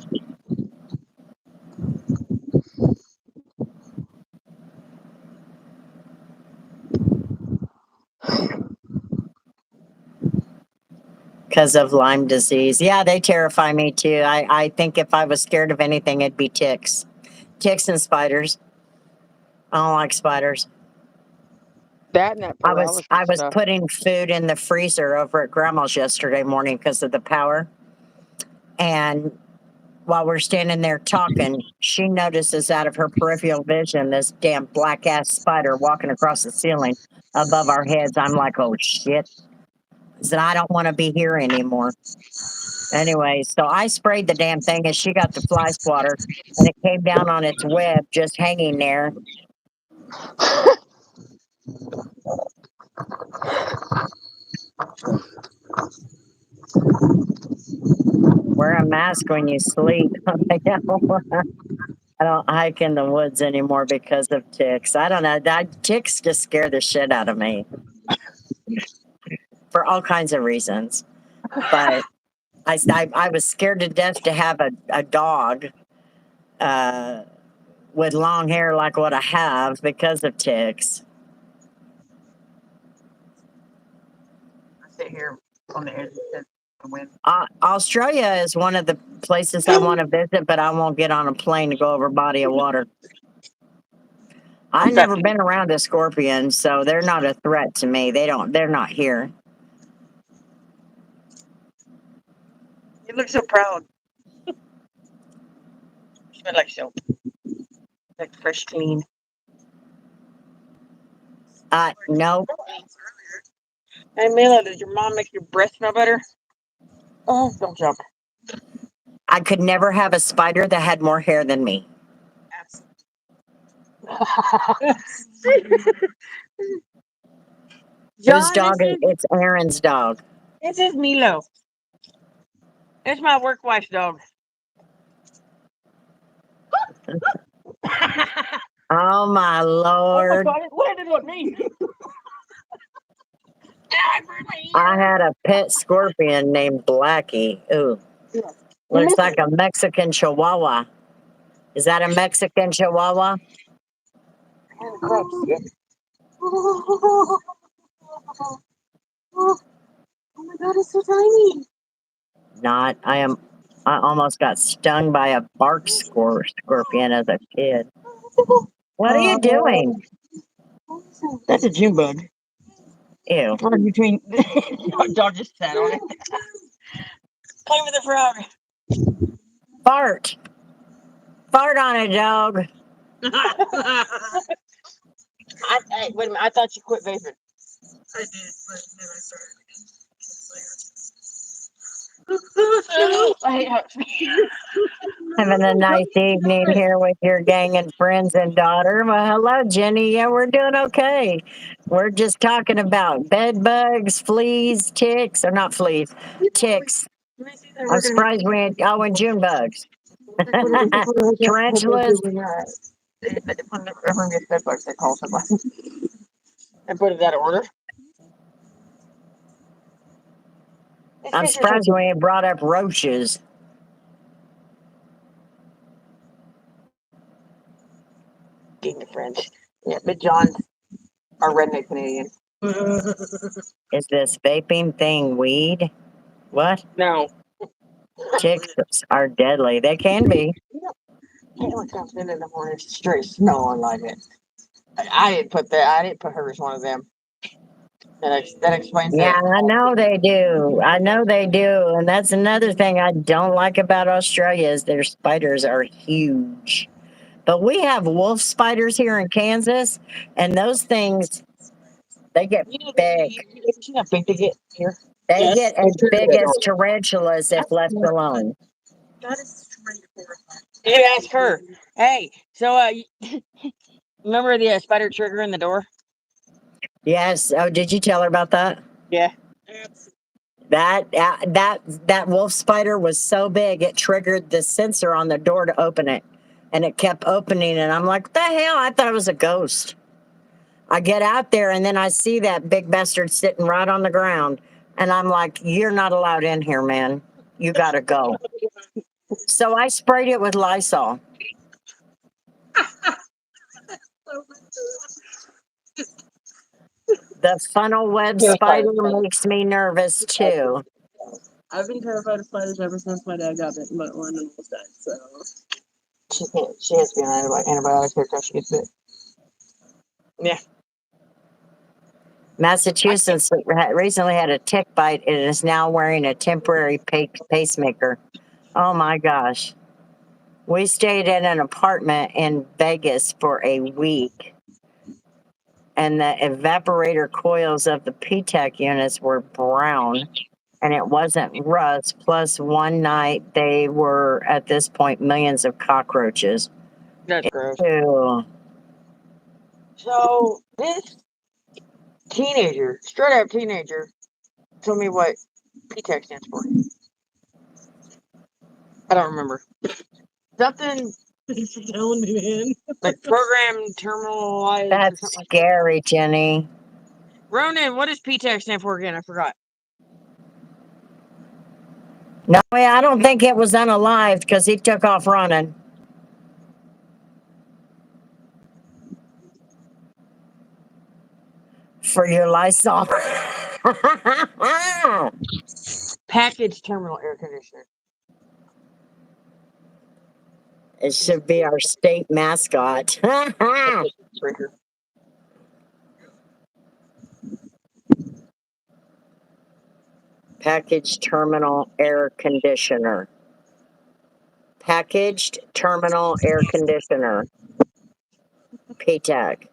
Because of Lyme disease. Yeah, they terrify me too. I think if I was scared of anything, it'd be ticks. Ticks and spiders. I don't like spiders. That and that paralysis I was stuff. putting food in the freezer over at grandma's yesterday morning because of the power. And while we're standing there talking, she notices out of her peripheral vision this damn black ass spider walking across the ceiling above our heads. I'm like, oh shit. I said, I don't want to be here anymore. Anyway, so I sprayed the damn thing and she got the fly swatter and it came down on its web just hanging there. Wear a mask when you sleep. I don't hike in the woods anymore because of ticks. I don't know. Ticks just scare the shit out of me for all kinds of reasons. But I was scared to death to have a dog with long hair like what I have because of ticks. I sit here on the edge of the wind. Australia is one of the places I want to visit, but I won't get on a plane to go over a body of water. I've never been around a scorpion, so they're not a threat to me. They're not here. You look so proud. You smell like soap. Like fresh, clean. Nope. Hey, Mila, did your mom make your breath smell better? Oh, don't jump. I could never have a spider that had more hair than me. Whose dog is it's Aaron's dog. This is Milo. It's my work wife's dog. Oh my Lord. Oh my God, what did it mean? I had a pet scorpion named Blackie. Ooh. Looks like a Mexican Chihuahua. Is that a Mexican Chihuahua? Oh my God, it's so tiny. Not. I almost got stung by a bark scorpion as a kid. What are you doing? That's a June bug. Ew. Or between dog just sat on it. Play with the frog. Fart. Fart on it, dog. Hey, wait a minute. I thought you quit vaping. I did, but then I started again. I hate how Having a nice evening here with your gang and friends and daughter. Well, hello, Jenny. Yeah, we're doing okay. We're just talking about bed bugs, fleas, ticks, or not fleas, ticks. When I say that, I'm we're gonna have surprised we ain't, oh, and June bugs. to Tarantulas. when everyone gets bed bugs, they call somebody and put it out of order. I'm surprised we ain't brought up roaches. King of French. Yeah, but John, our redneck Canadian. Is this vaping thing weed? What? No. Ticks are deadly. They can be. Caitlin comes in the morning, straight smelling like it. I didn't put that. I didn't put her as one of them. That explains Yeah, it. I know they do. I know they do. And that's another thing I don't like about Australia is their spiders are huge. But we have wolf spiders here in Kansas, and those things, they get You know, big. you see how big they get here? They Yes. get as big as tarantulas if left alone. That is straight horrifying. You ask her. Hey, so remember the spider trigger in the door? Yes. Oh, did you tell her about that? Yeah. Absolutely. That wolf spider was so big it triggered the sensor on the door to open it, and it kept opening. And I'm like, "What the hell?" I thought it was a ghost. I get out there and then I see that big bastard sitting right on the ground, and I'm like, "You're not allowed in here, man. You gotta go." So I sprayed it with Lysol. The funnel web spider makes me nervous too. I've been terrified of spiders ever since my dad got bitten by one and almost died. So She can't. She has to be on antibiotics because she gets bit. Yeah. Massachusetts recently had a tick bite and is now wearing a temporary pacemaker. Oh my gosh. We stayed in an apartment in Vegas for a week, and the evaporator coils of the ProTech units were brown, and it wasn't rust. Plus, one night they were, at this point, millions of cockroaches. That's gross. Ew. So this teenager, straight up teenager, told me what PTEC stands for. I don't remember. Something thanks for telling me, man. like program terminalized or That's something like that. scary, Jenny. Ronan, what does PTEC stand for again? I forgot. No, I don't think it was unalived because he took off running. For your Lysol. Package terminal air conditioner. It should be our state mascot. Breaker. Packaged terminal air conditioner. Packaged terminal air conditioner. PTEC.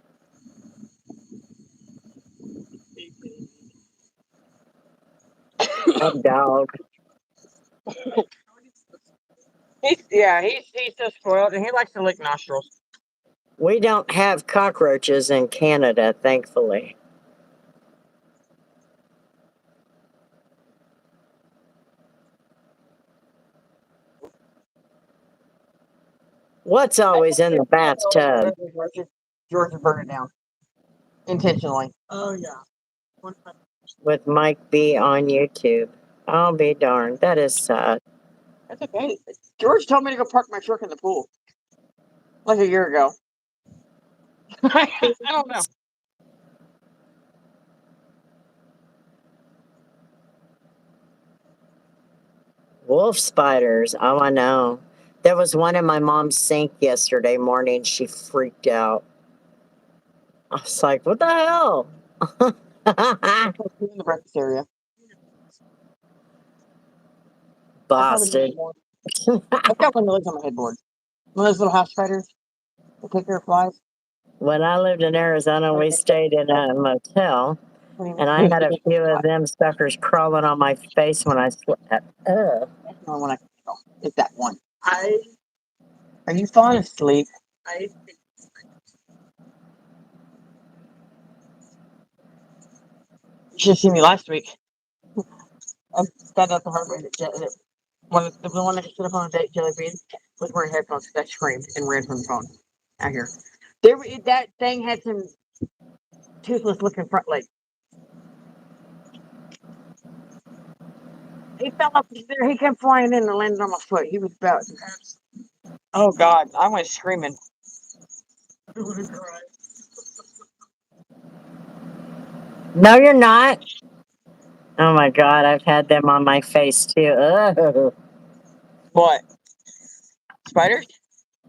A dog. He's so spoiled and he likes to lick nostrils. We don't have cockroaches in Canada, thankfully. What's always in the bathtub? George would burn it down intentionally. Oh yeah. 100%. With Mike B on YouTube. I'll be darned. That is sad. That's okay. George told me to go park my truck in the pool like a year ago. I don't know. Wolf spiders. Oh, I know. There was one in my mom's sink yesterday morning. She freaked out. I was like, what the hell? In the breakfast area. Boston. I've got one that lives on my headboard. One of those little house spiders that take care of flies. When I lived in Arizona, we stayed in a motel, And I had a few of them suckers crawling on my face when I slept. It's that one. Are you falling asleep? I You should have seen me last week. I found out the hard way that the one that stood up on a date, Jelly Bean, was wearing headphones. That screamed and ran from the phone out here. That thing had some toothless looking front leg. He fell off there. He came flying in and landed on my foot. He was about. Oh God! I went screaming. No, you're not. Oh my God, I've had them on my face too. Ugh. What? Spiders?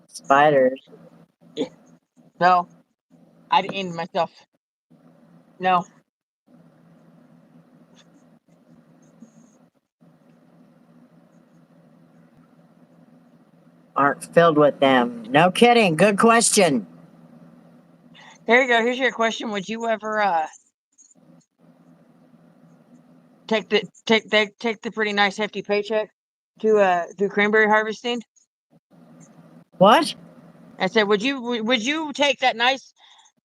Spiders. No. I'd end myself. No. Aren't filled with them. No kidding. Good question. Here you go. Here's your question. Would you ever take the pretty nice hefty paycheck to do cranberry harvesting? What? I said, would you take that nice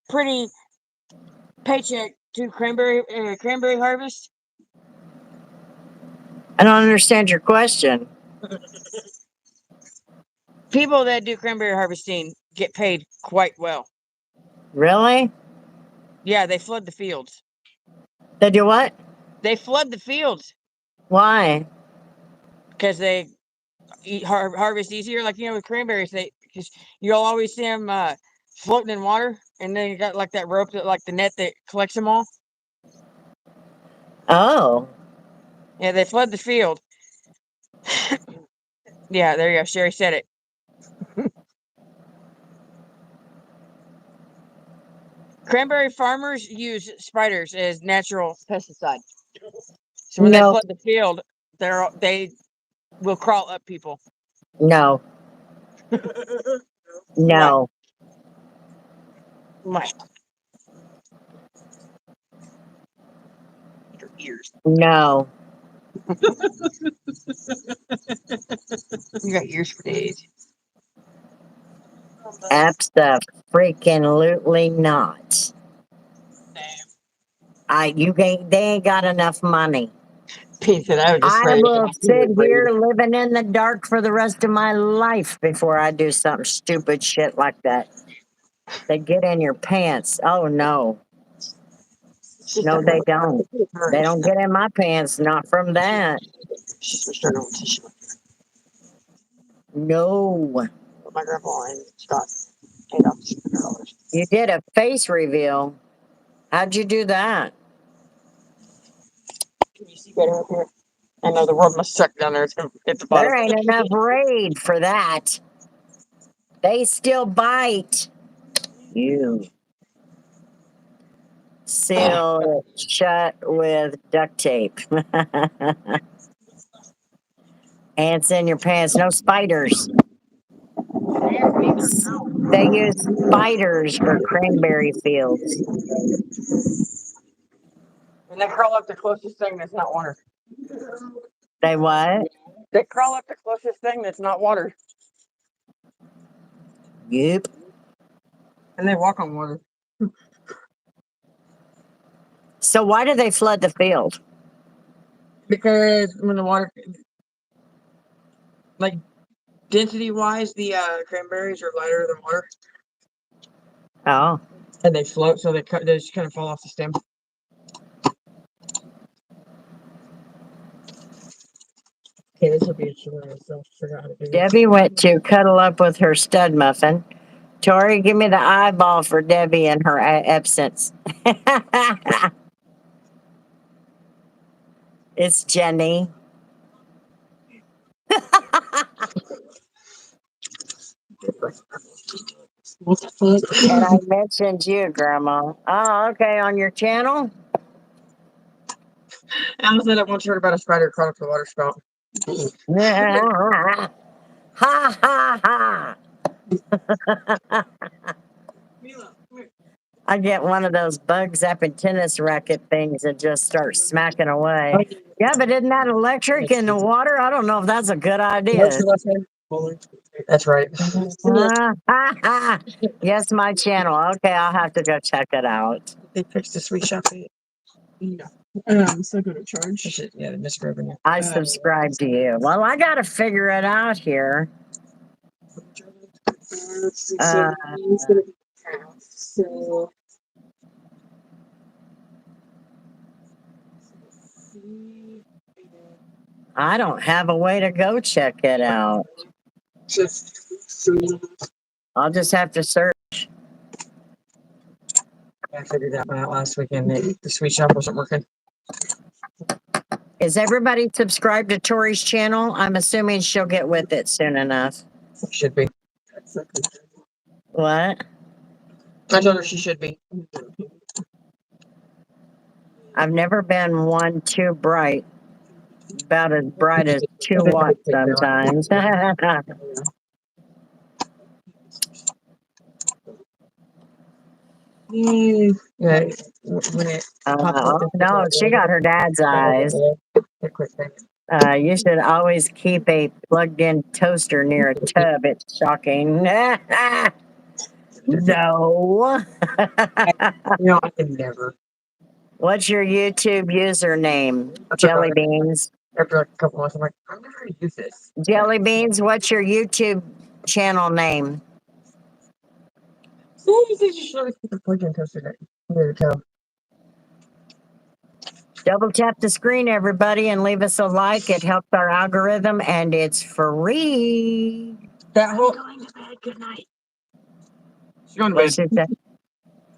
pretty paycheck to cranberry harvest? I don't understand your question. People that do cranberry harvesting get paid quite well. Really? Yeah, they flood the fields. They do what? They flood the fields Why? because they harvest easier. Like with cranberries, because you'll always see them floating in water, and then you got like that rope like the net that collects them all. Oh. Yeah, they flood the field. Yeah, there you go. Sherry said it. Cranberry farmers use spiders as natural pesticide. So when they No. flood the field, they will crawl up people. No. No. My your ears. No. You got ears for days. Abso-freaking-lutely not. They ain't got enough money. Pete said I was just I ready to will sit here living in the dark for the rest of my life before I do something stupid shit like that. They get in your pants. Oh no. No, they don't. They don't get in my pants. Not from that. No. My grandpa and Scott paid off $600. You did a face reveal. How'd you do that? Can you see better up here? I know the world must suck down there. It's at the bottom. There ain't enough raid for that. They still bite. You. Seal it shut with duct tape. Ants in your pants. No spiders. They use spiders for cranberry fields. And they crawl up the closest thing that's not water. They what? They crawl up the closest thing that's not water. Yep. And they walk on water. So why do they flood the field? Because when the water, like density wise, the cranberries are lighter than water. Oh. And they float, so they just kind of fall off the stem. Okay, this will be a story. So I forgot how to do this. Debbie went to cuddle up with her stud muffin. Tori, give me the eyeball for Debbie in her absence. It's Jenny. And I mentioned you, Grandma. Oh, okay, on your channel? Alan said I once heard about a spider crawling up the water spout. Ha ha ha. Mila, come here. I get one of those bug zapping tennis racket things and just start smacking away. Yeah, but isn't that electric in the water? I don't know if that's a good idea. What's your last name? That's right. Yes, my channel. Okay, I'll have to go check it out. They fixed the sweet shop. Yeah. So go to charge. Yeah, the missed revenue. I subscribe to you. Well, I got to figure it out here. Let's see. So he's gonna be half. So. I don't have a way to go check it out. I'll just have to search. I figured that one out last weekend. The sweet shop wasn't working. Is everybody subscribed to Tori's channel? I'm assuming she'll get with it soon enough. Should be. What? I told her she should be. I've never been one too bright. About as bright as 2 watts sometimes. Yeah, when it popped up, No, she got her dad's eyes. You should always keep a plugged-in toaster near a tub. It's shocking. No. I can never. What's your YouTube username? Jelly Beans. After a couple months, I'm like, I'm never gonna use this. Jelly Beans, what's your YouTube channel name? So you think you should always keep a plug-in toaster near the tub. Double tap the screen, everybody, and leave us a like. It helps our algorithm, and it's free. That whole going to bed. Good night. She's going to bed.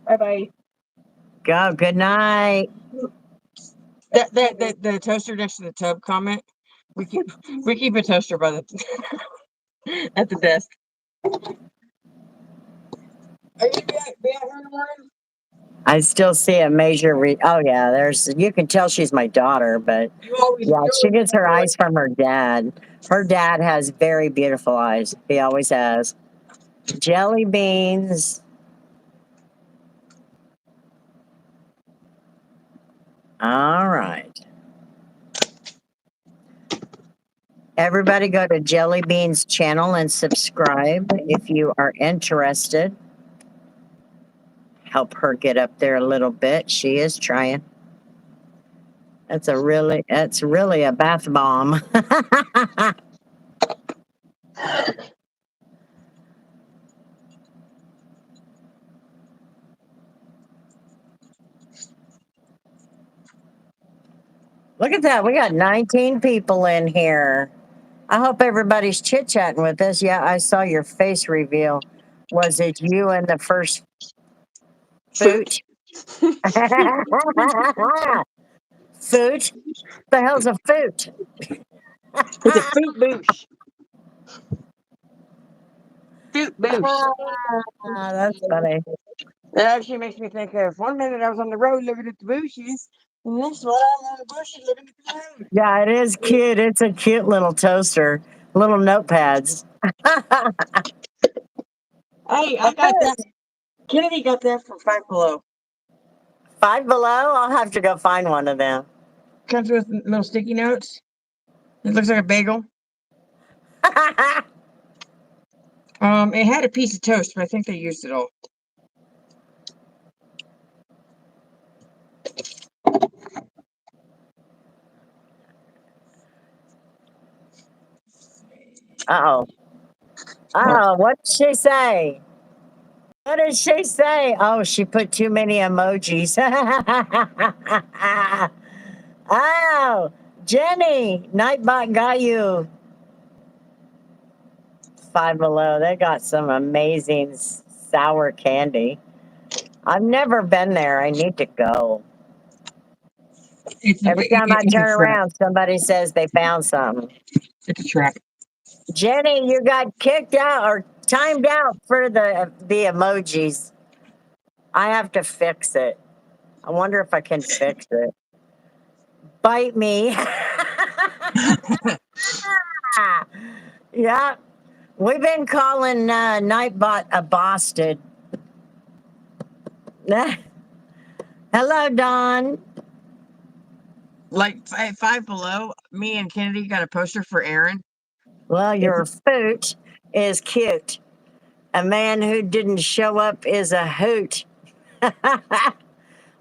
Bye bye. Go. Good night. The toaster next to the tub comment. We keep a toaster by the at the desk. Are you be out here in the morning? I still see a major. Oh yeah, you can tell she's my daughter, but yeah, she gets her eyes from her dad. Her dad has very beautiful eyes. He always has. Jelly Beans. All right. Everybody go to Jelly Beans channel and subscribe if you are interested. Help her get up there a little bit. She is trying. That's really a bath bomb. Look at that. We got 19 people in here. I hope everybody's chit-chatting with us. Yeah, I saw your face reveal. Was it you in the first foot? Foot? The hell's a foot? It's a foot boosh. Foot boosh. That's funny. That actually makes me think of 1 minute I was on the road looking at the bushes, and next one I'm on the bushes looking at the road. Yeah, it is cute. It's a cute little toaster. Little notepads. Hey, I got that. Kennedy got that from Five Below. Five Below? I'll have to go find one of them. Comes with little sticky notes. It looks like a bagel. It had a piece of toast, but I think they used it all. Uh-oh. Oh, what did she say? What did she say? Oh, she put too many emojis. Oh, Jenny, Nightbot got you. Five Below, they got some amazing sour candy. I've never been there. I need to go. Every time I turn around, somebody says they found something. It's a trap. Jenny, you got kicked out or timed out for the emojis. I have to fix it. I wonder if I can fix it. Bite me. Yeah. We've been calling Nightbot a bastard. Hello, Don. Like Five Below, me and Kennedy got a poster for Aaron. Well, your foot is cute. A man who didn't show up is a hoot.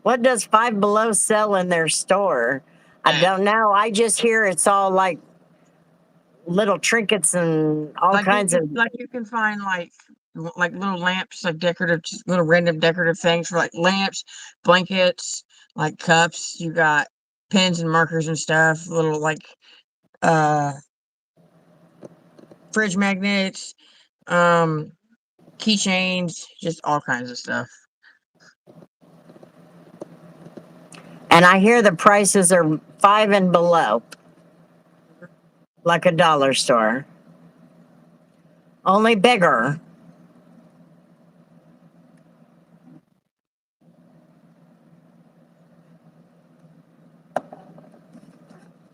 What does Five Below sell in their store? I don't know. I just hear it's all like little trinkets and all kinds of. Like you can find like little lamps, like decorative, just little random decorative things for like lamps, blankets, like cups. You got pens and markers and stuff. Little like uh fridge magnets, keychains, just all kinds of stuff. And I hear the prices are $5 and below, like a dollar store, only bigger.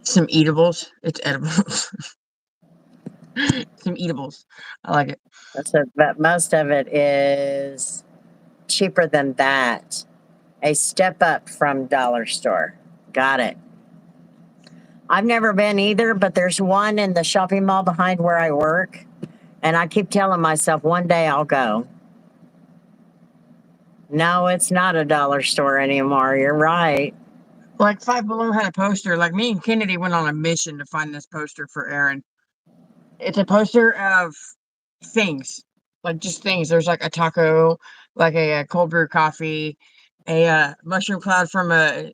Some eatables. It's edibles. Some eatables. I like it. But most of it is cheaper than that. A step up from dollar store. Got it. I've never been either, but there's one in the shopping mall behind where I work. And I keep telling myself one day I'll go. No, it's not a dollar store anymore. You're right. Like Five Below had a poster. Like me and Kennedy went on a mission to find this poster for Aaron. It's a poster of things, like just things. There's like a taco, like a cold brew coffee, a mushroom cloud from a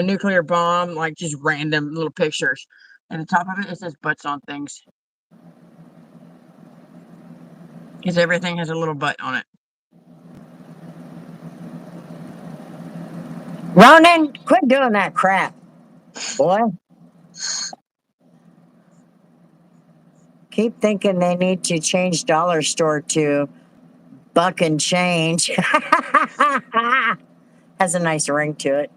nuclear bomb, like just random little pictures. And the top of it says butts on things. Because everything has a little butt on it. Ronan, quit doing that crap, boy. Keep thinking they need to change dollar store to buck and change. Has a nice ring to it.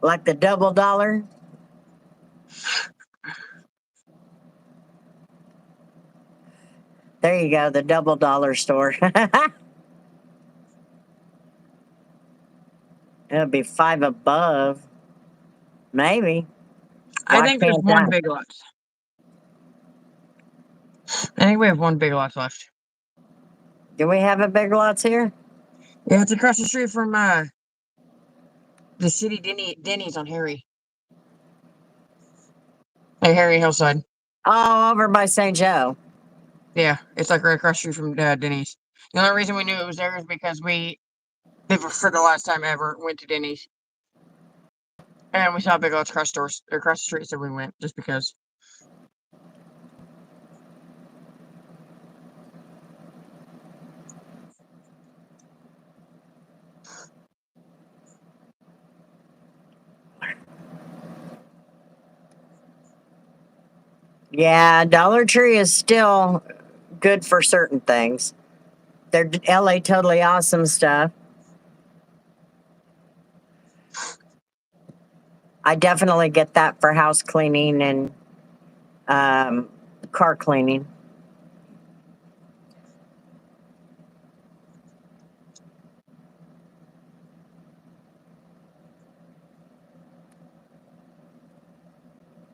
Like the double dollar. There you go, the double dollar store. It'll be $5 above. Maybe. I Why think there's can't one that? Big Lots. I think we have one Big Lots left. Do we have a Big Lots here? Yeah, it's across the street from the city Denny's on Harry. Like Harry Hillside. Oh, over by St. Joe. Yeah, it's like right across the street from Denny's. The only reason we knew it was there is because we, for the last time ever, went to Denny's. And we saw Big Lots across the street, so we went just because. Yeah, Dollar Tree is still good for certain things. They're LA Totally Awesome stuff. I definitely get that for house cleaning and car cleaning.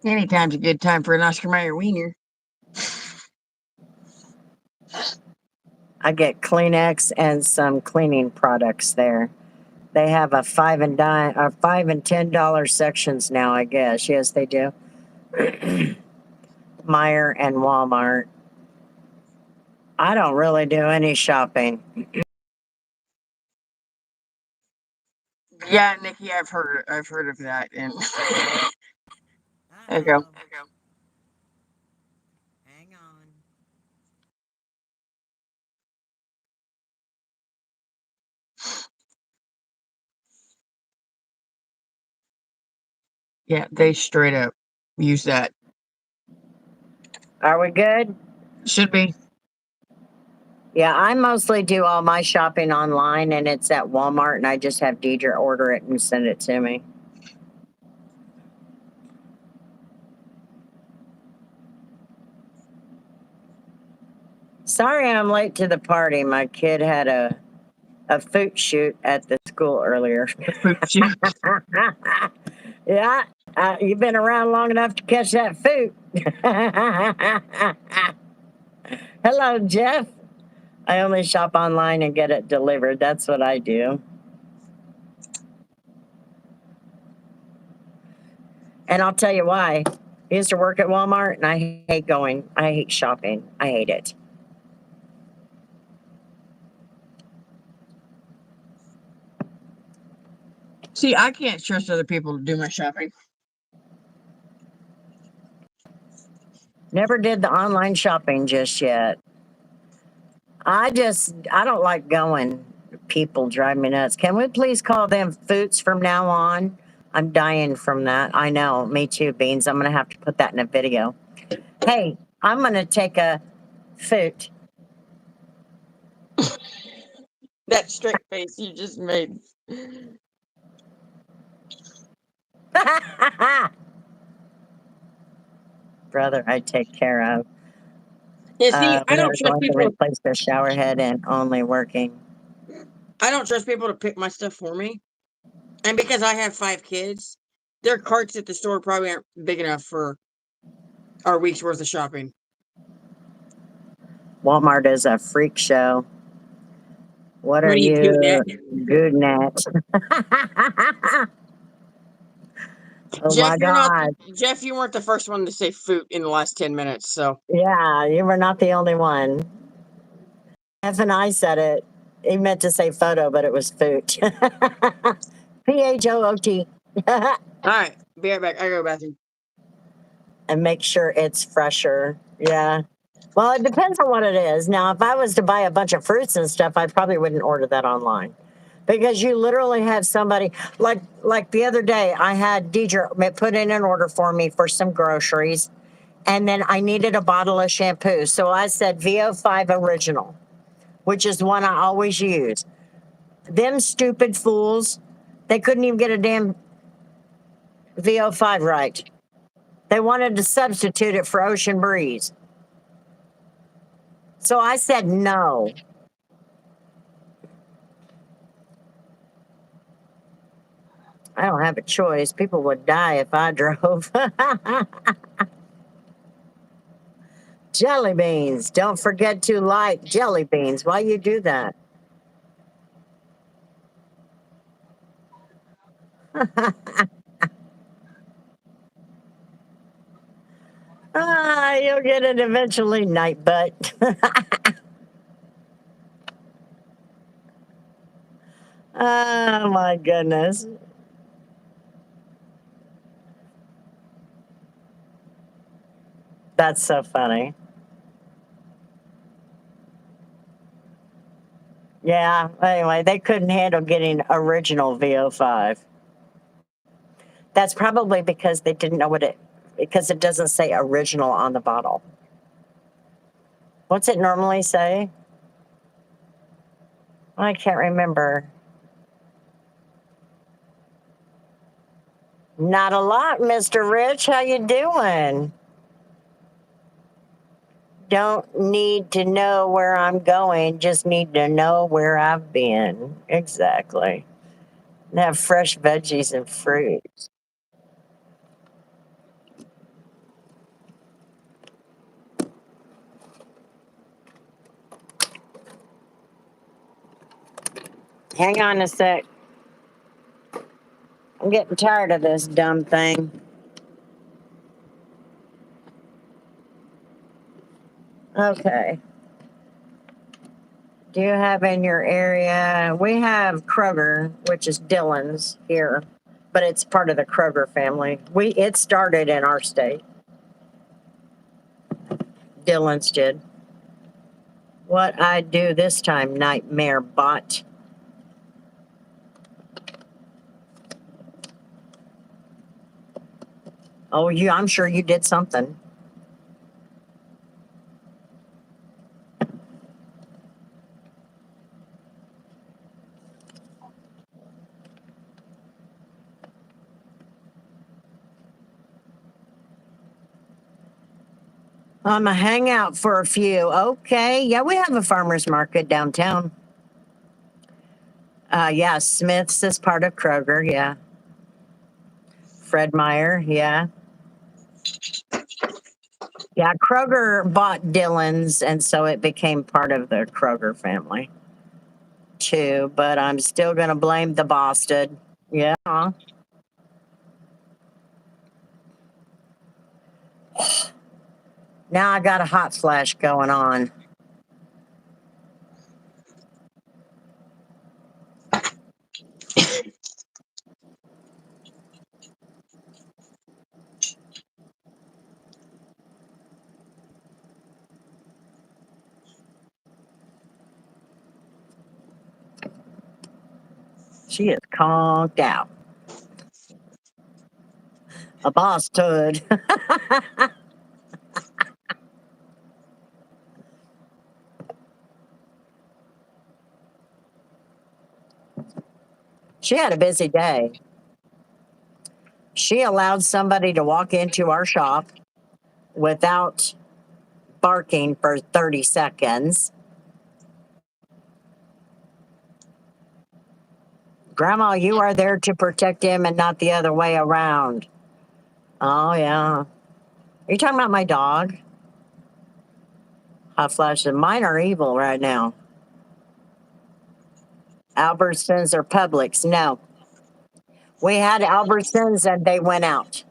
Anytime's a good time for an Oscar Mayer wiener. I get Kleenex and some cleaning products there. They have a $5 and $10 sections now, I guess. Yes, they do. Meyer and Walmart. I don't really do any shopping. Yeah, Nikki, I've heard of that. And there you go. Hang on. Yeah, they straight up use that. Are we good? Should be. Yeah, I mostly do all my shopping online and it's at Walmart and I just have Deidre order it and send it to me. Sorry I'm late to the party. My kid had a food shoot at the school earlier. Yeah, you've been around long enough to catch that food. Hello, Jeff. I only shop online and get it delivered. That's what I do. And I'll tell you why. I used to work at Walmart and I hate going. I hate shopping. I hate it. See, I can't trust other people to do my shopping. Never did the online shopping just yet. I don't like going. People drive me nuts. Can we please call them Foots from now on? I'm dying from that. I know, me too, Beans. I'm gonna have to put that in a video. Hey, I'm gonna take a Foot. That straight face you just made. Brother, I take care of. Yeah, see, I We don't are trust going to people. replace the shower head and only working. I don't trust people to pick my stuff for me. And because I have 5 kids, their carts at the store probably aren't big enough for our week's worth of shopping. Walmart is a freak show. What are You you tooting at? good at? Oh Jeff, my you're not. God. Jeff, you weren't the first one to say "foot" in the last 10 minutes. So Yeah, you were not the only one. F and I said it. He meant to say photo, but it was Foot. PHOOT. all right, be right back. I go to the bathroom. And make sure it's fresher. Yeah. Well, it depends on what it is. Now, if I was to buy a bunch of fruits and stuff, I probably wouldn't order that online. Because you literally have somebody like the other day, I had Deidre put in an order for me for some groceries, and then I needed a bottle of shampoo. So I said VO5 Original, which is one I always use. Them stupid fools, they couldn't even get a damn VO5 right. They wanted to substitute it for Ocean Breeze. So I said no. I don't have a choice. People would die if I drove. Jelly beans. Don't forget to like jelly beans. Why you do that? You'll get it eventually, night butt. Oh my goodness. That's so funny. Yeah, anyway, they couldn't handle getting original VO5. That's probably because they didn't know because it doesn't say original on the bottle. What's it normally say? I can't remember. Not a lot, Mr. Rich. How you doing? Don't need to know where I'm going, just need to know where I've been. Exactly. And have fresh veggies and fruit. Hang on a sec. I'm getting tired of this dumb thing. Okay. Do you have in your area? We have Kroger, which is Dillon's here, but it's part of the Kroger family. It started in our state. Dillon's did. What I do this time, nightmare bot. Oh, I'm sure you did something. I'm a hangout for a few. Okay. Yeah, we have a farmer's market downtown. Yeah, Smith's is part of Kroger. Yeah. Fred Meyer. Yeah. Yeah, Kroger bought Dillon's, and so it became part of the Kroger family too. But I'm still going to blame the Boston. Yeah. Now I got a hot flash going on. She is conked out. A boss hood. She had a busy day. She allowed somebody to walk into our shop without barking for 30 seconds. Grandma, you are there to protect him and not the other way around. Oh, yeah. Are you talking about my dog? Hot flashes. Mine are evil right now. Albertsons or Publix? No. We had Albertsons and they went out.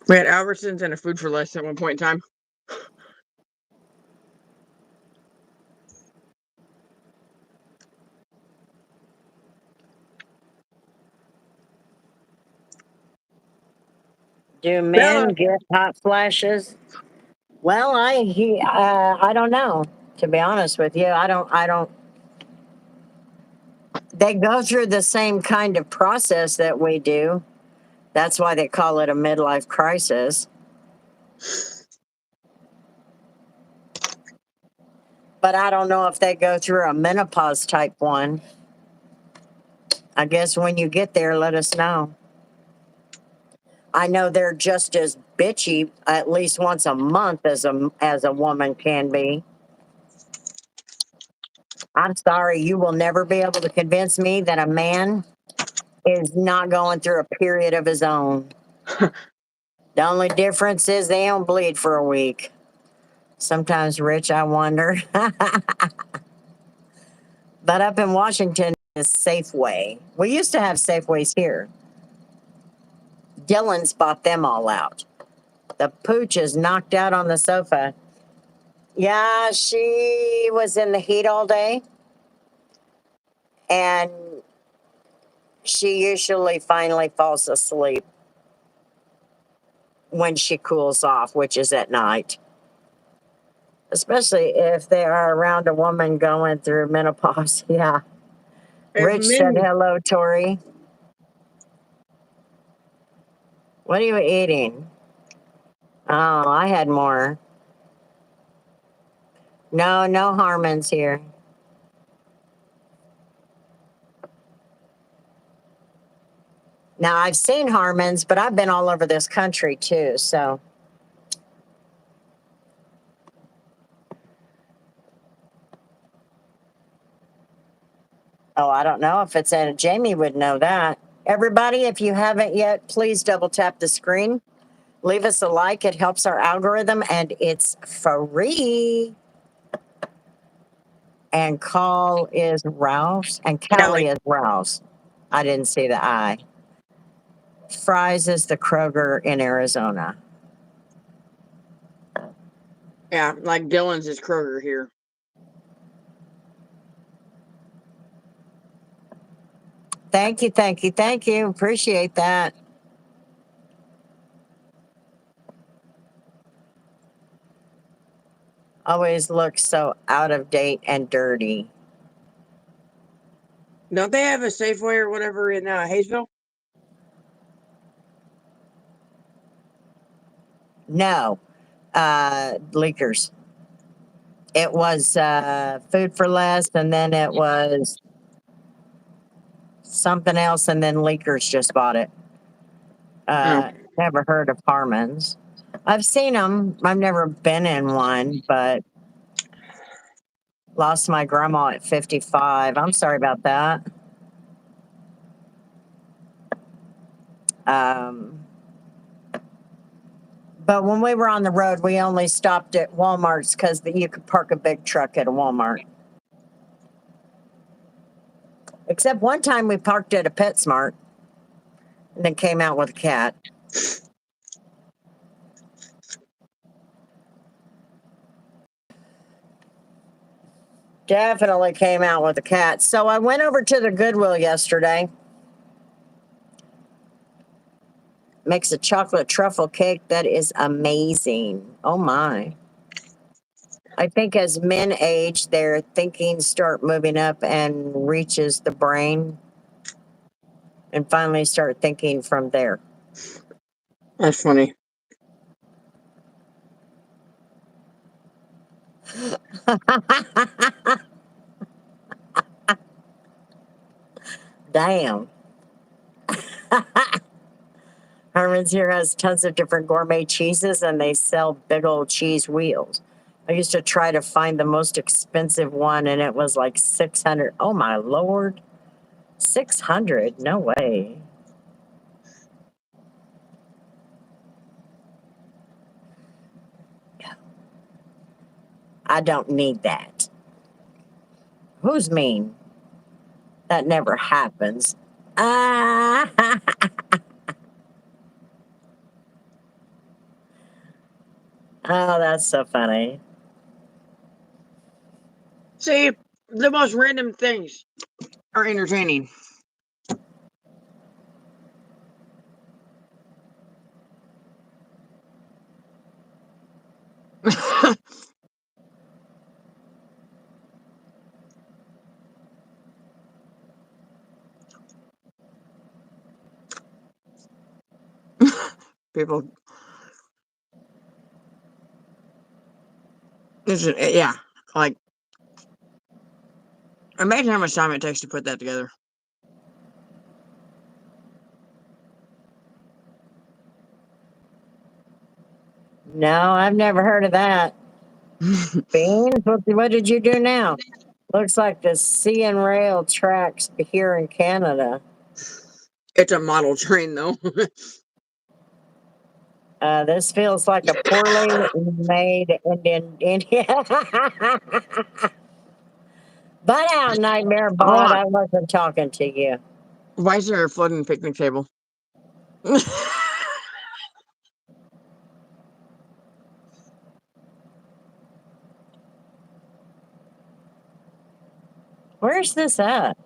We had Albertsons and a Food for Less at one point in time. Do Bella, men get hot flashes? Well, I don't know. To be honest with you, I don't. They go through the same kind of process that we do. That's why they call it a midlife crisis. But I don't know if they go through a menopause type one. I guess when you get there, let us know. I know they're just as bitchy at least once a month as a woman can be. I'm sorry, you will never be able to convince me that a man is not going through a period of his own. The only difference is they don't bleed for a week. Sometimes, Rich, I wonder. But up in Washington is Safeway. We used to have Safeways here. Dylan's bought them all out. The pooch is knocked out on the sofa. Yeah, she was in the heat all day. And she usually finally falls asleep when she cools off, which is at night. Especially if they are around a woman going through menopause. Yeah. if Rich said men, hello, Tori. What are you eating? Oh, I had more. No, no Harmons here. Now, I've seen Harmons, but I've been all over this country too. So, oh, I don't know if it's in. Jamie would know that. Everybody, if you haven't yet, please double tap the screen. Leave us a like. It helps our algorithm and it's free. And Call is Rouse and Callie Kelly. is Rouse. I didn't see the I. Fry's is the Kroger in Arizona. Yeah, like Dylan's is Kroger here. Thank you, thank you, thank you. Appreciate that. Always looks so out of date and dirty. Don't they have a Safeway or whatever in Hayesville? No, leakers. It was Food for Less, and then it was something else, and then leakers just bought it. Oh. Never heard of Harmons. I've seen them. I've never been in one, but lost my grandma at 55. I'm sorry about that. Um, but when we were on the road, we only stopped at Walmart's because you could park a big truck at a Walmart. Except one time we parked at a PetSmart and then came out with a cat. Definitely came out with a cat. So I went over to the Goodwill yesterday. Makes a chocolate truffle cake that is amazing. Oh my. I think as men age, their thinking start moving up and reaches the brain and finally start thinking from there. That's funny. Damn. Herman's here has tons of different gourmet cheeses and they sell big old cheese wheels. I used to try to find the most expensive one and it was like 600. Oh my Lord. 600? No way. I don't need that. Who's mean? That never happens. Ah. Oh, that's so funny. See, the most random things are entertaining. People, yeah, like, imagine how much time it takes to put that together. No, I've never heard of that. Beans, what did you do now? Looks like the sea and rail tracks here in Canada. It's a model train, though. This feels like a poorly made Indian. Butt out, Nightmare Hold Bud. on. I wasn't talking to you. Why is there a floating picnic table? Where's this at?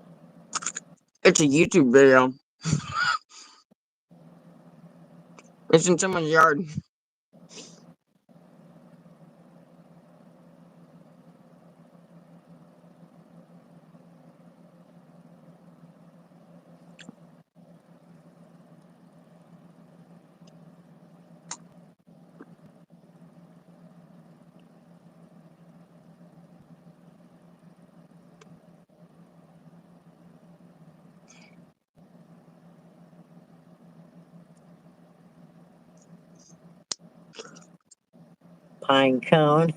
It's a YouTube video. It's in someone's yard. Pine cone.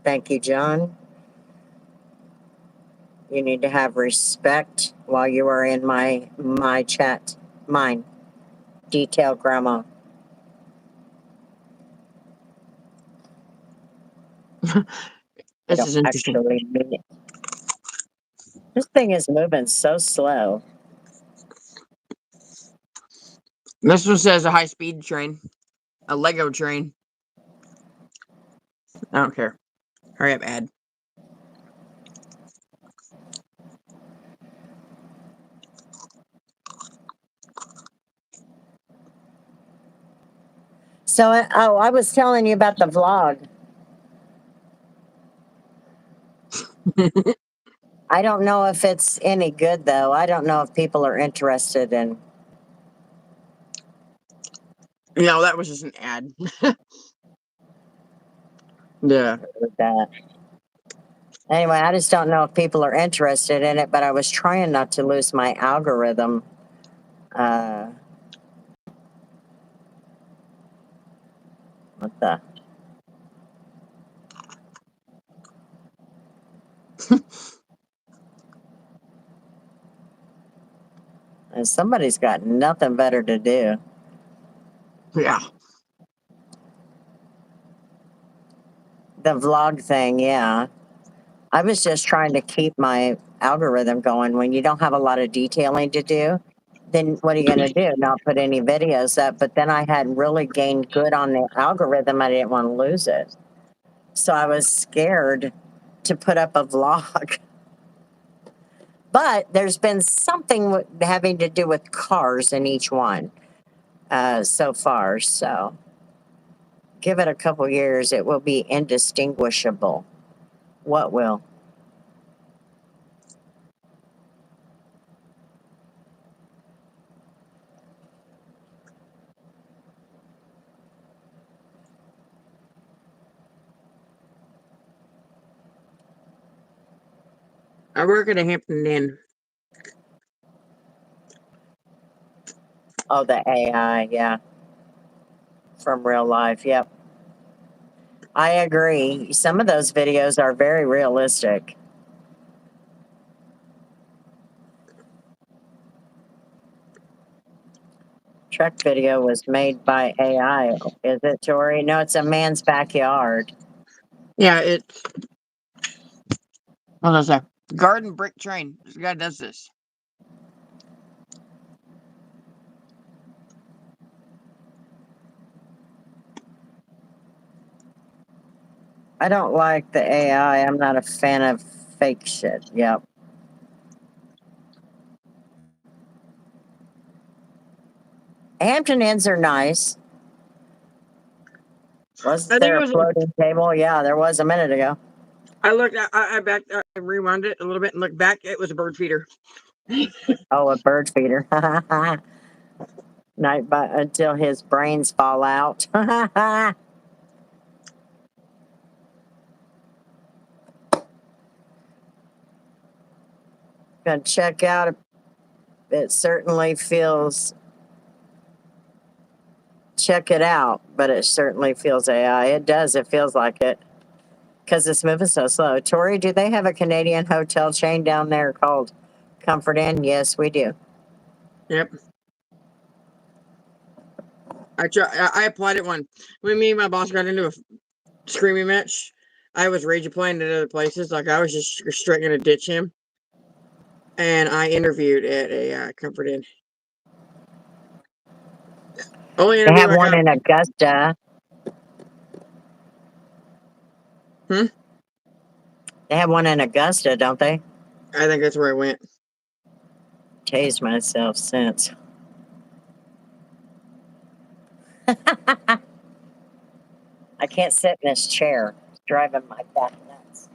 Thank you, John. You need to have respect while you are in my chat. Mine. Detail grandma. I This don't is interesting. actually mean it. This thing is moving so slow. This one says a high-speed train. A Lego train. I don't care. Hurry up, ad. So, I was telling you about the vlog. I don't know if it's any good though. I don't know if people are interested in. No, that was just an ad. Yeah. That. Anyway, I just don't know if people are interested in it, but I was trying not to lose my algorithm. What the? And somebody's got nothing better to do. Yeah. The vlog thing, yeah. I was just trying to keep my algorithm going. When you don't have a lot of detailing to do, then what are you going to do? Not put any videos up. But then I had really gained good on the algorithm. I didn't want to lose it. So I was scared to put up a vlog. But there's been something having to do with cars in each one so far. So give it a couple years, it will be indistinguishable. What will? I work at a Hampton Inn. Oh, the AI, yeah. From real life, yep. I agree. Some of those videos are very realistic. Truck video was made by AI. Is it, Tori? No, it's a man's backyard. Yeah, it's what was that? Garden brick train. This guy does this. I don't like the AI. I'm not a fan of fake shit. Yep. Hampton Inns are nice. I Wasn't think there it a was. floating table? Yeah, there was a minute ago. I looked. I backed. I rewound it a little bit and looked back. It was a bird feeder. Oh, a bird feeder. Night by, until his brains fall out. Gonna check out. It certainly feels. Check it out, but it certainly feels AI. It does. It feels like it because it's moving so slow. Tori, do they have a Canadian hotel chain down there called Comfort Inn? Yes, we do. Yep. I applied it one when me and my boss got into a screaming match. I was rage applying at other places. Like I was just straight gonna ditch him. And I interviewed at a Comfort Inn. Only They interview have I one got. in Augusta. Hmm? They have one in Augusta, don't they? I think that's where I went. Tased myself since. I can't sit in this chair. It's driving my back nuts.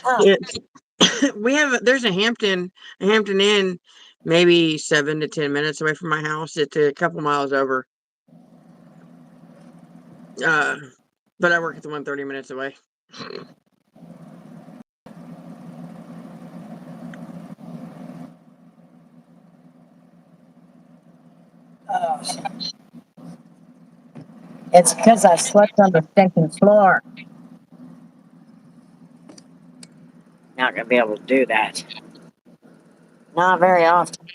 Oh, Yeah, there's a Hampton Inn, maybe 7 to 10 minutes away from my house. It's a couple miles over. Uh, but I work at the one 30 minutes away. it's because I slept on the stinking floor. Not gonna be able to do that. Not very often.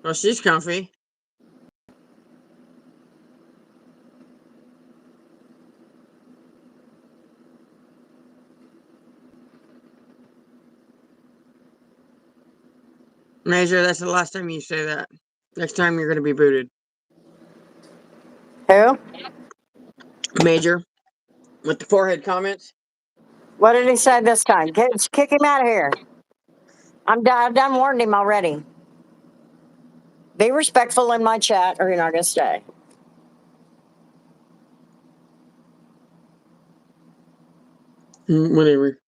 Well, she's comfy. Major, that's the last time you say that. Next time you're going to be booted. Who? Major with the forehead comments. What did he say this time? Kick him out of here. I've done warned him already. Be respectful in my chat or you're not going to stay. Whatever.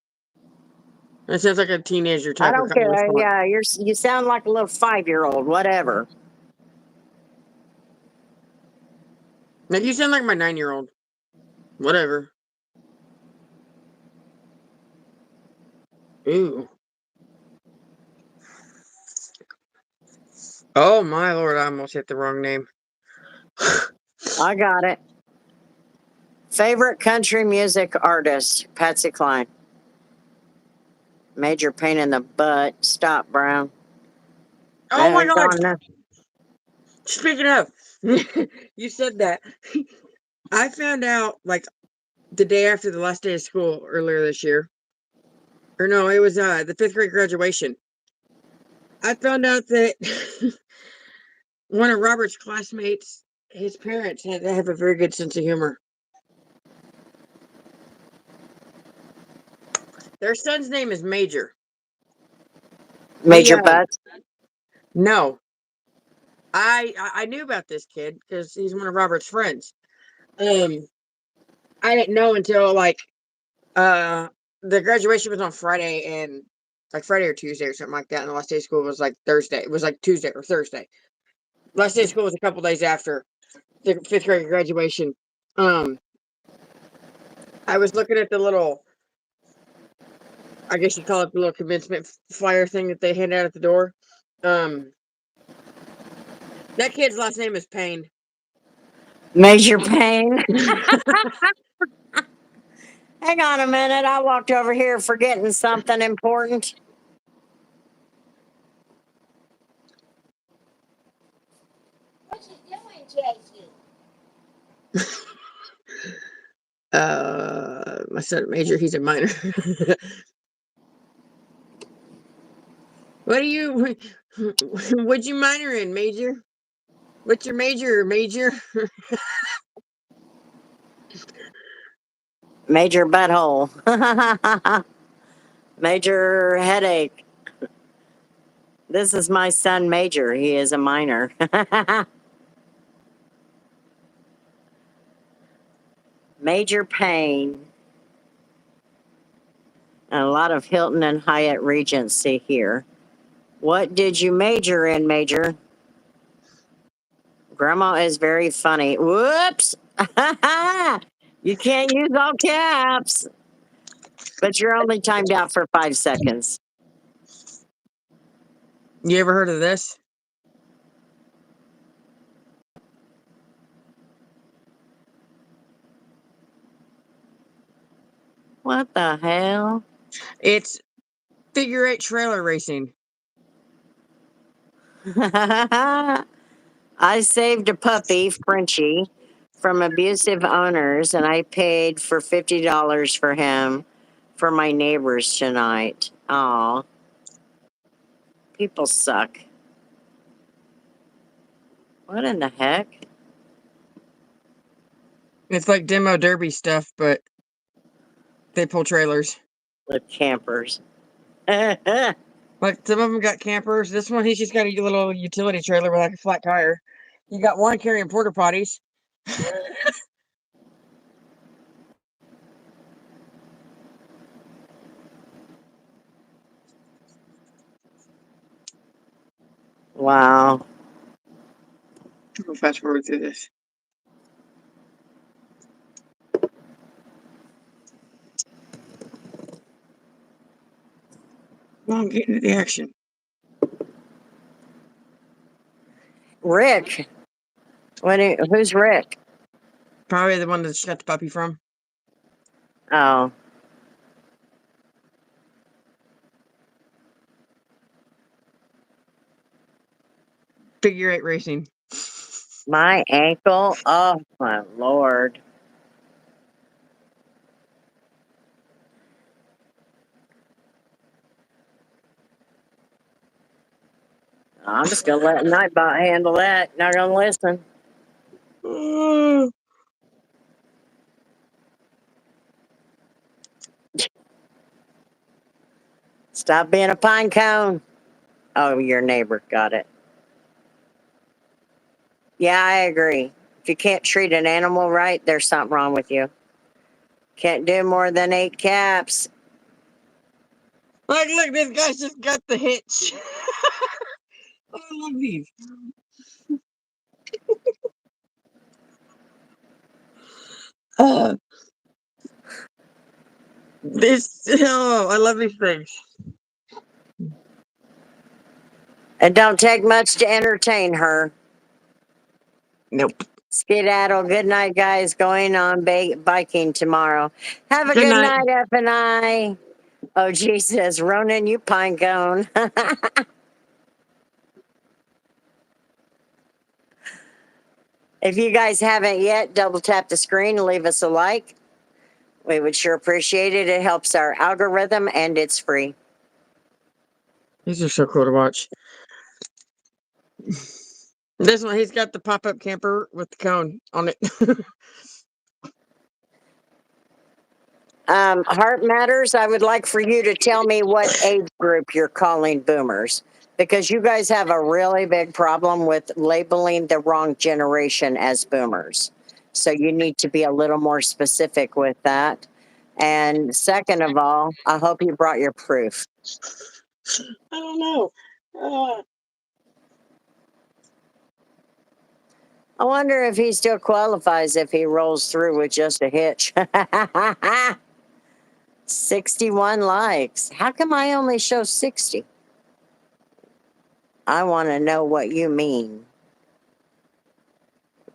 That sounds like a teenager I type of don't care. response. Yeah, you sound like a little 5-year-old, whatever. Like you sound like my 9-year-old. Whatever. Ooh. Oh my lord! I almost hit the wrong name. I got it. Favorite country music artist, Patsy Cline. Major pain in the butt. Stop, Brown. Oh my It's god! on there. Speaking of, you said that. I found out like the day after the last day of school earlier this year. Or no, it was the 5th grade graduation. I found out that one of Robert's classmates, his parents had to have a very good sense of humor. Their son's name is Major. Major butts. No, I knew about this kid because he's one of Robert's friends. I didn't know until like the graduation was on Friday and like Friday or Tuesday or something like that, and the last day of school was like Thursday. It was like Tuesday or Thursday. Last day of school was a couple days after the 5th grade graduation. I was looking at the little, I guess you call it the little commencement flyer thing that they hand out at the door. That kid's last name is Payne. Major pain. Hang on a minute. I walked over here forgetting something important. What you doing, JC? My son Major, he's a minor. What'd you minor in, Major? What's your major, Major? Major butthole. Major headache. This is my son, Major. He is a minor. Major pain. And a lot of Hilton and Hyatt Regency here. What did you major in, Major? Grandma is very funny. Whoops. You can't use all caps. But you're only timed out for 5 seconds. You ever heard of this? What the hell? It's figure 8 trailer racing. I saved a puppy, Frenchie, from abusive owners, and I paid for $50 for him for my neighbors tonight. Aw. People suck. What in the heck? It's like demo derby stuff, but they pull trailers. The campers. Like some of them got campers. This one, he's just got a little utility trailer with like a flat tire. You got one carrying porta potties. Wow. We'll fast forward through this. Well, I'm getting to the action. Rick. Who's Rick? Probably the one that she got the puppy from. Oh. Figure 8 racing. My ankle. Oh, my Lord. I'm just going to let Nightbot handle that. Not going to listen. Stop being a pine cone. Oh, your neighbor got it. Yeah, I agree. If you can't treat an animal right, there's something wrong with you. Can't do more than 8 caps. Like, look, this guy's just got the hitch. I love these. Uh, I love these things. It don't take much to entertain her. Nope. Skedaddle. Good night, guys. Going on biking tomorrow. Have a Good good night. night, F and I. Oh, Jesus. Ronan, you pine cone. If you guys haven't yet, double tap the screen and leave us a like. We would sure appreciate it. It helps our algorithm and it's free. These are so cool to watch. This one, he's got the pop-up camper with the cone on it. Heart Matters, I would like for you to tell me what age group you're calling boomers, because you guys have a really big problem with labeling the wrong generation as boomers. So you need to be a little more specific with that. And second of all, I hope you brought your proof. I don't know. I wonder if he still qualifies if he rolls through with just a hitch. 61 likes. How come I only show 60? I want to know what you mean.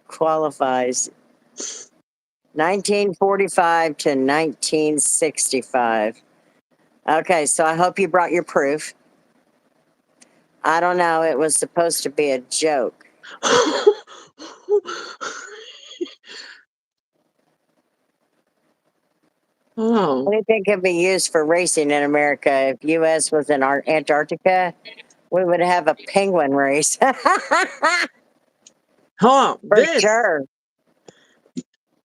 Qualifies 1945 to 1965. Okay, so I hope you brought your proof. I don't know. It was supposed to be a joke. Oh. Anything can be used for racing in America. If U.S. was in our Antarctica, we would have a penguin race. Hold on. For This. sure.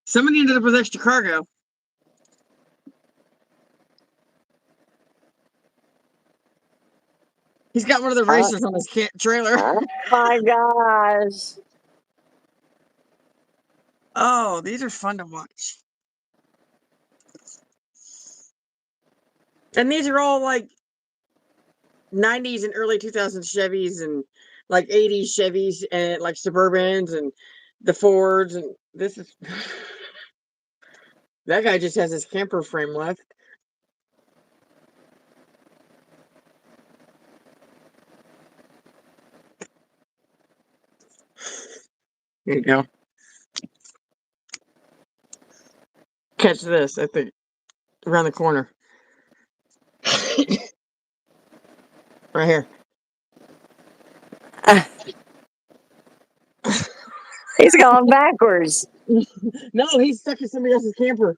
Somebody ended up with extra cargo. He's got one of the racers on his trailer. Oh my gosh. Oh, these are fun to watch. And these are all like 90s and early 2000s Chevys and like 80s Chevys and like Suburbans and the Fords. And this is. That guy just has his camper frame left. There you go. Catch this, I think. Around the corner. Right here. He's going backwards. No, he's stuck in somebody else's camper.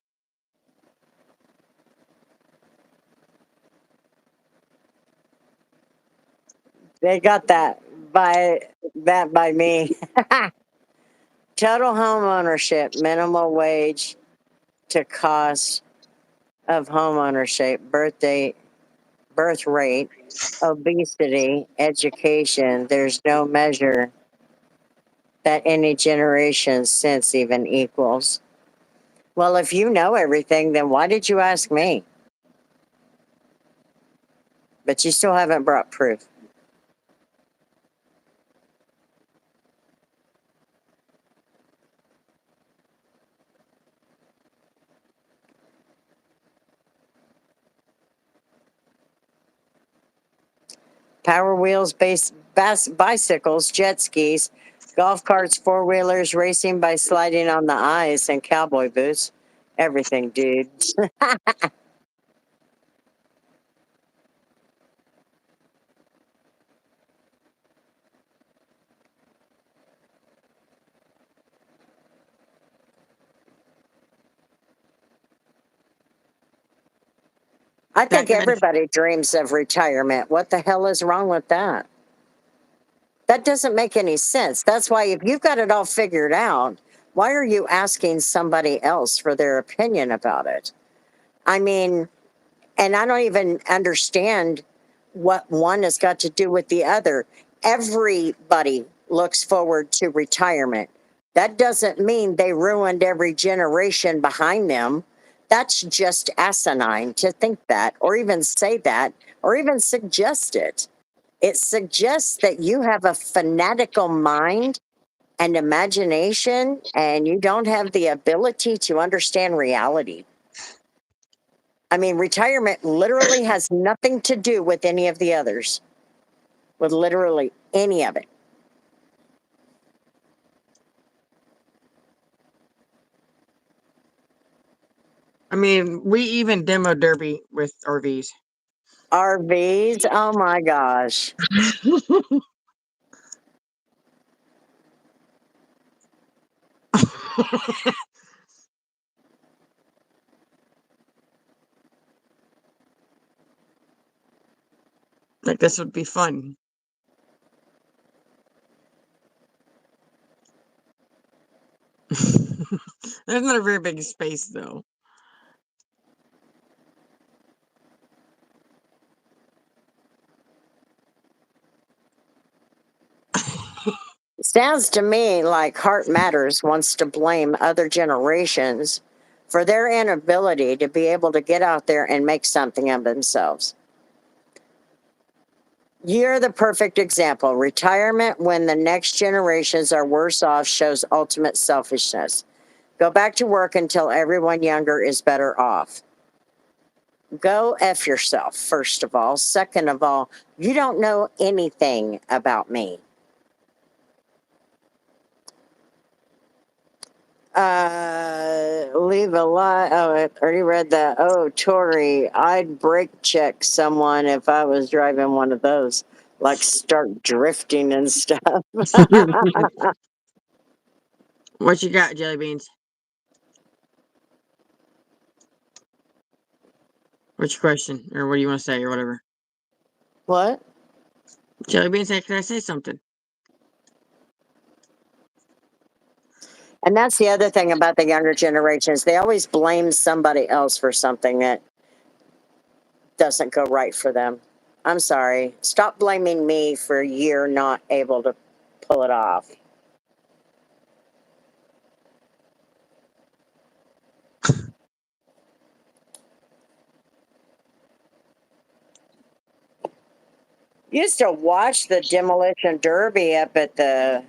They got that by me. Total home ownership, minimal wage to cost of home ownership, birth rate, obesity, education. There's no measure that any generation since even equals. Well, if you know everything, then why did you ask me? But you still haven't brought proof. Power wheels, bicycles, jet skis, golf carts, four-wheelers, racing by sliding on the ice, and cowboy boots. Everything, dude. I think everybody dreams of retirement. What the hell is wrong with that? That doesn't make any sense. That's why if you've got it all figured out, why are you asking somebody else for their opinion about it? I mean, and I don't even understand what one has got to do with the other. Everybody looks forward to retirement. That doesn't mean they ruined every generation behind them. That's just asinine to think that, or even say that, or even suggest it. It suggests that you have a fanatical mind and imagination, and you don't have the ability to understand reality. I mean, retirement literally has nothing to do with any of the others, with literally any of it. I mean, we even demo derby with RVs. RVs, oh my gosh. Like, this would be fun. There's not a very big space, though. Sounds to me like Heart Matters wants to blame other generations for their inability to be able to get out there and make something of themselves. You're the perfect example. Retirement when the next generations are worse off shows ultimate selfishness. Go back to work until everyone younger is better off. Go F yourself, first of all. Second of all, you don't know anything about me. Leave a lie. Oh, I already read that. Oh, Tori, I'd brake check someone if I was driving one of those. Like start drifting and stuff. What you got, Jelly Beans? What's your question? Or what do you want to say, or whatever? What? Jelly Beans, can I say something? And that's the other thing about the younger generations. They always blame somebody else for something that doesn't go right for them. I'm sorry. Stop blaming me for you're not able to pull it off. Used to watch the demolition derby up at the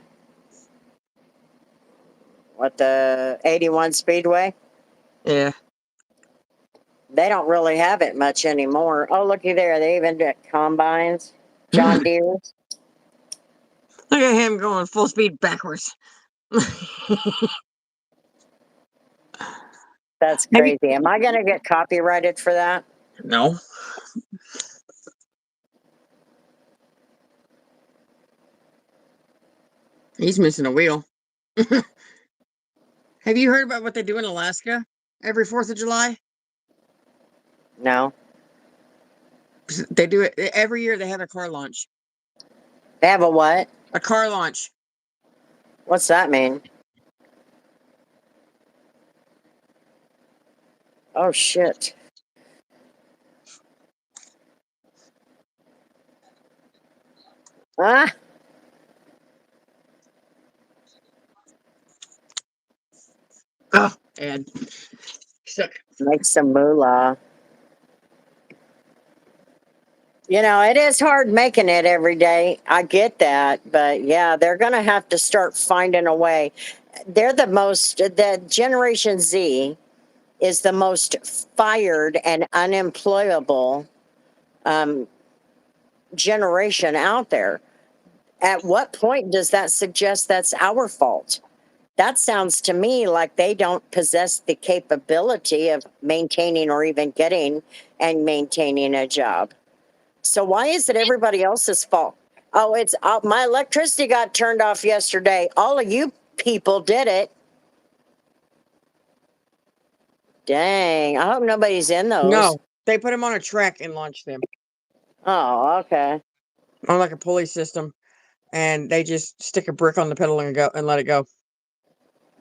81 Speedway. Yeah. They don't really have it much anymore. Oh, looky there. They even do combines, John Deere's. Look at him going full speed backwards. That's Have you? crazy. Am I going to get copyrighted for that? No. He's missing a wheel. Have you heard about what they do in Alaska every 4th of July? No. They do it every year. They have a car launch. They have a what? A car launch. What's that mean? Oh, shit. Ah, Oh, and suck. make some moolah. You know, it is hard making it every day. I get that. But yeah, they're going to have to start finding a way. They're the Generation Z is the most fired and unemployable um, generation out there. At what point does that suggest that's our fault? That sounds to me like they don't possess the capability of maintaining or even getting and maintaining a job. So why is it everybody else's fault? Oh, it's my electricity got turned off yesterday. All of you people did it. Dang. I hope nobody's in those. No, they put them on a track and launch them Oh, okay. on like a pulley system, and they just stick a brick on the pedal and go and let it go.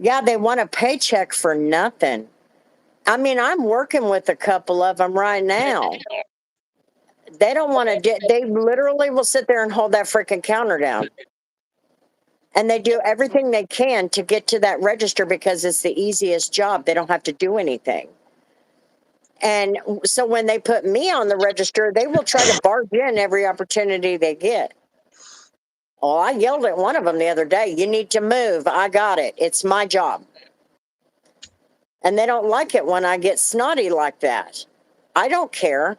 Yeah, they want a paycheck for nothing. I mean, I'm working with a couple of them right now. They don't want to get, they literally will sit there and hold that freaking counter down. And they do everything they can to get to that register because it's the easiest job. They don't have to do anything. And so when they put me on the register, they will try to barge in every opportunity they get. Oh, I yelled at one of them the other day, you need to move. I got it. It's my job. And they don't like it when I get snotty like that. I don't care.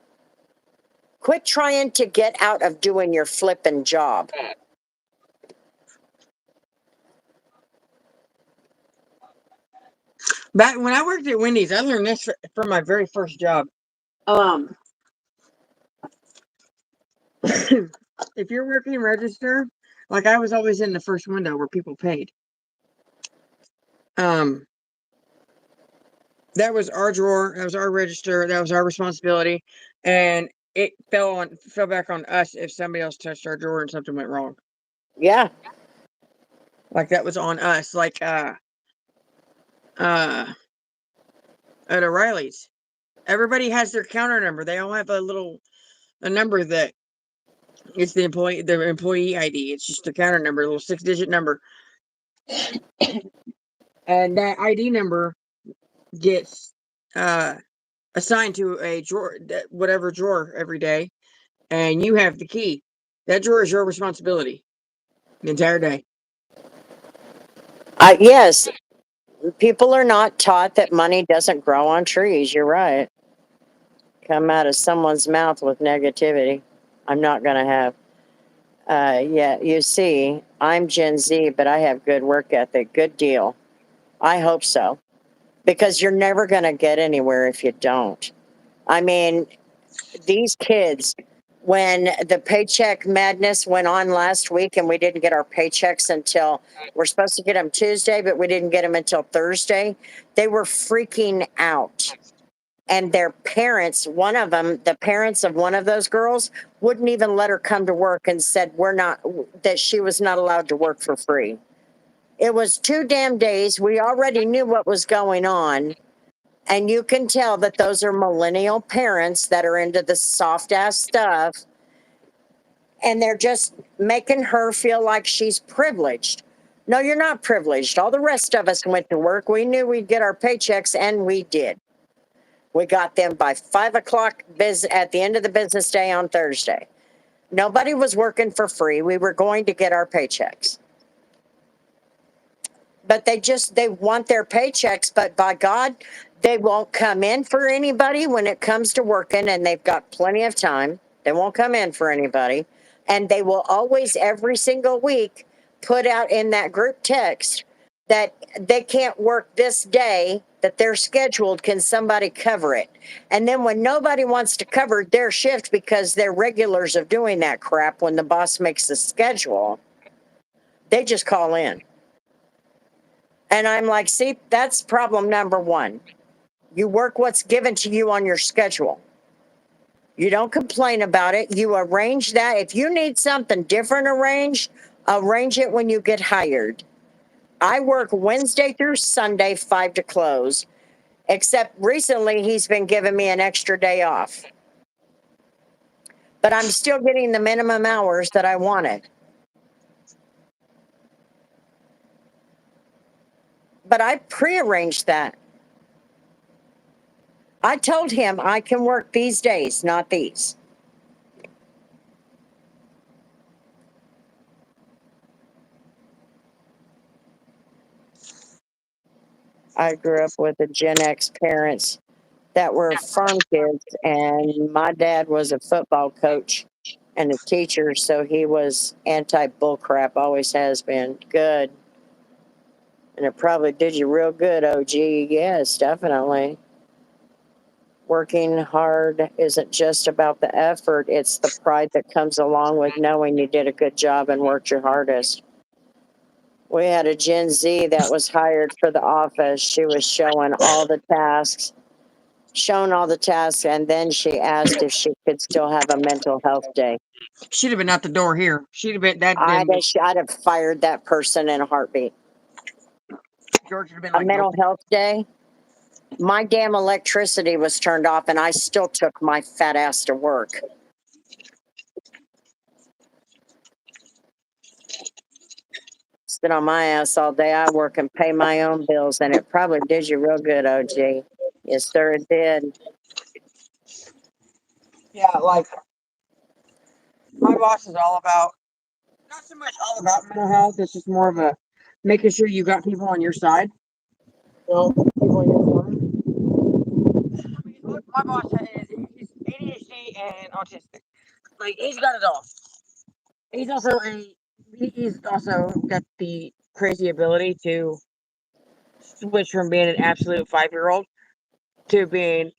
Quit trying to get out of doing your flipping job. Back when I worked at Wendy's, I learned this from my very first job. If you're working register, like I was always in the first window where people paid. That was our drawer, that was our register, that was our responsibility, and it fell back on us if somebody else touched our drawer and something went wrong. Yeah. Like that was on us. Like at O'Reilly's, everybody has their counter number. They all have a number that it's the employee ID. It's just the counter number, a little 6-digit number, and that ID number gets assigned to a drawer, whatever drawer every day, and you have the key. That drawer is your responsibility the entire day. Yes, people are not taught that money doesn't grow on trees. You're right. Come out of someone's mouth with negativity. I'm not going to have. Yeah, you see, I'm Gen Z, but I have good work ethic. Good deal. I hope so. Because you're never going to get anywhere if you don't. I mean, these kids, when the paycheck madness went on last week and we didn't get our paychecks until we're supposed to get them Tuesday, but we didn't get them until Thursday, they were freaking out. And their parents, one of them, the parents of one of those girls, wouldn't even let her come to work and said that she was not allowed to work for free. It was 2 damn days. We already knew what was going on. And you can tell that those are millennial parents that are into the soft ass stuff. And they're just making her feel like she's privileged. No, you're not privileged. All the rest of us went to work. We knew we'd get our paychecks, and we did. We got them by 5 o'clock at the end of the business day on Thursday. Nobody was working for free. We were going to get our paychecks. But they want their paychecks, but by God, they won't come in for anybody when it comes to working, and they've got plenty of time. They won't come in for anybody. And they will always, every single week, put out in that group text that they can't work this day that they're scheduled. Can somebody cover it? And then when nobody wants to cover their shift because they're regulars of doing that crap, when the boss makes the schedule, they just call in. And I'm like, see, that's problem number one. You work what's given to you on your schedule. You don't complain about it. You arrange that. If you need something different arrange it when you get hired. I work Wednesday through Sunday, 5 to close, except recently he's been giving me an extra day off. But I'm still getting the minimum hours that I wanted. But I prearranged that. I told him I can work these days, not these. I grew up with a Gen X parents that were farm kids, and my dad was a football coach and a teacher, so he was anti bullcrap, always has been. Good. And it probably did you real good, OG. Yes, definitely. Working hard isn't just about the effort, it's the pride that comes along with knowing you did a good job and worked your hardest. We had a Gen Z that was hired for the office. She was shown all the tasks, and then she asked if she could still have a mental health day. She'd have been out the door here. She'd have been that. I'd have fired that person in a heartbeat. George would have been A like, mental nope. health day? My damn electricity was turned off, and I still took my fat ass to work. sit on my ass all day. I work and pay my own bills, and it probably did you real good, OG. Yes, sir, it did. Yeah, like my boss is all about not so much all about mental health. It's just more of a making sure you got people on your side. Well, people in your corner. My boss he's ADHD and autistic. Like he's got it all. He's also he's also got the crazy ability to switch from being an absolute 5-year-old to being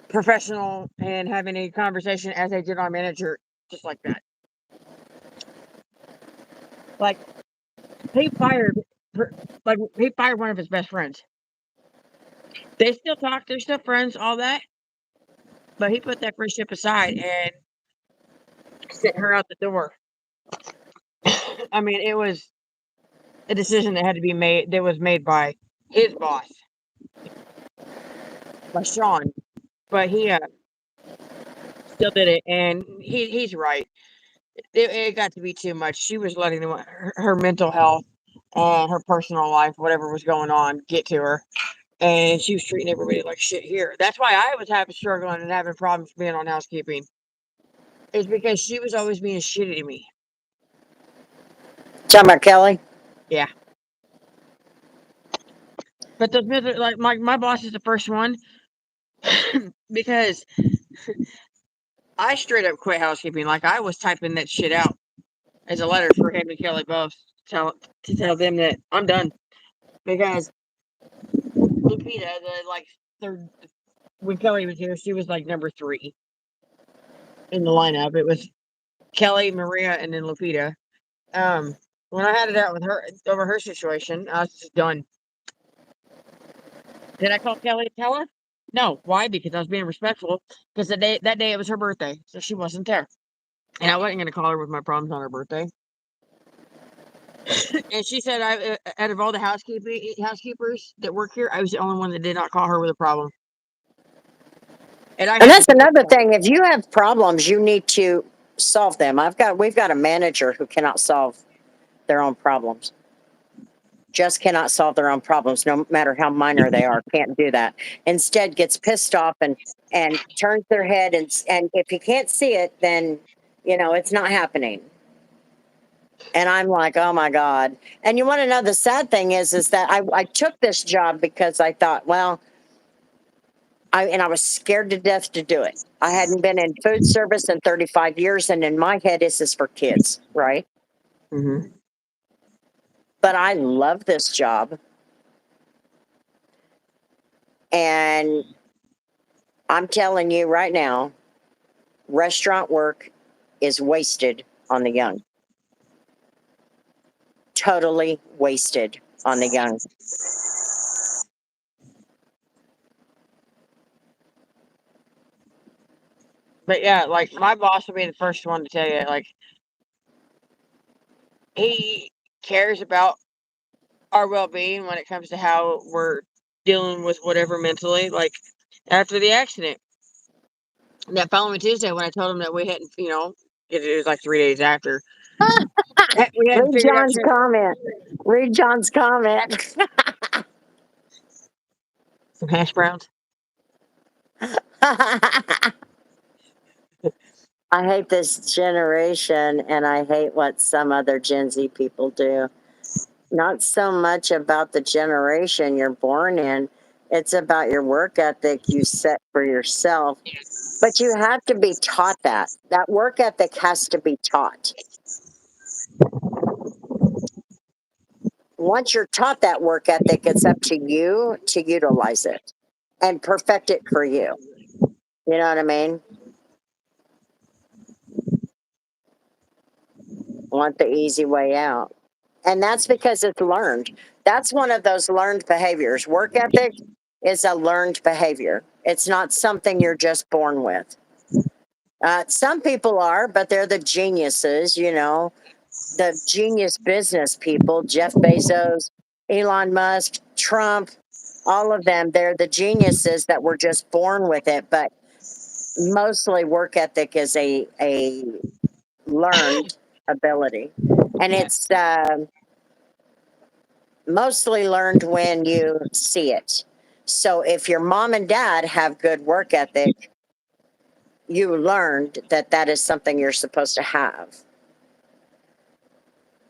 professional and having a conversation as a general manager just like that. Like he fired he fired one of his best friends. They still talk, they're still friends, all that, but he put that friendship aside and sent her out the door. I mean, it was a decision that had to be made that was made by his boss, by Sean, but he still did it, and he's right. It got to be too much. She was letting her mental health and her personal life, whatever was going on, get to her, and she was treating everybody like shit here. That's why I was having struggling and having problems being on housekeeping. Is because she was always being shitty to me. Talking about Kelly? Yeah. But those like my boss is the first one because I straight up quit housekeeping. Like I was typing that shit out as a letter for him and Kelly both to tell them that I'm done because Lupita, the like third when Kelly was here, she was like number 3 in the lineup. It was Kelly, Maria, and then Lupita. When I had it out with her over her situation, I was just done. Did I call Kelly to tell her? No. Why? Because I was being respectful. Because that day it was her birthday, so she wasn't there, and I wasn't going to call her with my problems on her birthday. And she said, out of all the housekeepers that work here, I was the only one that did not call her with a problem. And And that's another thing. If you have problems, you need to solve them. We've got a manager who cannot solve their own problems. Just cannot solve their own problems, no matter how minor they are. Can't do that. Instead, gets pissed off and turns their head and if you can't see it, then it's not happening. And I'm like, oh my God. And you want to know the sad thing is that I took this job because I thought, well, I was scared to death to do it. I hadn't been in food service in 35 years, and in my head, this is for kids, right? Mm-hmm. But I love this job. And I'm telling you right now, restaurant work is wasted on the young. Totally wasted on the young. But yeah, like my boss will be the first one to tell you, like he cares about our well-being when it comes to how we're dealing with whatever mentally. Like after the accident, that following Tuesday, when I told him that we hadn't, it was like 3 days after we hadn't Read figured out John's comment. Read John's comment. some hash browns. I hate this generation and I hate what some other Gen Z people do. Not so much about the generation you're born in, it's about your work ethic you set for yourself. But you have to be taught that. That work ethic has to be taught. Once you're taught that work ethic, it's up to you to utilize it and perfect it for you. You know what I mean? Want the easy way out. And that's because it's learned. That's one of those learned behaviors. Work ethic is a learned behavior. It's not something you're just born with. Some people are, but they're the geniuses, the genius business people, Jeff Bezos, Elon Musk, Trump, all of them. They're the geniuses that were just born with it. But mostly work ethic is a learned ability. And it's mostly learned when you see it. So if your mom and dad have good work ethic, you learned that that is something you're supposed to have.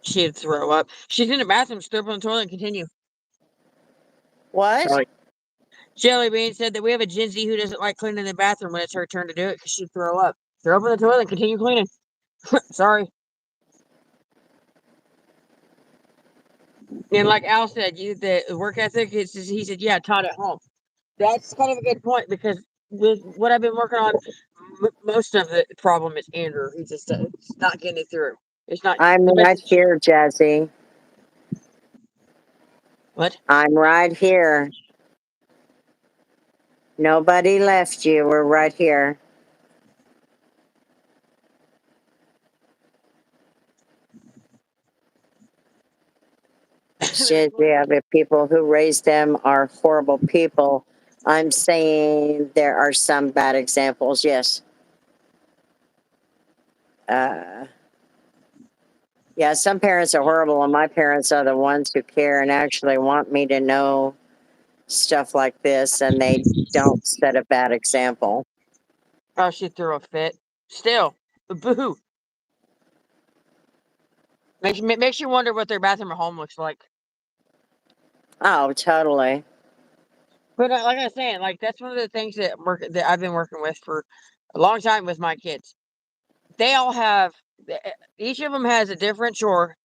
She'd throw up. She's in the bathroom, just throw up on the toilet and continue. What? Like, Jelly Bean said that we have a Gen Z who doesn't like cleaning the bathroom when it's her turn to do it because she'd throw up. Throw up on the toilet and continue cleaning. Sorry. And like Al said, the work ethic is just, he said, yeah, taught at home. That's kind of a good point because with what I've been working on, most of the problem is Andrew. He's just it's not getting it through. It's not I'm the right message. here, Jazzy. What? I'm right here. Nobody left you. We're right here. Shit, yeah, the people who raised them are horrible people. I'm saying there are some bad examples, yes. Yeah, some parents are horrible, and my parents are the ones who care and actually want me to know stuff like this, and they don't set a bad example. Oh, she threw a fit. Still, boo. Makes you wonder what their bathroom at home looks like. Oh, totally. But like I was saying, like that's one of the things that I've been working with for a long time with my kids. They all have each of them has a different chore.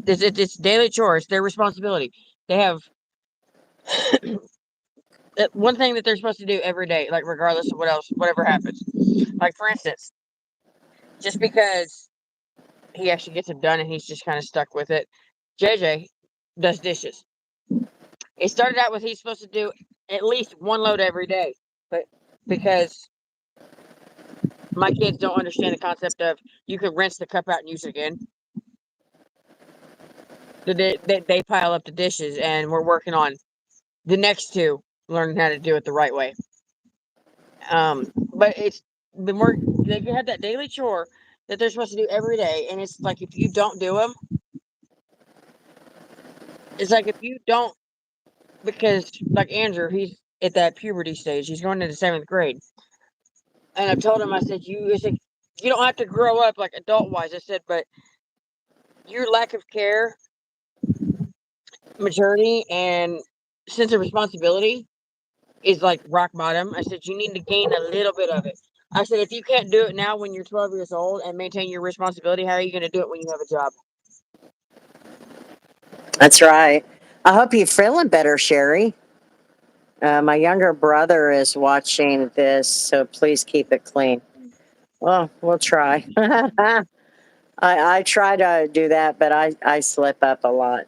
It's daily chores, their responsibility. They have one thing that they're supposed to do every day, like regardless of whatever happens. Like for instance, just because he actually gets it done and he's just kind of stuck with it, JJ does dishes. It started out with he's supposed to do at least one load every day, but because my kids don't understand the concept of you can rinse the cup out and use it again. They pile up the dishes, and we're working on the next two learning how to do it the right way. But it's the more they have that daily chore that they're supposed to do every day, and it's like if you don't do them, it's like if you don't because like Andrew, he's at that puberty stage. He's going into 7th grade, and I told him I said you don't have to grow up like adult wise. I said, but your lack of care, maturity, and sense of responsibility is like rock bottom. I said, you need to gain a little bit of it. I said, if you can't do it now when you're 12 years old and maintain your responsibility, how are you going to do it when you have a job? That's right. I hope you're feeling better, Sherry. My younger brother is watching this, so please keep it clean. Well, we'll try. I try to do that, but I slip up a lot.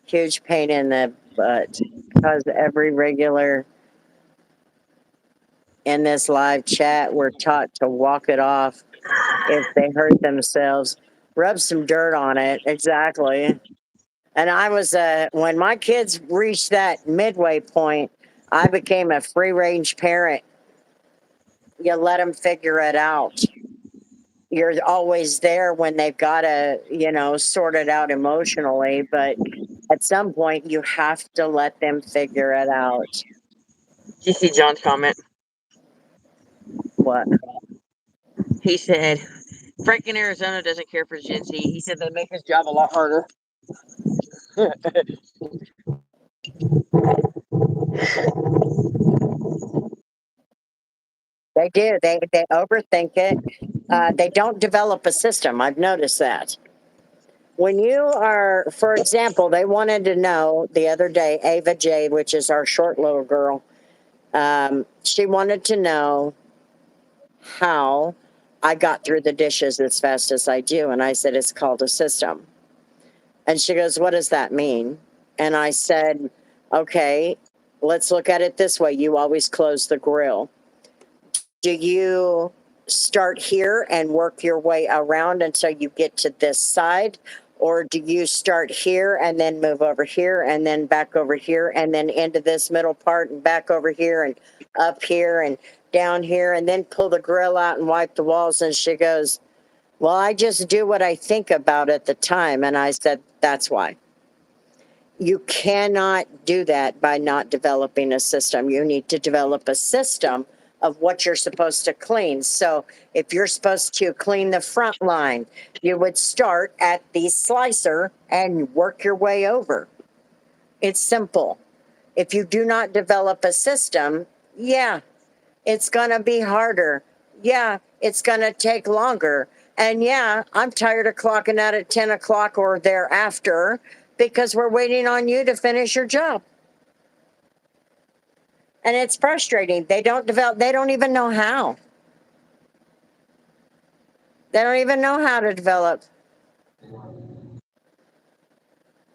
Huge pain in the butt because every regular in this live chat, we're taught to walk it off if they hurt themselves. Rub some dirt on it. Exactly. And I was, when my kids reached that midway point, I became a free range parent. You let them figure it out. You're always there when they've got to, sort it out emotionally. But at some point, you have to let them figure it out. Did you see John's comment? What? He said, Frank in Arizona doesn't care for Gen Z. He said they make his job a lot harder. They do. They overthink it. They don't develop a system. I've noticed that. When you are, for example, they wanted to know the other day, Ava J, which is our short little girl, she wanted to know how I got through the dishes as fast as I do. And I said, it's called a system. And she goes, what does that mean? And I said, okay, let's look at it this way. You always close the grill. Do you start here and work your way around until you get to this side? Or do you start here and then move over here and then back over here and then into this middle part and back over here and up here and down here and then pull the grill out and wipe the walls? And she goes, Well, I just do what I think about at the time. And I said, that's why. You cannot do that by not developing a system. You need to develop a system of what you're supposed to clean. So if you're supposed to clean the front line, you would start at the slicer and work your way over. It's simple. If you do not develop a system, yeah, it's going to be harder. Yeah, it's going to take longer. And yeah, I'm tired of clocking out at 10 o'clock or thereafter because we're waiting on you to finish your job. And it's frustrating. They don't develop, they don't even know how. They don't even know how to develop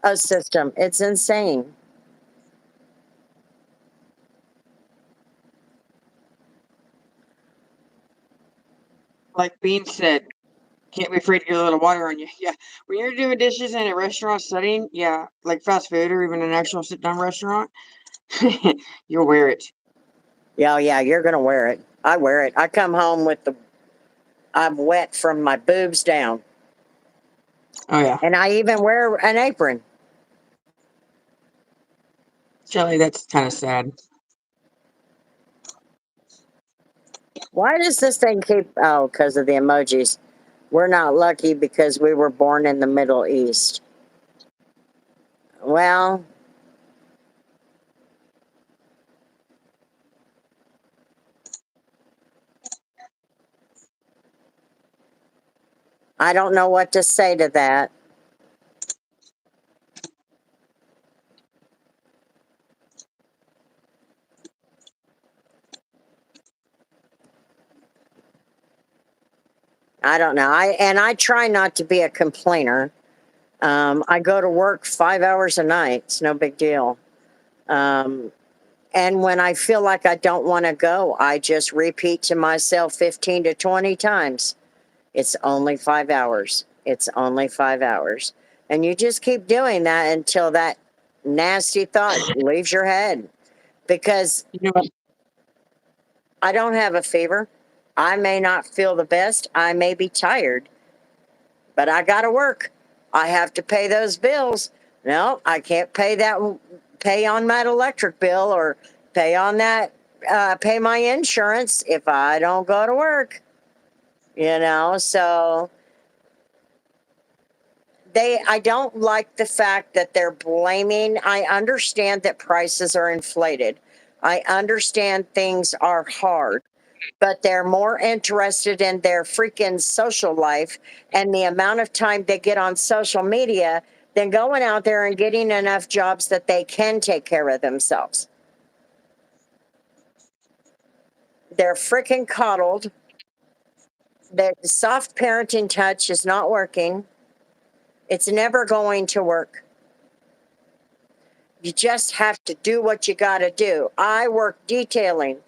a system. It's insane. Like Bean said, can't be afraid to get a little water on you. Yeah, when you're doing dishes in a restaurant setting, yeah, like fast food or even an actual sit down restaurant, you'll wear it. Yeah, yeah, you're going to wear it. I wear it. I come home with I'm wet from my boobs down. Oh yeah, And I even wear an apron. Shelly, that's kind of sad. Why does this thing keep, oh, because of the emojis. We're not lucky because we were born in the Middle East. Well, I don't know what to say to that. I don't know. I try not to be a complainer. I go to work 5 hours a night. It's no big deal. Um, and when I feel like I don't want to go, I just repeat to myself 15 to 20 times. It's only 5 hours. It's only 5 hours. And you just keep doing that until that nasty thought leaves your head. Because You know what? I don't have a fever. I may not feel the best. I may be tired, but I got to work. I have to pay those bills. No, I can't pay on that electric bill or pay on that, pay my insurance if I don't go to work, so I don't like the fact that they're blaming. I understand that prices are inflated. I understand things are hard, but they're more interested in their freaking social life and the amount of time they get on social media than going out there and getting enough jobs that they can take care of themselves. They're freaking coddled. The soft parenting touch is not working. It's never going to work. You just have to do what you got to do. I work detailing.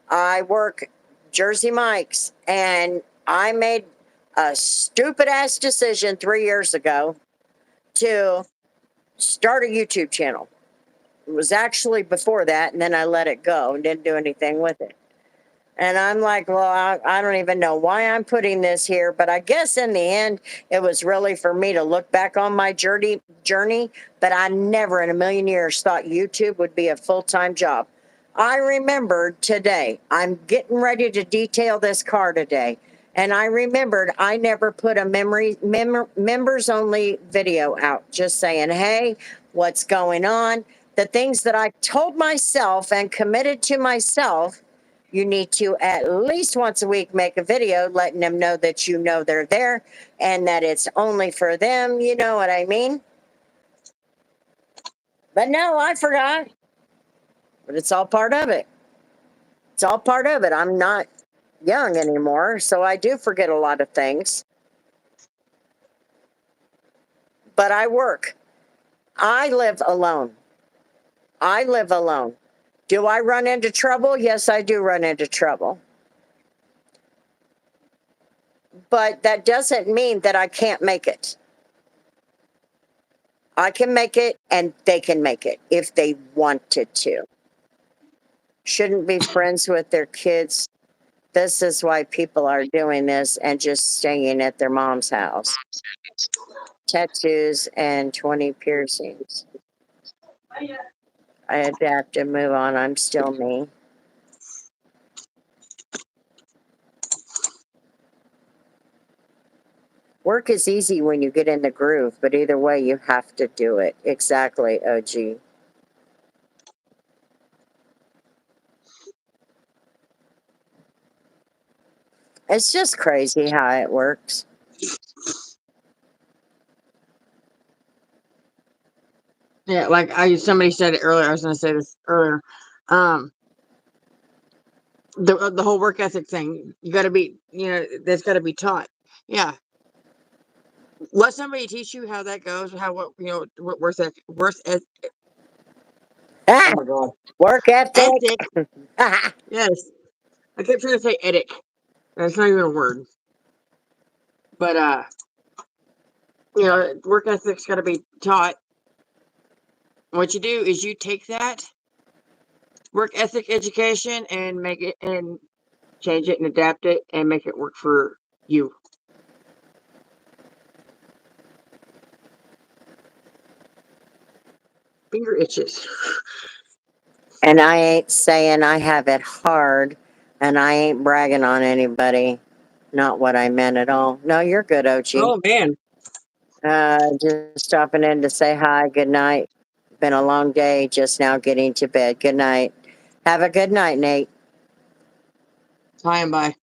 I work Jersey Mike's, and I made a stupid ass decision 3 years ago to start a YouTube channel. It was actually before that, and then I let it go and didn't do anything with it. And I'm like, well, I don't even know why I'm putting this here, but I guess in the end, it was really for me to look back on my journey. But I never in a million years thought YouTube would be a full-time job. I remembered today, I'm getting ready to detail this car today. And I remembered I never put a members only video out, just saying, hey, what's going on? The things that I told myself and committed to myself. You need to at least once a week make a video letting them know that they're there and that it's only for them. You know what I mean? But no, I forgot. But it's all part of it. It's all part of it. I'm not young anymore, so I do forget a lot of things. But I work. I live alone. I live alone. Do I run into trouble? Yes, I do run into trouble. But that doesn't mean that I can't make it. I can make it and they can make it if they wanted to. Shouldn't be friends with their kids. This is why people are doing this and just staying at their mom's house. Tattoos and 20 piercings. I adapt and move on. I'm still me. Work is easy when you get in the groove, but either way, you have to do it. Exactly, OG. It's just crazy how it works. Yeah, like somebody said it earlier. I was going to say this earlier. Um, the whole work ethic thing. You got to be, that's got to be taught. Yeah, let somebody teach you how that goes. How what Ah, oh my god, work ethic. ethic. Yes, I kept trying to say ethic. That's not even a word. But work ethic's got to be taught. What you do is you take that work ethic education and make it and change it and adapt it and make it work for you. Finger itches. And I ain't saying I have it hard, and I ain't bragging on anybody. Not what I meant at all. No, you're good, OG. Oh man. Just stopping in to say hi, good night. Been a long day, just now getting to bed. Good night. Have a good night, Nate. Hi and bye.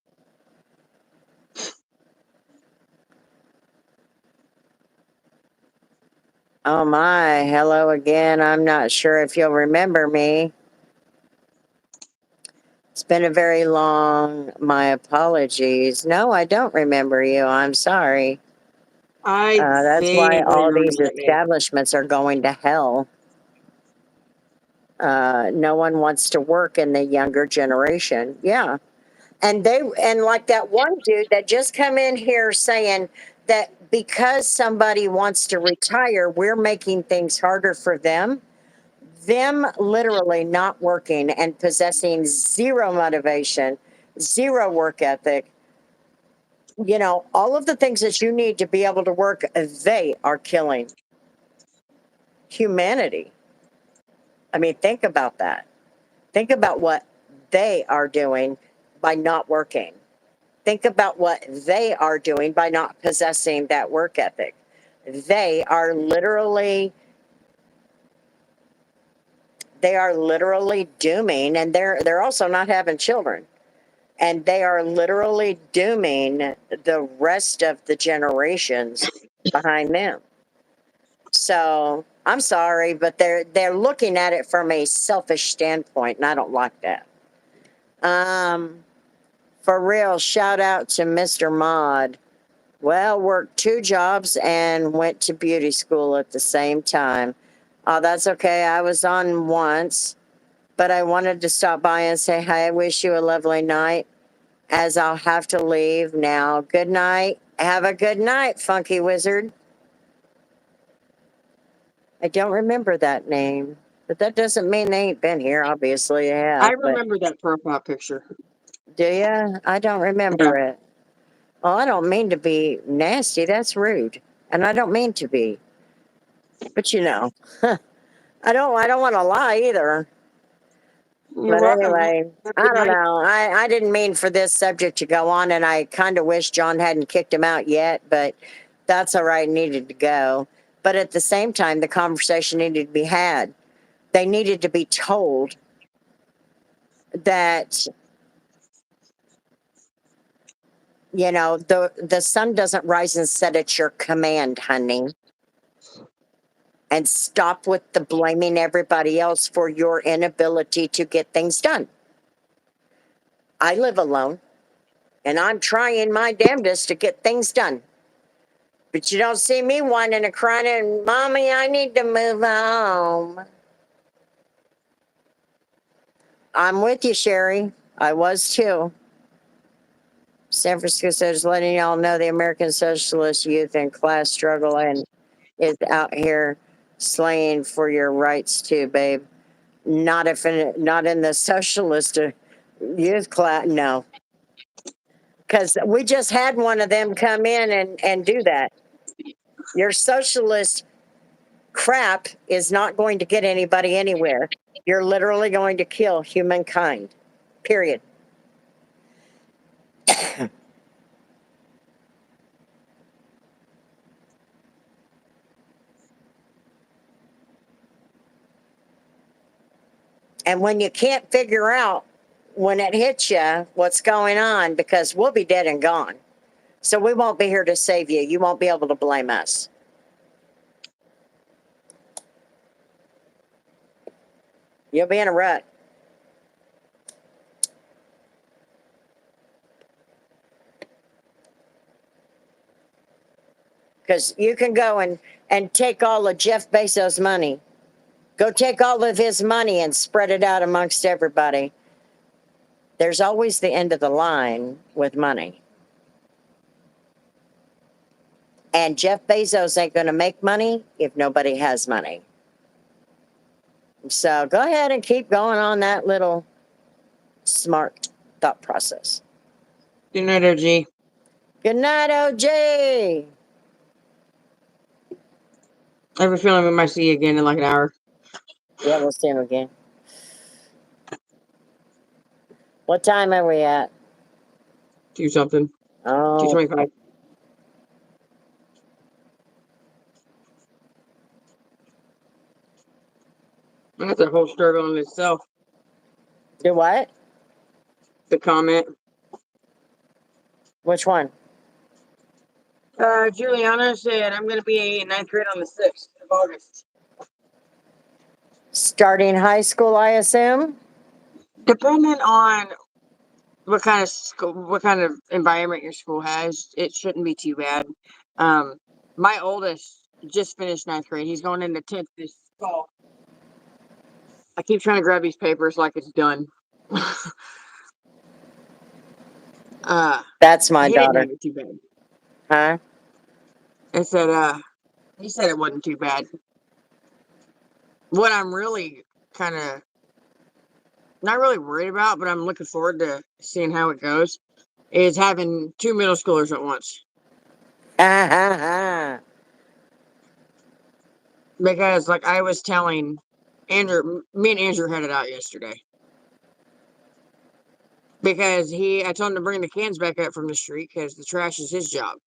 Oh my, hello again. I'm not sure if you'll remember me. It's been a very long, my apologies. No, I don't remember you. I'm sorry. I That's why vaguely all remember these that name. establishments are going to hell. No one wants to work in the younger generation. Yeah. And like that one dude that just come in here saying that because somebody wants to retire, we're making things harder for them. Them literally not working and possessing zero motivation, zero work ethic, all of the things that you need to be able to work, they are killing humanity. I mean, think about that. Think about what they are doing by not working. Think about what they are doing by not possessing that work ethic. They are literally dooming, and they're also not having children. And they are literally dooming the rest of the generations behind them. So I'm sorry, but they're looking at it from a selfish standpoint, and I don't like that. For real, shout out to Mr. Mod. Well, worked 2 jobs and went to beauty school at the same time. Oh, that's okay. I was on once, but I wanted to stop by and say hi. I wish you a lovely night, as I'll have to leave now. Good night. Have a good night, Funky Wizard. I don't remember that name, but that doesn't mean they ain't been here. Obviously, they I have. But remember that profile picture. do you? I don't Yeah. remember it. Well, I don't mean to be nasty. That's rude, and I don't mean to be. But I don't want to lie either. You're But welcome. anyway, Have a I good don't night. know. I didn't mean for this subject to go on, and I kind of wish John hadn't kicked him out yet, but that's all right, needed to go. But at the same time, the conversation needed to be had. They needed to be told that, the sun doesn't rise and set at your command, honey. And stop with the blaming everybody else for your inability to get things done. I live alone, and I'm trying my damnedest to get things done. But you don't see me whining and crying and, Mommy, I need to move home. I'm with you, Sherry. I was too. San Francisco says, letting y'all know the American Socialist youth and class struggle and is out here slaying for your rights too, babe. Not in the socialist youth class. No, because we just had one of them come in and do that. Your socialist crap is not going to get anybody anywhere. You're literally going to kill humankind. Period. And when you can't figure out when it hits you what's going on, because we'll be dead and gone. So we won't be here to save you. You won't be able to blame us. You'll be in a rut. Because you can go and take all of Jeff Bezos' money. Go take all of his money and spread it out amongst everybody. There's always the end of the line with money. And Jeff Bezos ain't going to make money if nobody has money. So go ahead and keep going on that little smart thought process. Good night, OG. Good night, OJ. I have a feeling we might see you again in like an hour. Yeah, we'll see him again. What time are we at? Do something. Oh, 2:25. That's a whole struggle in itself. do what? The comment. Which one? Juliana said, I'm going to be in ninth grade on the 6th of August. Starting high school, I assume? Depending on what kind of school, what kind of environment your school has, it shouldn't be too bad. My oldest just finished ninth grade. He's going into 10th this fall. I keep trying to grab these papers like it's done. That's my He didn't daughter. have it too bad. Huh? I said, he said it wasn't too bad. What I'm really kind of not really worried about, but I'm looking forward to seeing how it goes, is having two middle schoolers at once. Ha ha ha. Because, like I was telling Andrew, me and Andrew had it out yesterday. Because I told him to bring the cans back up from the street because the trash is his job.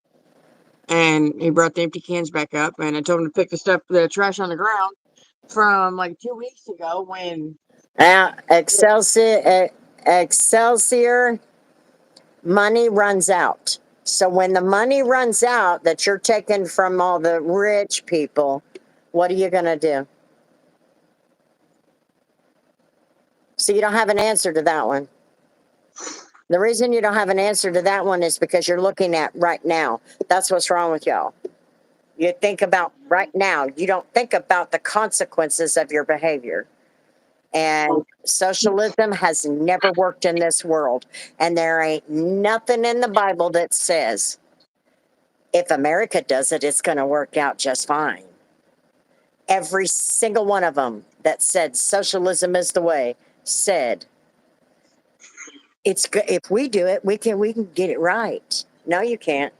And he brought the empty cans back up, and I told him to pick the trash on the ground from like 2 weeks ago when. Excelsior, money runs out. So when the money runs out that you're taking from all the rich people, what are you going to do? So you don't have an answer to that one. The reason you don't have an answer to that one is because you're looking at right now. That's what's wrong with y'all. You think about right now. You don't think about the consequences of your behavior. And socialism has never worked in this world. And there ain't nothing in the Bible that says if America does it, it's going to work out just fine. Every single one of them that said socialism is the way said it's good. If we do it, we can get it right. No, you can't.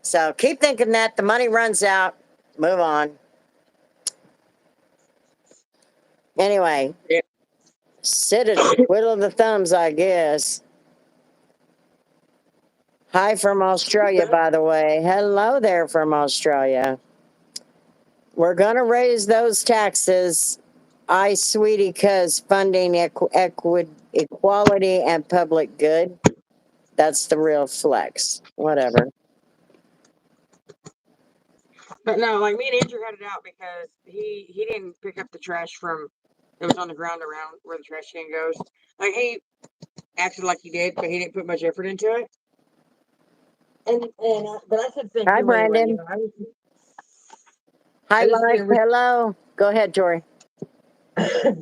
So keep thinking that the money runs out. Move on. Anyway, Yeah. sit at twiddle the thumbs, I guess. Hi from Australia, by the way. Hello there from Australia. We're going to raise those taxes. I, sweetie, cuz funding equality and public good. That's the real flex. Whatever. But no, like me and Andrew had it out because he didn't pick up the trash from that was on the ground around where the trash can goes. Like he acted like he did, but he didn't put much effort into it. But I said thank Hi, you anyway. Brandon. Hi, I just Mike. didn't. Hello. Go ahead, Tori. I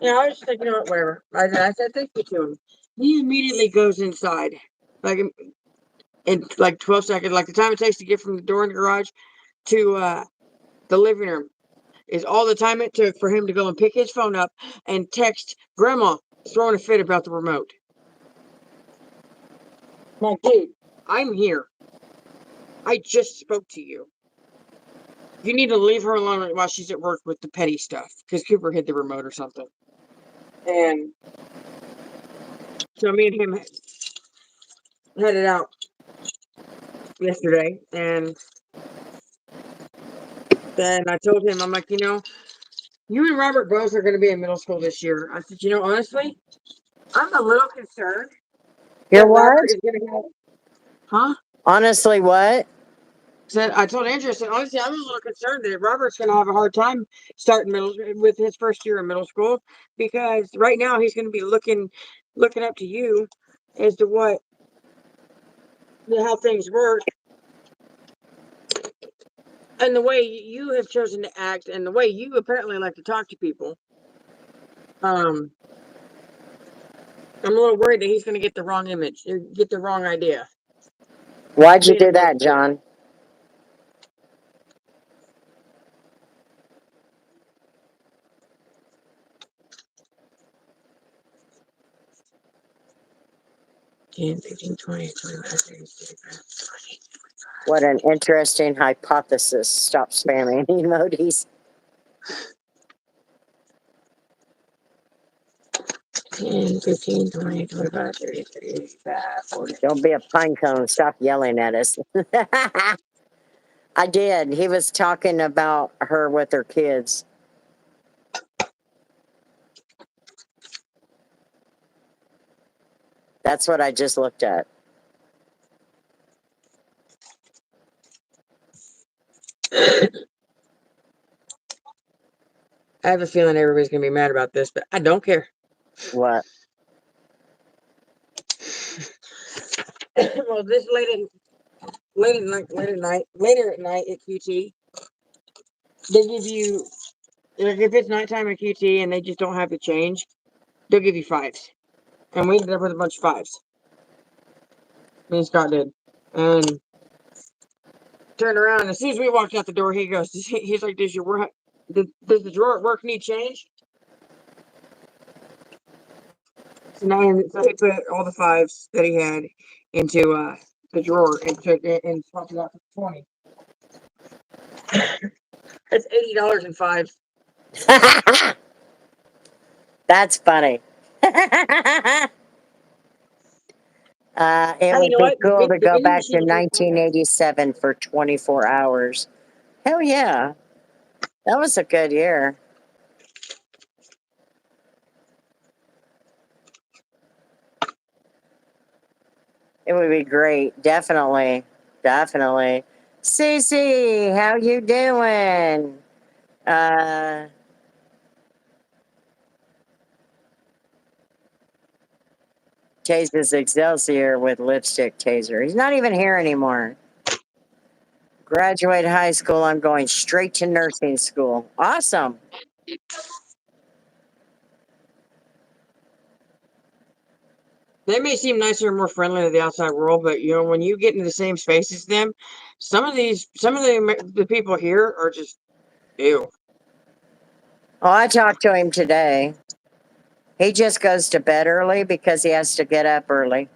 was just like, you know what, whatever. I said thank you to him. He immediately goes inside, like in like 12 seconds, like the time it takes to get from the door in the garage to the living room is all the time it took for him to go and pick his phone up and text Grandma throwing a fit about the remote. like, dude, I'm here. I just spoke to you. You need to leave her alone while she's at work with the petty stuff because Cooper hid the remote or something. And so me and him headed out yesterday, and then I told him, I'm like, you know, you and Robert both are going to be in middle school this year. I said, you know, honestly, I'm a little concerned You're that Robert what? is going to have, huh? Honestly, what? Said I told Andrew, I said, honestly, I'm a little concerned that Robert's going to have a hard time starting middle with his first year in middle school because right now he's going to be looking up to you as to how things work and the way you have chosen to act and the way you apparently like to talk to people. I'm a little worried that he's going to get the wrong image or get the wrong idea. Why'd you Being in do middle that, school. John? 10, 15, 20, 25, 30, 35, 40. What an interesting hypothesis. Stop spamming emojis. 10, 15, 20, 25, 30, 35, 40. Don't be a pine cone. Stop yelling at us. I did. He was talking about her with her kids. That's what I just looked at. I have a feeling everybody's going to be mad about this, but I don't care. What? Well, this later at night at QT, they give you, like, if it's nighttime at QT and they just don't have the change, they'll give you fives. And we ended up with a bunch of fives. Me and Scott did. And turned around, as soon as we walked out the door, he goes, he's like, does the drawer at work need change? So now he put all the fives that he had into the drawer and swapped it out for 20. That's $80 in fives. That's funny. It Hey, you would know be what? cool to The go vending back to machine is 1987 for 24 hours. Hell yeah. That was a good year. It would be great. Definitely. Definitely. Cece, how you doing? Uh, Tases Excelsior with lipstick taser. He's not even here anymore. Graduate high school. I'm going straight to nursing school. Awesome. They may seem nicer and more friendly to the outside world, but you know, when you get into the same space as them, some of the people here are just ew. Oh, I talked to him today. He just goes to bed early because he has to get up early.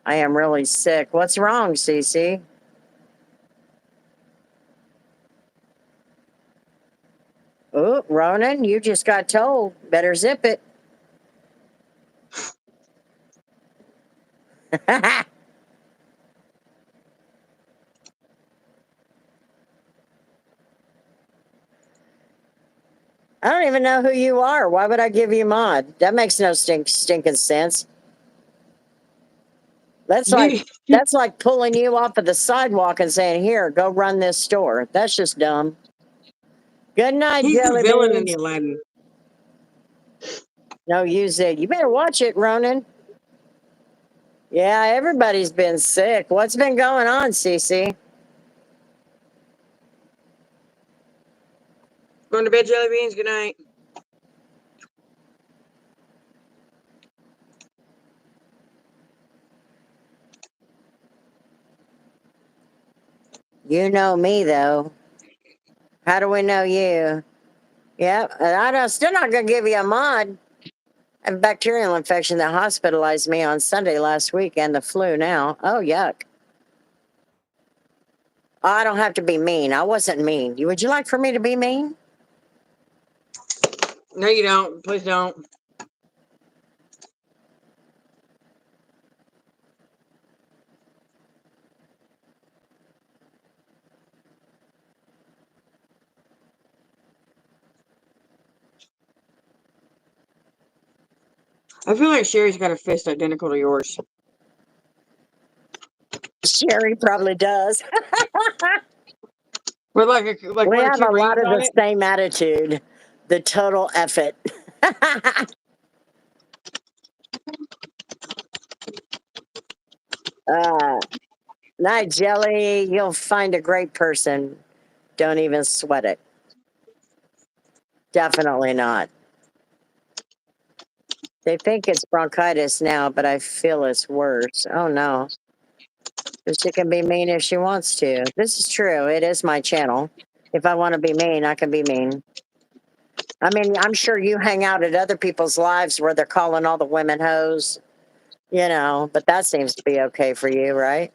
I am really sick. What's wrong, Cece? Oh, Ronan, you just got told. Better zip it. I don't even know who you are. Why would I give you mod? That makes no stinking sense. That's like You, that's like pulling you off of the sidewalk and saying, "Here, go run this store." That's just dumb. Good night, he's the jelly villain in the beans. Aladdin. No, you zig. You better watch it, Ronan. Yeah, everybody's been sick. What's been going on, Cece? Going to bed, jelly beans. Good night. You know me, though. How do we know you? Yep, and I'm still not gonna give you a mod. I have a bacterial infection that hospitalized me on Sunday last week and the flu now. Oh, yuck. I don't have to be mean. I wasn't mean. Would you like for me to be mean? No, you don't. Please don't. I feel like Sherry's got a fist identical to yours. Sherry probably does. With like We one or have two a rings lot of on the it. same attitude. The total effort. Night Jelly, you'll find a great person. Don't even sweat it. Definitely not. They think it's bronchitis now, but I feel it's worse. Oh no. But she can be mean if she wants to. This is true. It is my channel. If I want to be mean, I can be mean. I mean, I'm sure you hang out at other people's lives where they're calling all the women hoes, but that seems to be okay for you, right?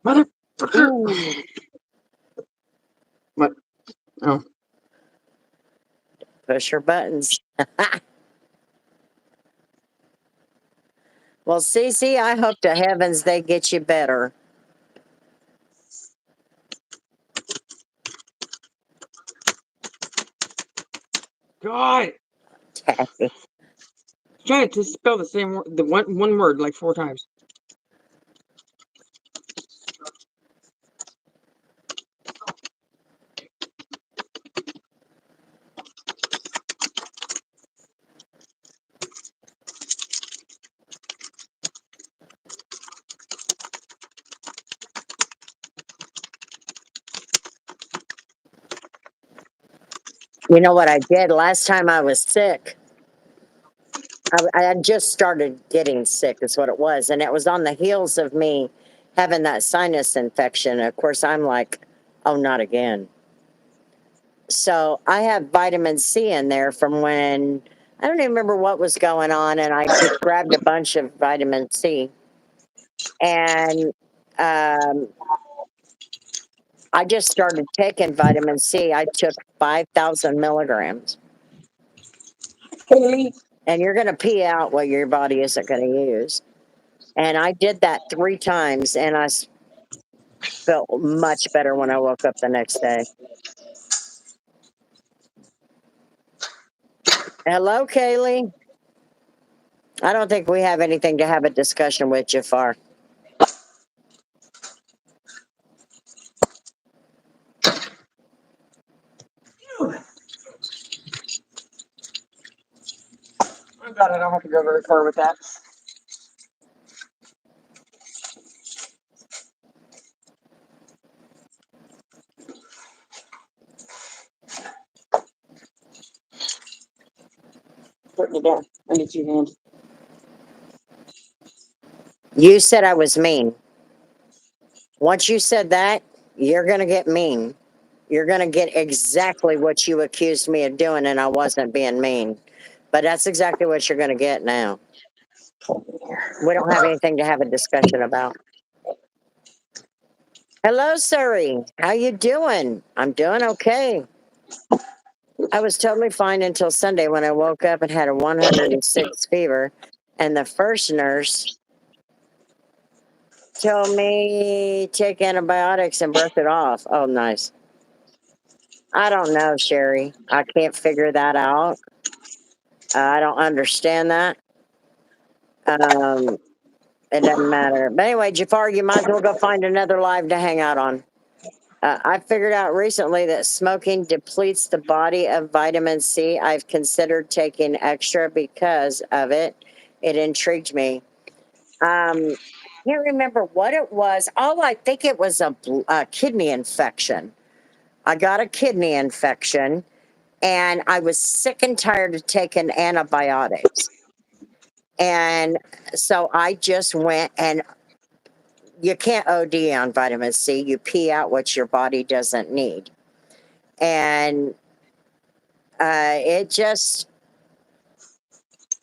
Motherfucker. Ooh. What? Oh. Push her buttons. Well, Cece, I hope to heavens they get you better. God. Taffy. Trying to spell the same word, the one word like 4 times. You know what I did last time I was sick? I had just started getting sick, is what it was. And it was on the heels of me having that sinus infection. Of course, I'm like, oh, not again. So I have vitamin C in there from when I don't even remember what was going on. And I just grabbed a bunch of vitamin C. And um, I just started taking vitamin C. I took 5,000 milligrams. Holy. And you're going to pee out what your body isn't going to use. And I did that 3 times, and I felt much better when I woke up the next day. Hello, Kaylee. I don't think we have anything to have a discussion with, Jafar. I got it. I don't have to go very far with that. Putting it down. I need 2 hands. You said I was mean. Once you said that, you're going to get mean. You're going to get exactly what you accused me of doing, and I wasn't being mean. But that's exactly what you're going to get now. We don't have anything to have a discussion about. Hello, Surrey. How you doing? I'm doing okay. I was totally fine until Sunday when I woke up and had a 106 fever, and the first nurse told me take antibiotics and brush it off. Oh, nice. I don't know, Sherry. I can't figure that out. I don't understand that. Um, it doesn't matter. But anyway, Jafar, you might as well go find another live to hang out on. I figured out recently that smoking depletes the body of vitamin C. I've considered taking extra because of it. It intrigued me. Can't remember what it was. Oh, I think it was a kidney infection. I got a kidney infection, and I was sick and tired of taking antibiotics. And so I just went, and you can't OD on vitamin C. You pee out what your body doesn't need. And It just,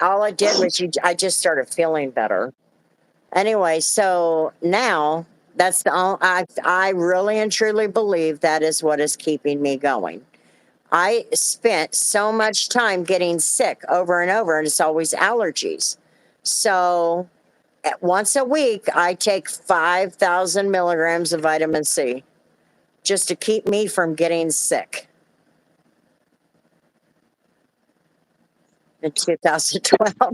all it did was I just started feeling better. Anyway, so now that's I really and truly believe that is what is keeping me going. I spent so much time getting sick over and over, and it's always allergies. So once a week, I take 5,000 milligrams of vitamin C just to keep me from getting sick. In 2012.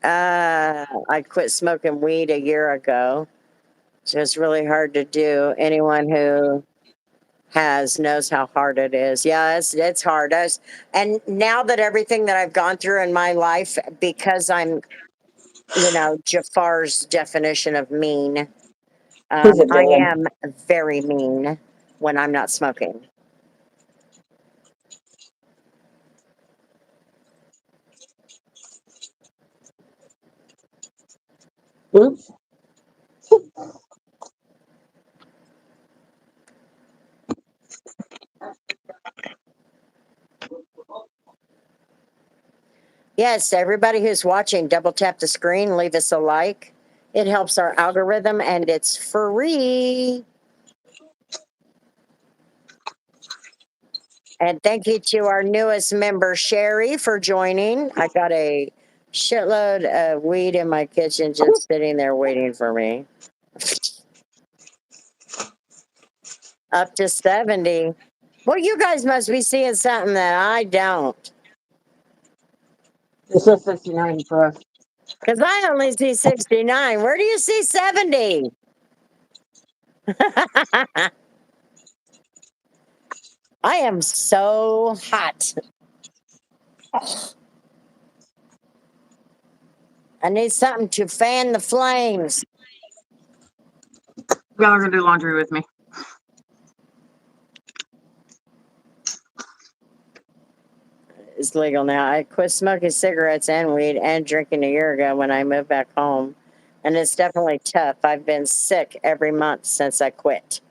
I quit smoking weed a year ago. So it's really hard to do. Anyone who has knows how hard it is. Yeah, it's hard. And now that everything that I've gone through in my life, because I'm, Jafar's definition of mean, He's a I villain. am very mean when I'm not smoking. Oops. Yes, everybody who's watching, double tap the screen, leave us a like. It helps our algorithm and it's free. And thank you to our newest member, Sherry, for joining. I got a shitload of weed in my kitchen just sitting there waiting for me. Up to 70. Well, you guys must be seeing something that I don't. It says 69 for us. Because I only see 69. Where do you see 70? I am so hot. I need something to fan the flames. Y'all are gonna do laundry with me. It's legal now. I quit smoking cigarettes and weed and drinking a year ago when I moved back home. And it's definitely tough. I've been sick every month since I quit.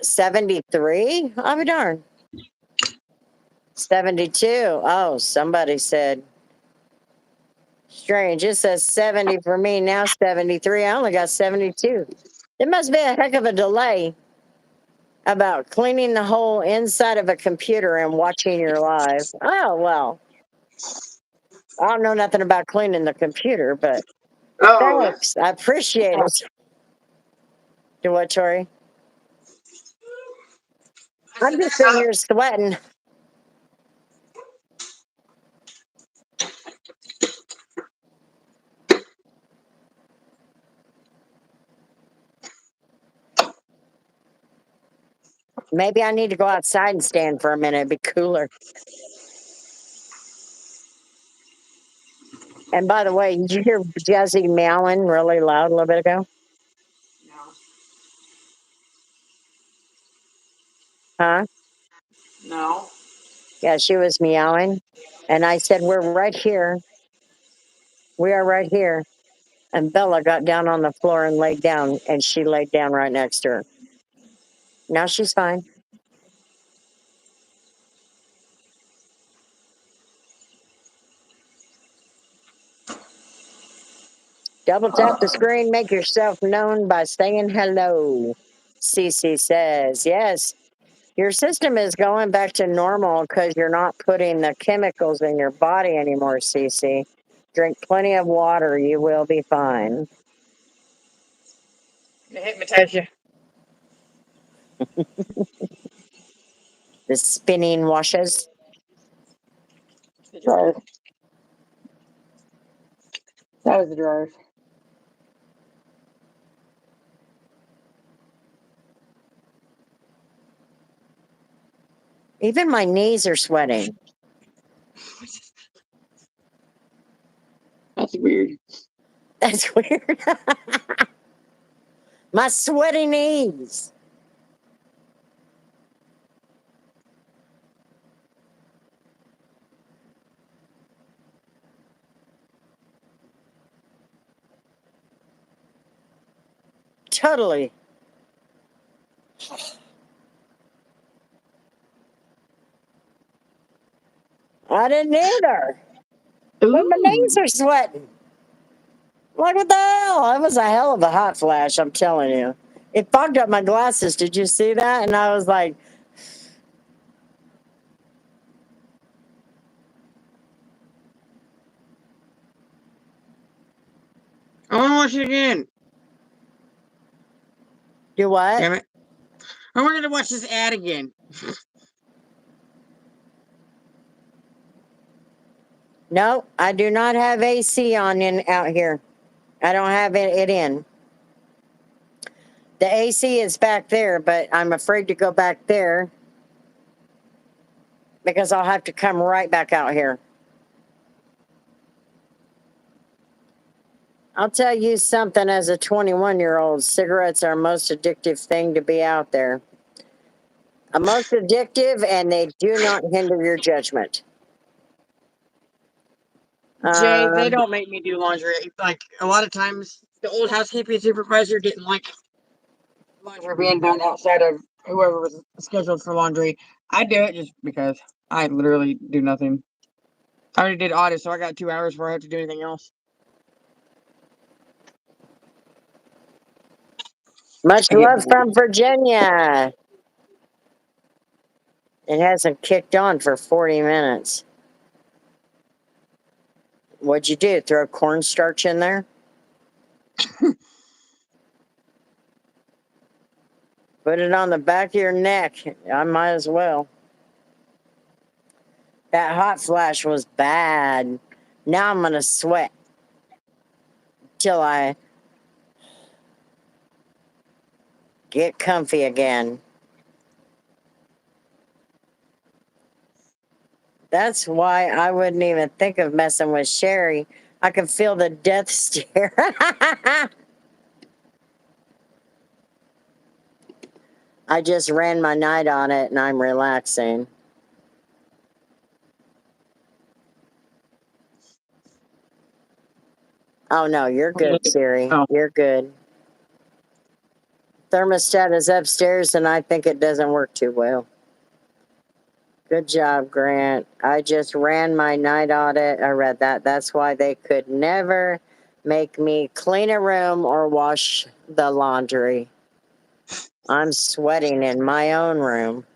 73? I'll be darned. 72. Oh, somebody said. Strange. It says 70 for me, now 73. I only got 72. It must be a heck of a delay about cleaning the whole inside of a computer and watching your live. Oh, well, I don't know nothing about cleaning the computer, but Oh, that's thanks. I appreciate it. Do what, Tori? I I'm said just there's sitting a here sweating. Maybe I need to go outside and stand for a minute. It'd be cooler. And by the way, did you hear Jazzy meowing really loud a little bit ago? Huh? no. Yeah, she was meowing. And I said, we're right here. We are right here. And Bella got down on the floor and laid down, and she laid down right next to her. Now she's fine. Double tap the screen, make yourself known by saying hello. Cece says, yes, your system is going back to normal because you're not putting the chemicals in your body anymore, Cece. Drink plenty of water, you will be fine. They hypnotize you. The spinning washes. The dryers. That was the dryers. Even my knees are sweating. That's weird. That's weird. My sweaty knees. totally. I didn't either. But my knees Ooh. are sweating. Like, what the hell? It was a hell of a hot flash, I'm telling you. It fogged up my glasses. Did you see that? And I was like, I want to watch it again. do what? Damn it. I wanted to watch this ad again. No, I do not have AC on in out here. I don't have it in. The AC is back there, but I'm afraid to go back there because I'll have to come right back out here. I'll tell you something, as a 21-year-old, cigarettes are the most addictive thing to be out there. A most addictive, and they do not hinder your judgment. Jay, they Um, don't make me do laundry. Like, a lot of times, the old housekeeping supervisor didn't like laundry being done outside of whoever was scheduled for laundry. I do it just because I literally do nothing. I already did audit, so I got 2 hours before I have to do anything else. much I get love bored. from Virginia. It hasn't kicked on for 40 minutes. What'd you do? Throw cornstarch in there? Put it on the back of your neck. I might as well. That hot flash was bad. Now I'm going to sweat till I get comfy again. That's why I wouldn't even think of messing with Sherry. I can feel the death stare. I just ran my night on it and I'm relaxing. Oh no, you're good, Siri. Oh, You're good. Thermostat is upstairs and I think it doesn't work too well. Good job, Grant. I just ran my night audit. I read that. That's why they could never make me clean a room or wash the laundry. I'm sweating in my own room.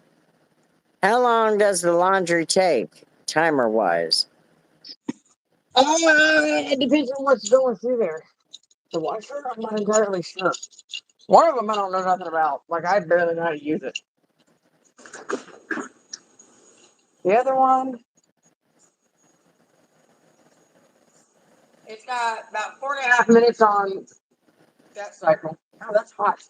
How long does the laundry take, timer wise? it depends on what's going through there. The washer, I'm not entirely sure. One of them I don't know nothing about. Like, I barely know how to use it. The other one, it's got about 4.5 minutes on that cycle. Oh, that's hot.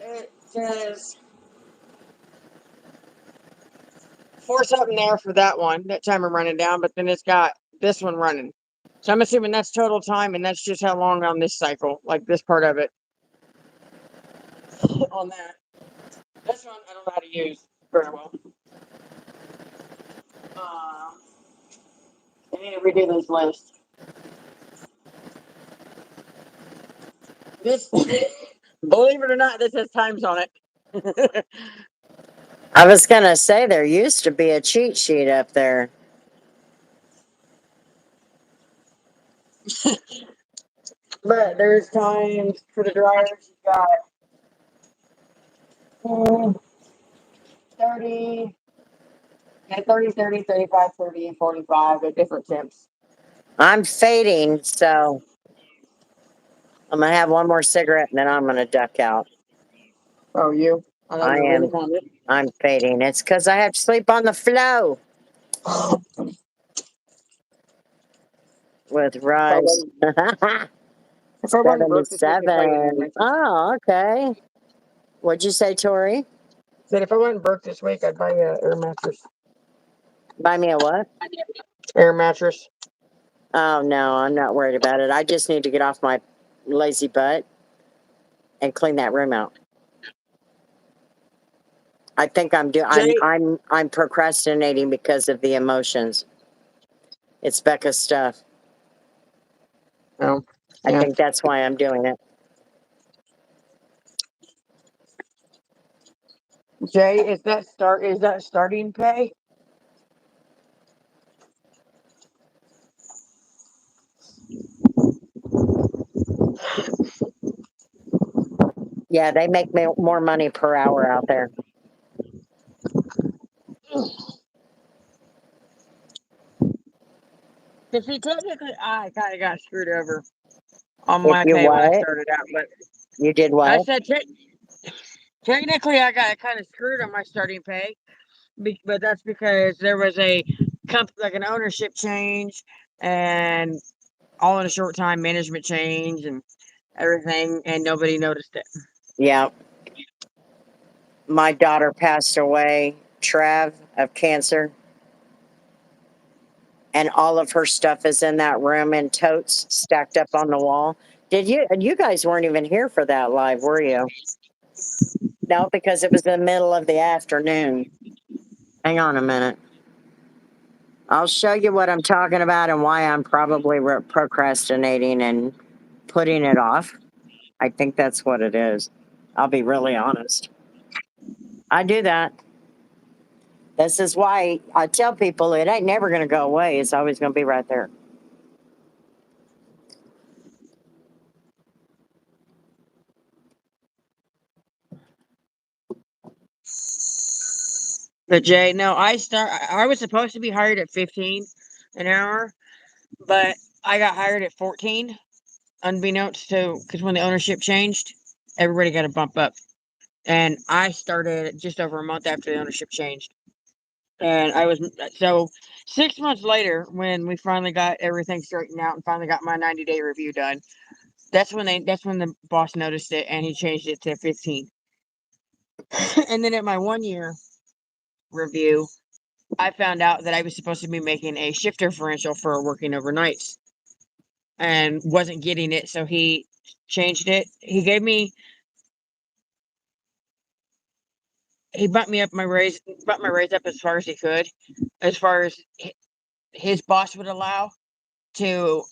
It says 4 something there for that one, that timer running down, but then it's got this one running. So I'm assuming that's total time, and that's just how long on this cycle, like this part of it. On that. This one I don't know how to use very well. I need to redo this list. This, believe it or not, this has times on it. I was going to say there used to be a cheat sheet up there. But there's times for the dryers. You got 30, yeah, 30, 30, 35, 30, and 45 at different temps. I'm fading, so I'm going to have one more cigarette and then I'm going to duck out. Oh, you? I thought I you were really am. on it. I'm fading. It's because I have to sleep on the floor with Rise. If I wasn't broke this week, I'd buy you an air 77. mattress. Oh, okay. What'd you say, Tori? Said if I wasn't broke this week, I'd buy you an air mattress. Buy me a what? Air mattress. Oh, no, I'm not worried about it. I just need to get off my lazy butt and clean that room out. I think Jay, I'm procrastinating because of the emotions. It's Becca's stuff. oh, I Yeah. think that's why I'm doing it. Jay, is that starting pay? Yeah, they make more money per hour out there. Because see, technically, I kind of got screwed over on If my you pay when I what? started out. But You did I what? said technically, I got kind of screwed on my starting pay. But that's because there was like an ownership change, and all in a short time, management change and everything, and nobody noticed it. Yeah. My daughter passed away, Trav, of cancer, and all of her stuff is in that room in totes stacked up on the wall. Did you? You guys weren't even here for that live, were you? No, because it was the middle of the afternoon. Hang on a minute. I'll show you what I'm talking about and why I'm probably procrastinating and putting it off. I think that's what it is. I'll be really honest. I do that. This is why I tell people it ain't never going to go away. It's always going to be right there. But Jay, no, I was supposed to be hired at 15 an hour, but I got hired at 14, unbeknownst to because when the ownership changed, everybody got a bump up, and I started just over a month after the ownership changed. And I was so 6 months later, when we finally got everything straightened out and finally got my 90-day review done. That's when the boss noticed it and he changed it to 15. And then at my 1 year review, I found out that I was supposed to be making a shift differential for working overnights and wasn't getting it, so he changed it. He bumped my raise up as far as he could, as far as his boss would allow to,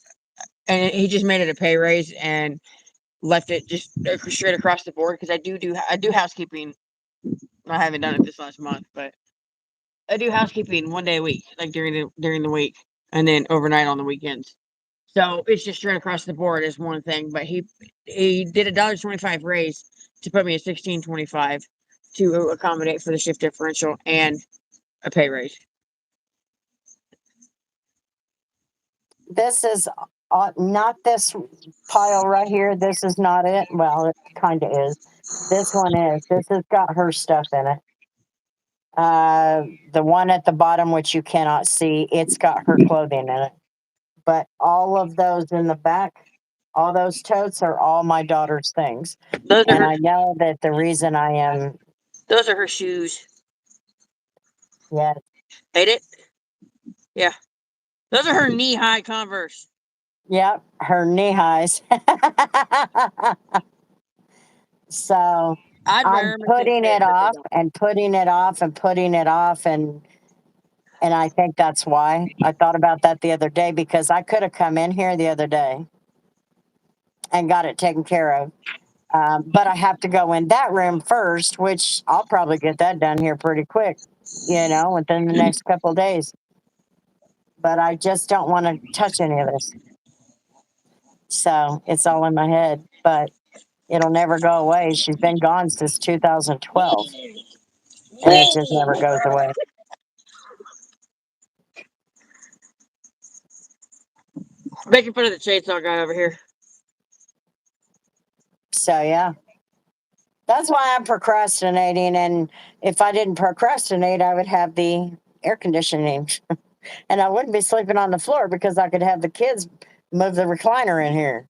and he just made it a pay raise and left it just straight across the board because I do housekeeping. I haven't done it this last month, but I do housekeeping 1 day a week, like during the week, and then overnight on the weekends. So it's just straight across the board is one thing. But he did $1.25 raise to put me at 16.25 to accommodate for the shift differential and a pay raise. This is not this pile right here. This is not it. Well, it kind of is. This one is. This has got her stuff in it. The one at the bottom, which you cannot see, it's got her clothing in it. But all of those in the back, all those totes are all my daughter's things. Those are And her. I know that the reason I am, Those are her shoes. yeah, Ate it. Yeah. Those are her knee-high Converse. yep, her knee highs. So I'd wear I'm them if they putting fit, it but they off don't. and putting it off and putting it off and I think that's why I thought about that the other day because I could have come in here the other day and got it taken care of. But I have to go in that room first, which I'll probably get that done here pretty quick, within the next couple of days. But I just don't want to touch any of this. So it's all in my head, but it'll never go away. She's been gone since 2012, and it just never goes away. Making fun of the chainsaw guy over here. So, yeah. That's why I'm procrastinating. And if I didn't procrastinate, I would have the air conditioning and I wouldn't be sleeping on the floor because I could have the kids move the recliner in here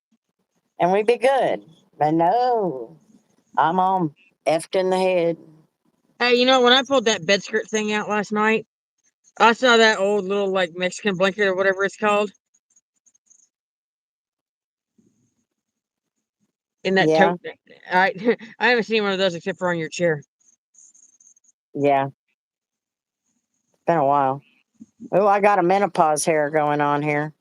and we'd be good. But no, I'm all effed in the head. Hey, when I pulled that bed skirt thing out last night, I saw that old little like Mexican blanket or whatever it's called in that Yeah, tote. I I haven't seen one of those except for on your chair. yeah. It's been a while. Oh, I got a menopause hair going on here.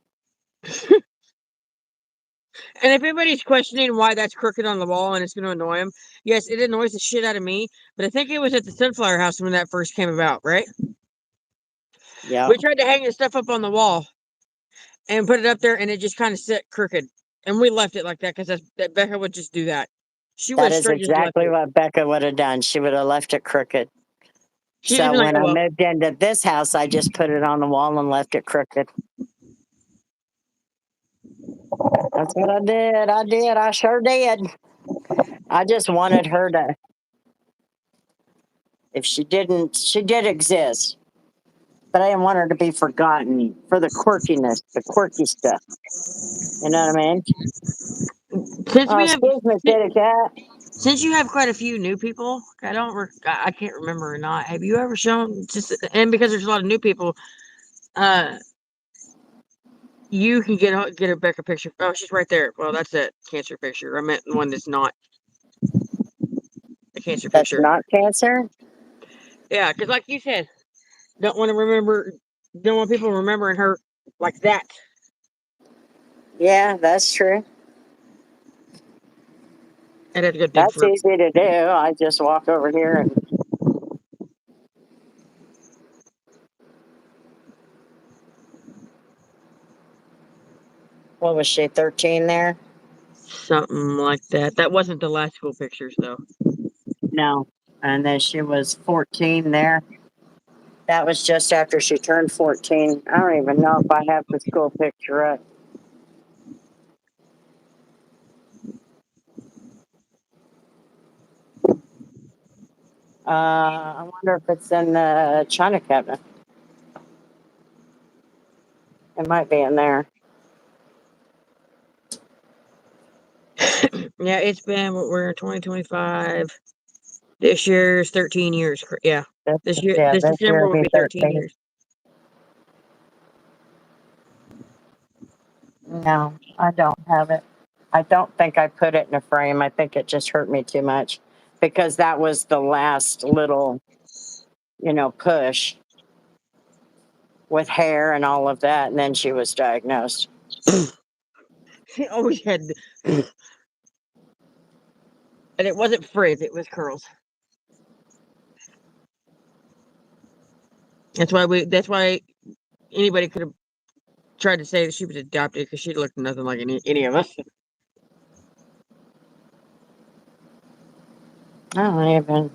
And if anybody's questioning why that's crooked on the wall and it's going to annoy him, yes, it annoys the shit out of me. But I think it was at the Sunflower House when that first came about, right? Yeah, We tried to hang the stuff up on the wall and put it up there, and it just kind of sit crooked. And we left it like that because that Becca would just do that. She would that have is straight just left exactly it. what Becca would have done. She would have left it crooked. She'd just So be like, when oh, I well. moved into this house, I just put it on the wall and left it crooked. That's what I did. I sure did. I just wanted her to, if she didn't, she did exist, but I didn't want her to be forgotten for the quirkiness, the quirky stuff. You know what I mean? Since Oh, we have, excuse me, kitty cat. since you have quite a few new people, I can't remember or not. Have you ever shown just, and because there's a lot of new people, uh, you can get a Becca picture. Oh, she's right there. Well, that's that cancer picture. I meant one that's not a cancer That's picture. not cancer. Yeah, because like you said, don't want to remember, don't want people remembering her like that. Yeah, that's true. I'd have to go dig That's for. easy to do. I just walk over here and what was she, 13 there? Something like that. That wasn't the last school pictures, though. No. And then she was 14 there. That was just after she turned 14. I don't even know if I have the school picture up. I wonder if it's in the china cabinet. It might be in there. Yeah, it's been, we're in 2025. This year's 13 years. Yeah. This year, Yeah, this this year December would will be be 13 13. years. No, I don't have it. I don't think I put it in a frame. I think it just hurt me too much because that was the last little, push with hair and all of that. And then she was diagnosed. She always had, and it wasn't frizz, it was curls. That's why anybody could have tried to say that she was adopted because she looked nothing like any of us. I don't even.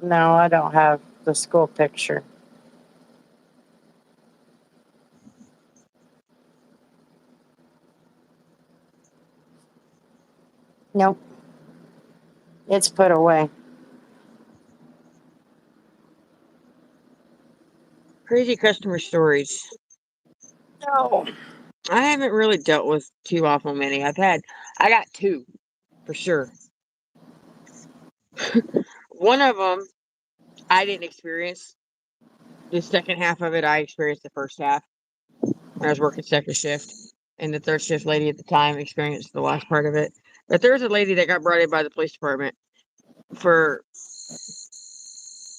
No, I don't have the school picture. Nope. It's put away. Crazy customer stories. No. I haven't really dealt with too awful many. I got two for sure. One of them I didn't experience. The second half of it, I experienced the first half. I was working second shift, and the third shift lady at the time experienced the last part of it. But there was a lady that got brought in by the police department for.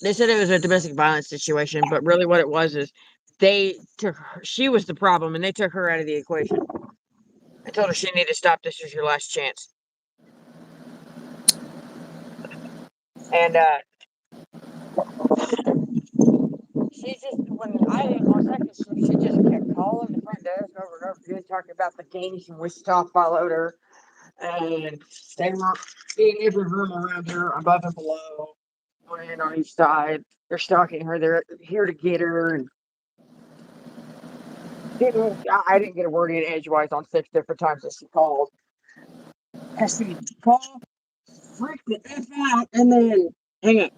They said it was a domestic violence situation, but really what it was is they took her, she was the problem, and they took her out of the equation. I told her she needed to stop. This was your last chance. And she just, when I didn't on second shift, she just kept calling the front desk over and over again, talking about the gangs from Wichita followed her. And they were in every room around her, above and below, and on each side. They're stalking her. They're here to get her. And I didn't get a word in edgewise on 6 different times that she called. And she called, freaked the F out, and then hang up.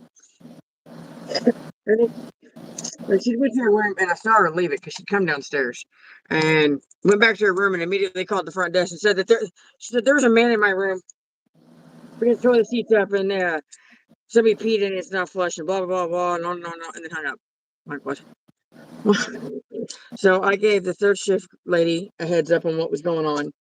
And she went to her room, and I saw her leave it because she'd come downstairs and went back to her room and immediately called the front desk and said that she said there's a man in my room. We're gonna throw the seats up and somebody peed and it's not flush and blah blah blah blah and on and on and then hung up. I'm like, what? So I gave the third shift lady a heads up on what was going on.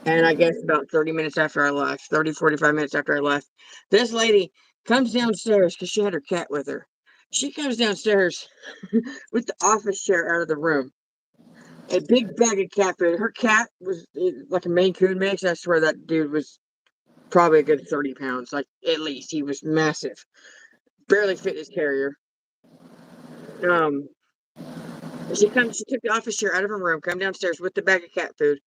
And I guess about 30 minutes after I left, 30, 45 minutes after I left, this lady comes downstairs because she had her cat with her. She comes downstairs with the office chair out of the room. A big bag of cat food. Her cat was like a Maine Coon mix. I swear that dude was probably a good 30 pounds, like at least. He was massive. Barely fit his carrier. She took the office chair out of her room, come downstairs with the bag of cat food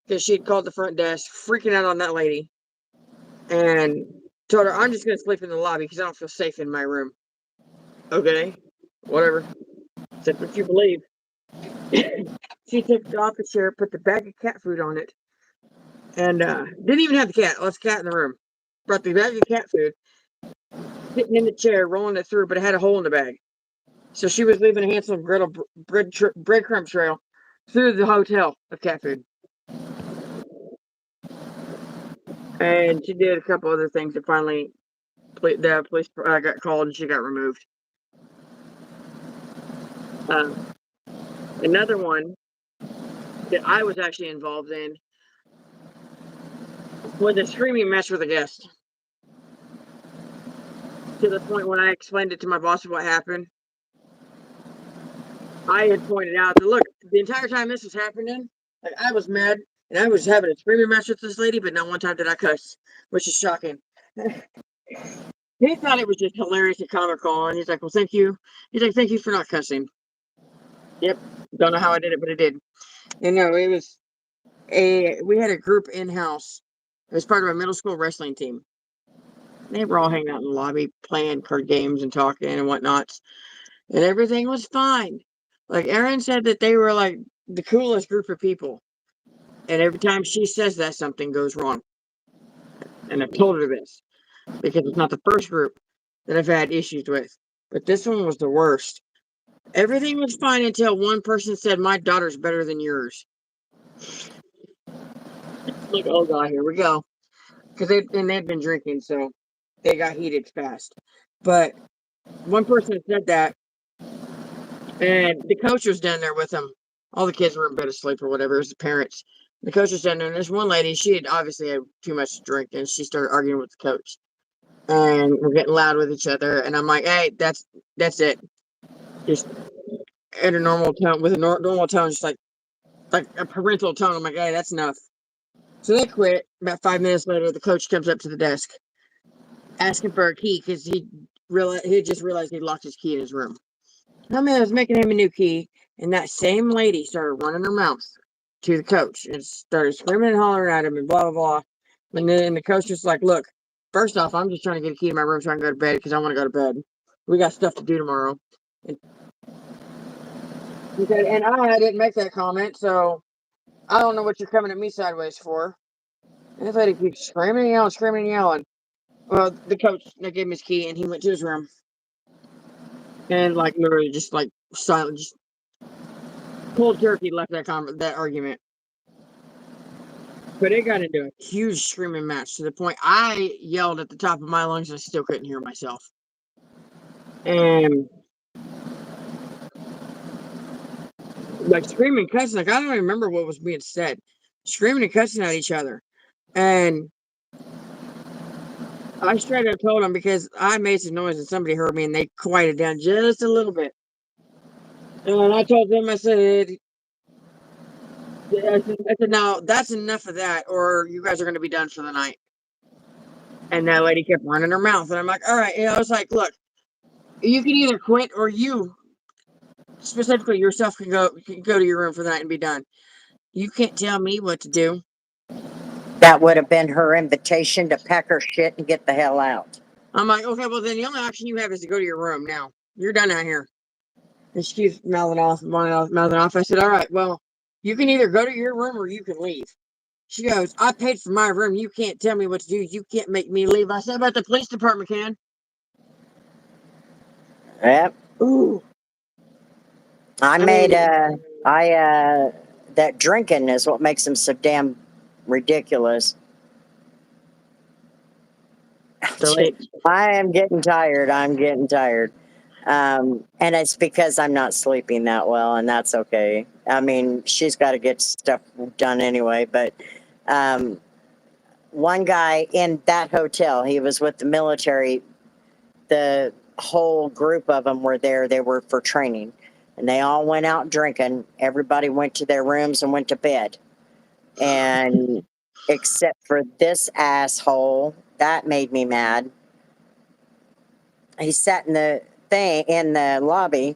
because she had called the front desk, freaking out on that lady, and told her, I'm just going to sleep in the lobby because I don't feel safe in my room. Okay, whatever. That's what you believe. She took the office chair, put the bag of cat food on it, and didn't even have the cat. Left the cat in the room. Brought the bag of cat food, sitting in the chair, rolling it through, but it had a hole in the bag. So she was leaving a Hansel and Gretel breadcrumb trail through the hotel of cat food. And she did a couple other things that finally the police got called and she got removed. Another one that I was actually involved in was a screaming match with a guest. To the point when I explained it to my boss what happened, I had pointed out that, look, the entire time this was happening, like, I was mad and I was having a screaming match with this lady, but not one time did I cuss, which is shocking. He thought it was just hilarious and comical, and he's like, well, thank you. He's like, thank you for not cussing. Yep. Don't know how I did it, but it did. And no, we had a group in-house. It was part of a middle school wrestling team. They were all hanging out in the lobby, playing card games and talking and whatnot. And everything was fine. Like, Erin said that they were like the coolest group of people. And every time she says that, something goes wrong. And I've told her this because it's not the first group that I've had issues with. But this one was the worst. Everything was fine until one person said, my daughter's better than yours. Like, oh God, here we go. Because they'd been drinking, so they got heated fast. But one person said that, and the coach was down there with them. All the kids were in bed asleep or whatever. It was the parents. The coach was down there, and there's one lady. She had obviously had too much to drink, and she started arguing with the coach. And we're getting loud with each other. And I'm like, hey, that's it. Just at a normal tone, with a normal tone, just like a parental tone. I'm like, hey, that's enough. So they quit. About 5 minutes later, the coach comes up to the desk, asking for a key because he just realized he locked his key in his room. I mean, I was making him a new key, and that same lady started running her mouth to the coach and started screaming and hollering at him and blah, blah, blah. And then the coach was like, look, first off, I'm just trying to get a key to my room so I can go to bed because I want to go to bed. We got stuff to do tomorrow. And he said, and I didn't make that comment, so I don't know what you're coming at me sideways for. And this lady keeps screaming and yelling, screaming and yelling. Well, the coach gave him his key and he went to his room. And like literally just like silent, just cold turkey left that argument. But it got into a huge screaming match to the point I yelled at the top of my lungs and I still couldn't hear myself. And like screaming, cussing, like I don't even remember what was being said. Screaming and cussing at each other. And I straight up told them because I made some noise and somebody heard me and they quieted down just a little bit. And I told them, I said, now that's enough of that, or you guys are going to be done for the night. And that lady kept running her mouth. And I'm like, all right. I was like, look, you can either quit or you, specifically yourself, can go to your room for the night and be done. You can't tell me what to do. That would have been her invitation to pack her shit and get the hell out. I'm like, okay, well, then the only option you have is to go to your room now. You're done out here. And she keeps mouthing off. I said, all right, well, you can either go to your room or you can leave. She goes, I paid for my room. You can't tell me what to do. You can't make me leave. I said, but the police department can. Yep. Ooh. That drinking is what makes them so damn ridiculous. I am getting tired. And it's because I'm not sleeping that well, and that's okay. I mean, she's got to get stuff done anyway, but one guy in that hotel, he was with the military, the whole group of them were there. They were for training, and they all went out drinking. Everybody went to their rooms and went to bed, and except for this asshole, that made me mad. He sat in the lobby,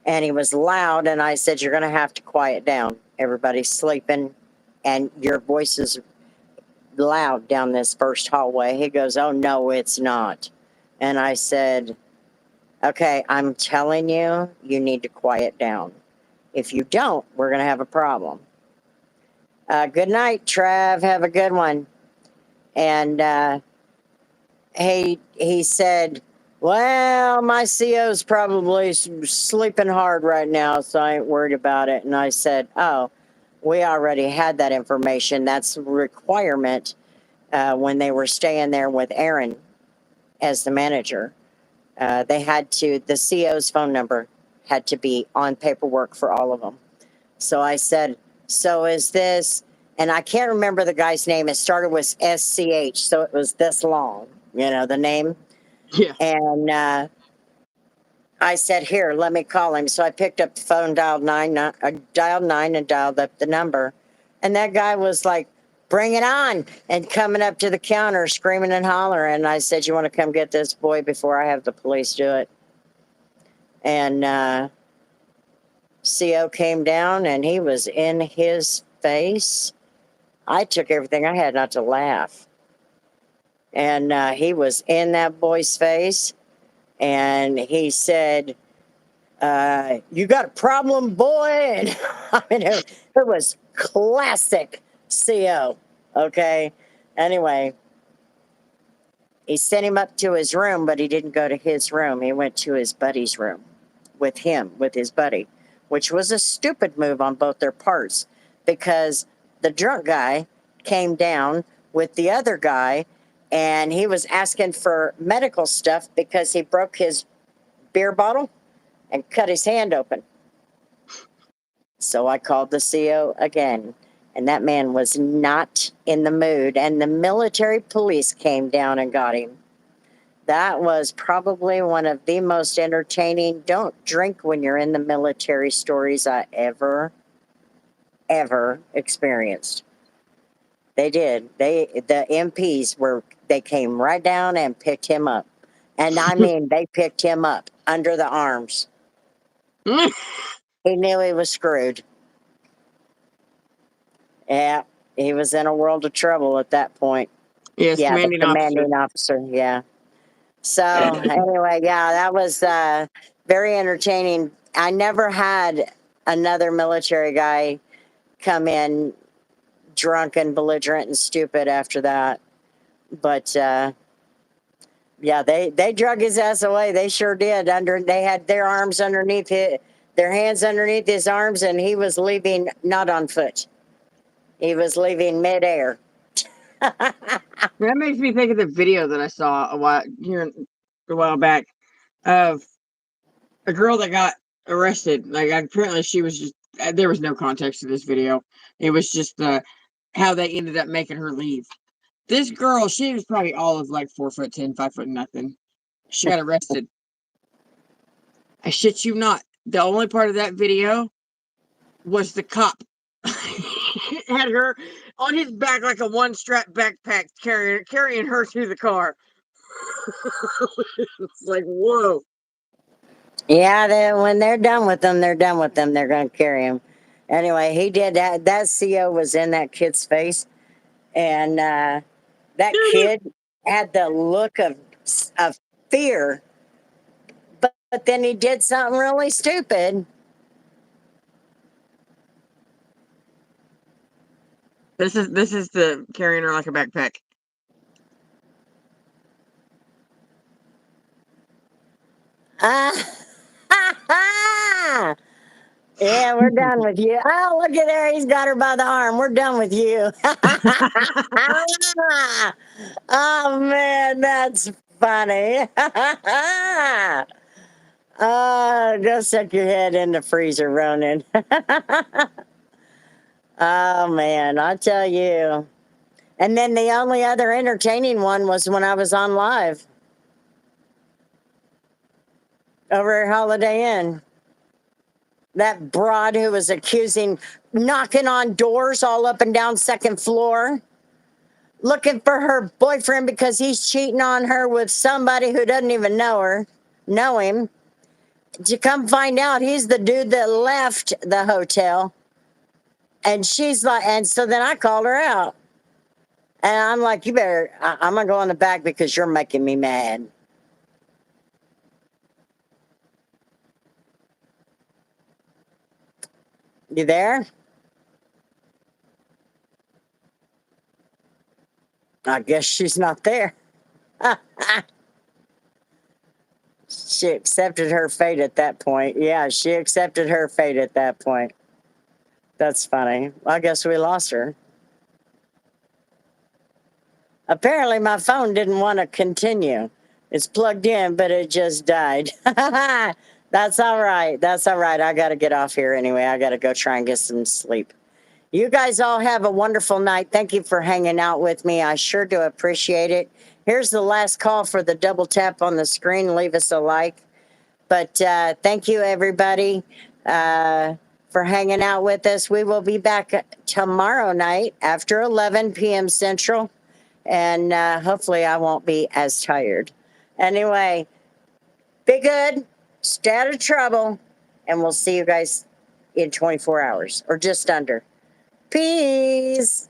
and he was loud. And I said, "You're going to have to quiet down. Everybody's sleeping, and your voice is loud down this first hallway." He goes, "Oh no, it's not." And I said, "Okay, I'm telling you, you need to quiet down. If you don't, we're going to have a problem." Good night, Trav. Have a good one. And he said, "Well, my CO's probably sleeping hard right now, so I ain't worried about it." And I said, "Oh, we already had that information. That's a requirement when they were staying there with Aaron as the manager. They had to, the CO's phone number had to be on paperwork for all of them." So I said, "So is this," and I can't remember the guy's name. It started with SCH, so it was this long, the name. Yeah. And I said, "Here, let me call him." So I picked up the phone, dialed nine, and dialed up the number. And that guy was like, "Bring it on," and coming up to the counter, screaming and hollering. And I said, "You want to come get this boy before I have the police do it?" And CO came down, and he was in his face. I took everything I had not to laugh. And he was in that boy's face, and he said, "You got a problem, boy?" And I mean, it was classic CO. Okay. Anyway, he sent him up to his room, but he didn't go to his room. He went to his buddy's room with his buddy, which was a stupid move on both their parts, because the drunk guy came down with the other guy, and he was asking for medical stuff because he broke his beer bottle and cut his hand open. So I called the CO again, and that man was not in the mood, and the military police came down and got him. That was probably one of the most entertaining "don't drink when you're in the military" stories I ever experienced. They did. The MPs they came right down and picked him up. And I mean, they picked him up under the arms. He knew he was screwed. Yeah, he was in a world of trouble at that point. Yes, Yeah, the commanding officer. commanding officer. Yeah. So anyway, yeah, that was very entertaining. I never had another military guy come in drunk and belligerent and stupid after that. But yeah, they drug his ass away. They sure did. They had their arms underneath their hands underneath his arms, and he was leaving not on foot. He was leaving midair. That makes me think of the video that I saw a while back of a girl that got arrested. Like, apparently she was just, there was no context to this video. It was just how they ended up making her leave. This girl, she was probably all of like 4'10", 5 nothing. She got arrested. I shit you not. The only part of that video was the cop had her on his back like a one-strap backpack, carrying her through the car. It's like, whoa. Yeah, when they're done with them, they're done with them. They're going to carry him. Anyway, he did that. That CO was in that kid's face, and that kid had the look of fear. But then he did something really stupid. This is the carrying her like a backpack. Yeah, we're done with you. Oh, look at there. He's got her by the arm. We're done with you. Oh, man, that's funny. Go stick your head in the freezer, Ronan. Oh, man, I tell you. And then the only other entertaining one was when I was on live. over at Holiday Inn. That broad who was knocking on doors all up and down second floor, looking for her boyfriend because he's cheating on her with somebody who doesn't even know him. To come find out, he's the dude that left the hotel. And she's like, and so then I called her out. And I'm like, I'm going to go in the back because you're making me mad. You there? I guess she's not there. She accepted her fate at that point. Yeah, she accepted her fate at that point. That's funny. I guess we lost her. Apparently, my phone didn't want to continue. It's plugged in, but it just died. That's all right. That's all right. I got to get off here anyway. I got to go try and get some sleep. You guys all have a wonderful night. Thank you for hanging out with me. I sure do appreciate it. Here's the last call for the double tap on the screen. Leave us a like. But thank you, everybody, for hanging out with us. We will be back tomorrow night after 11 p.m. Central. And hopefully I won't be as tired. Anyway, be good, stay out of trouble, and we'll see you guys in 24 hours or just under. Peace.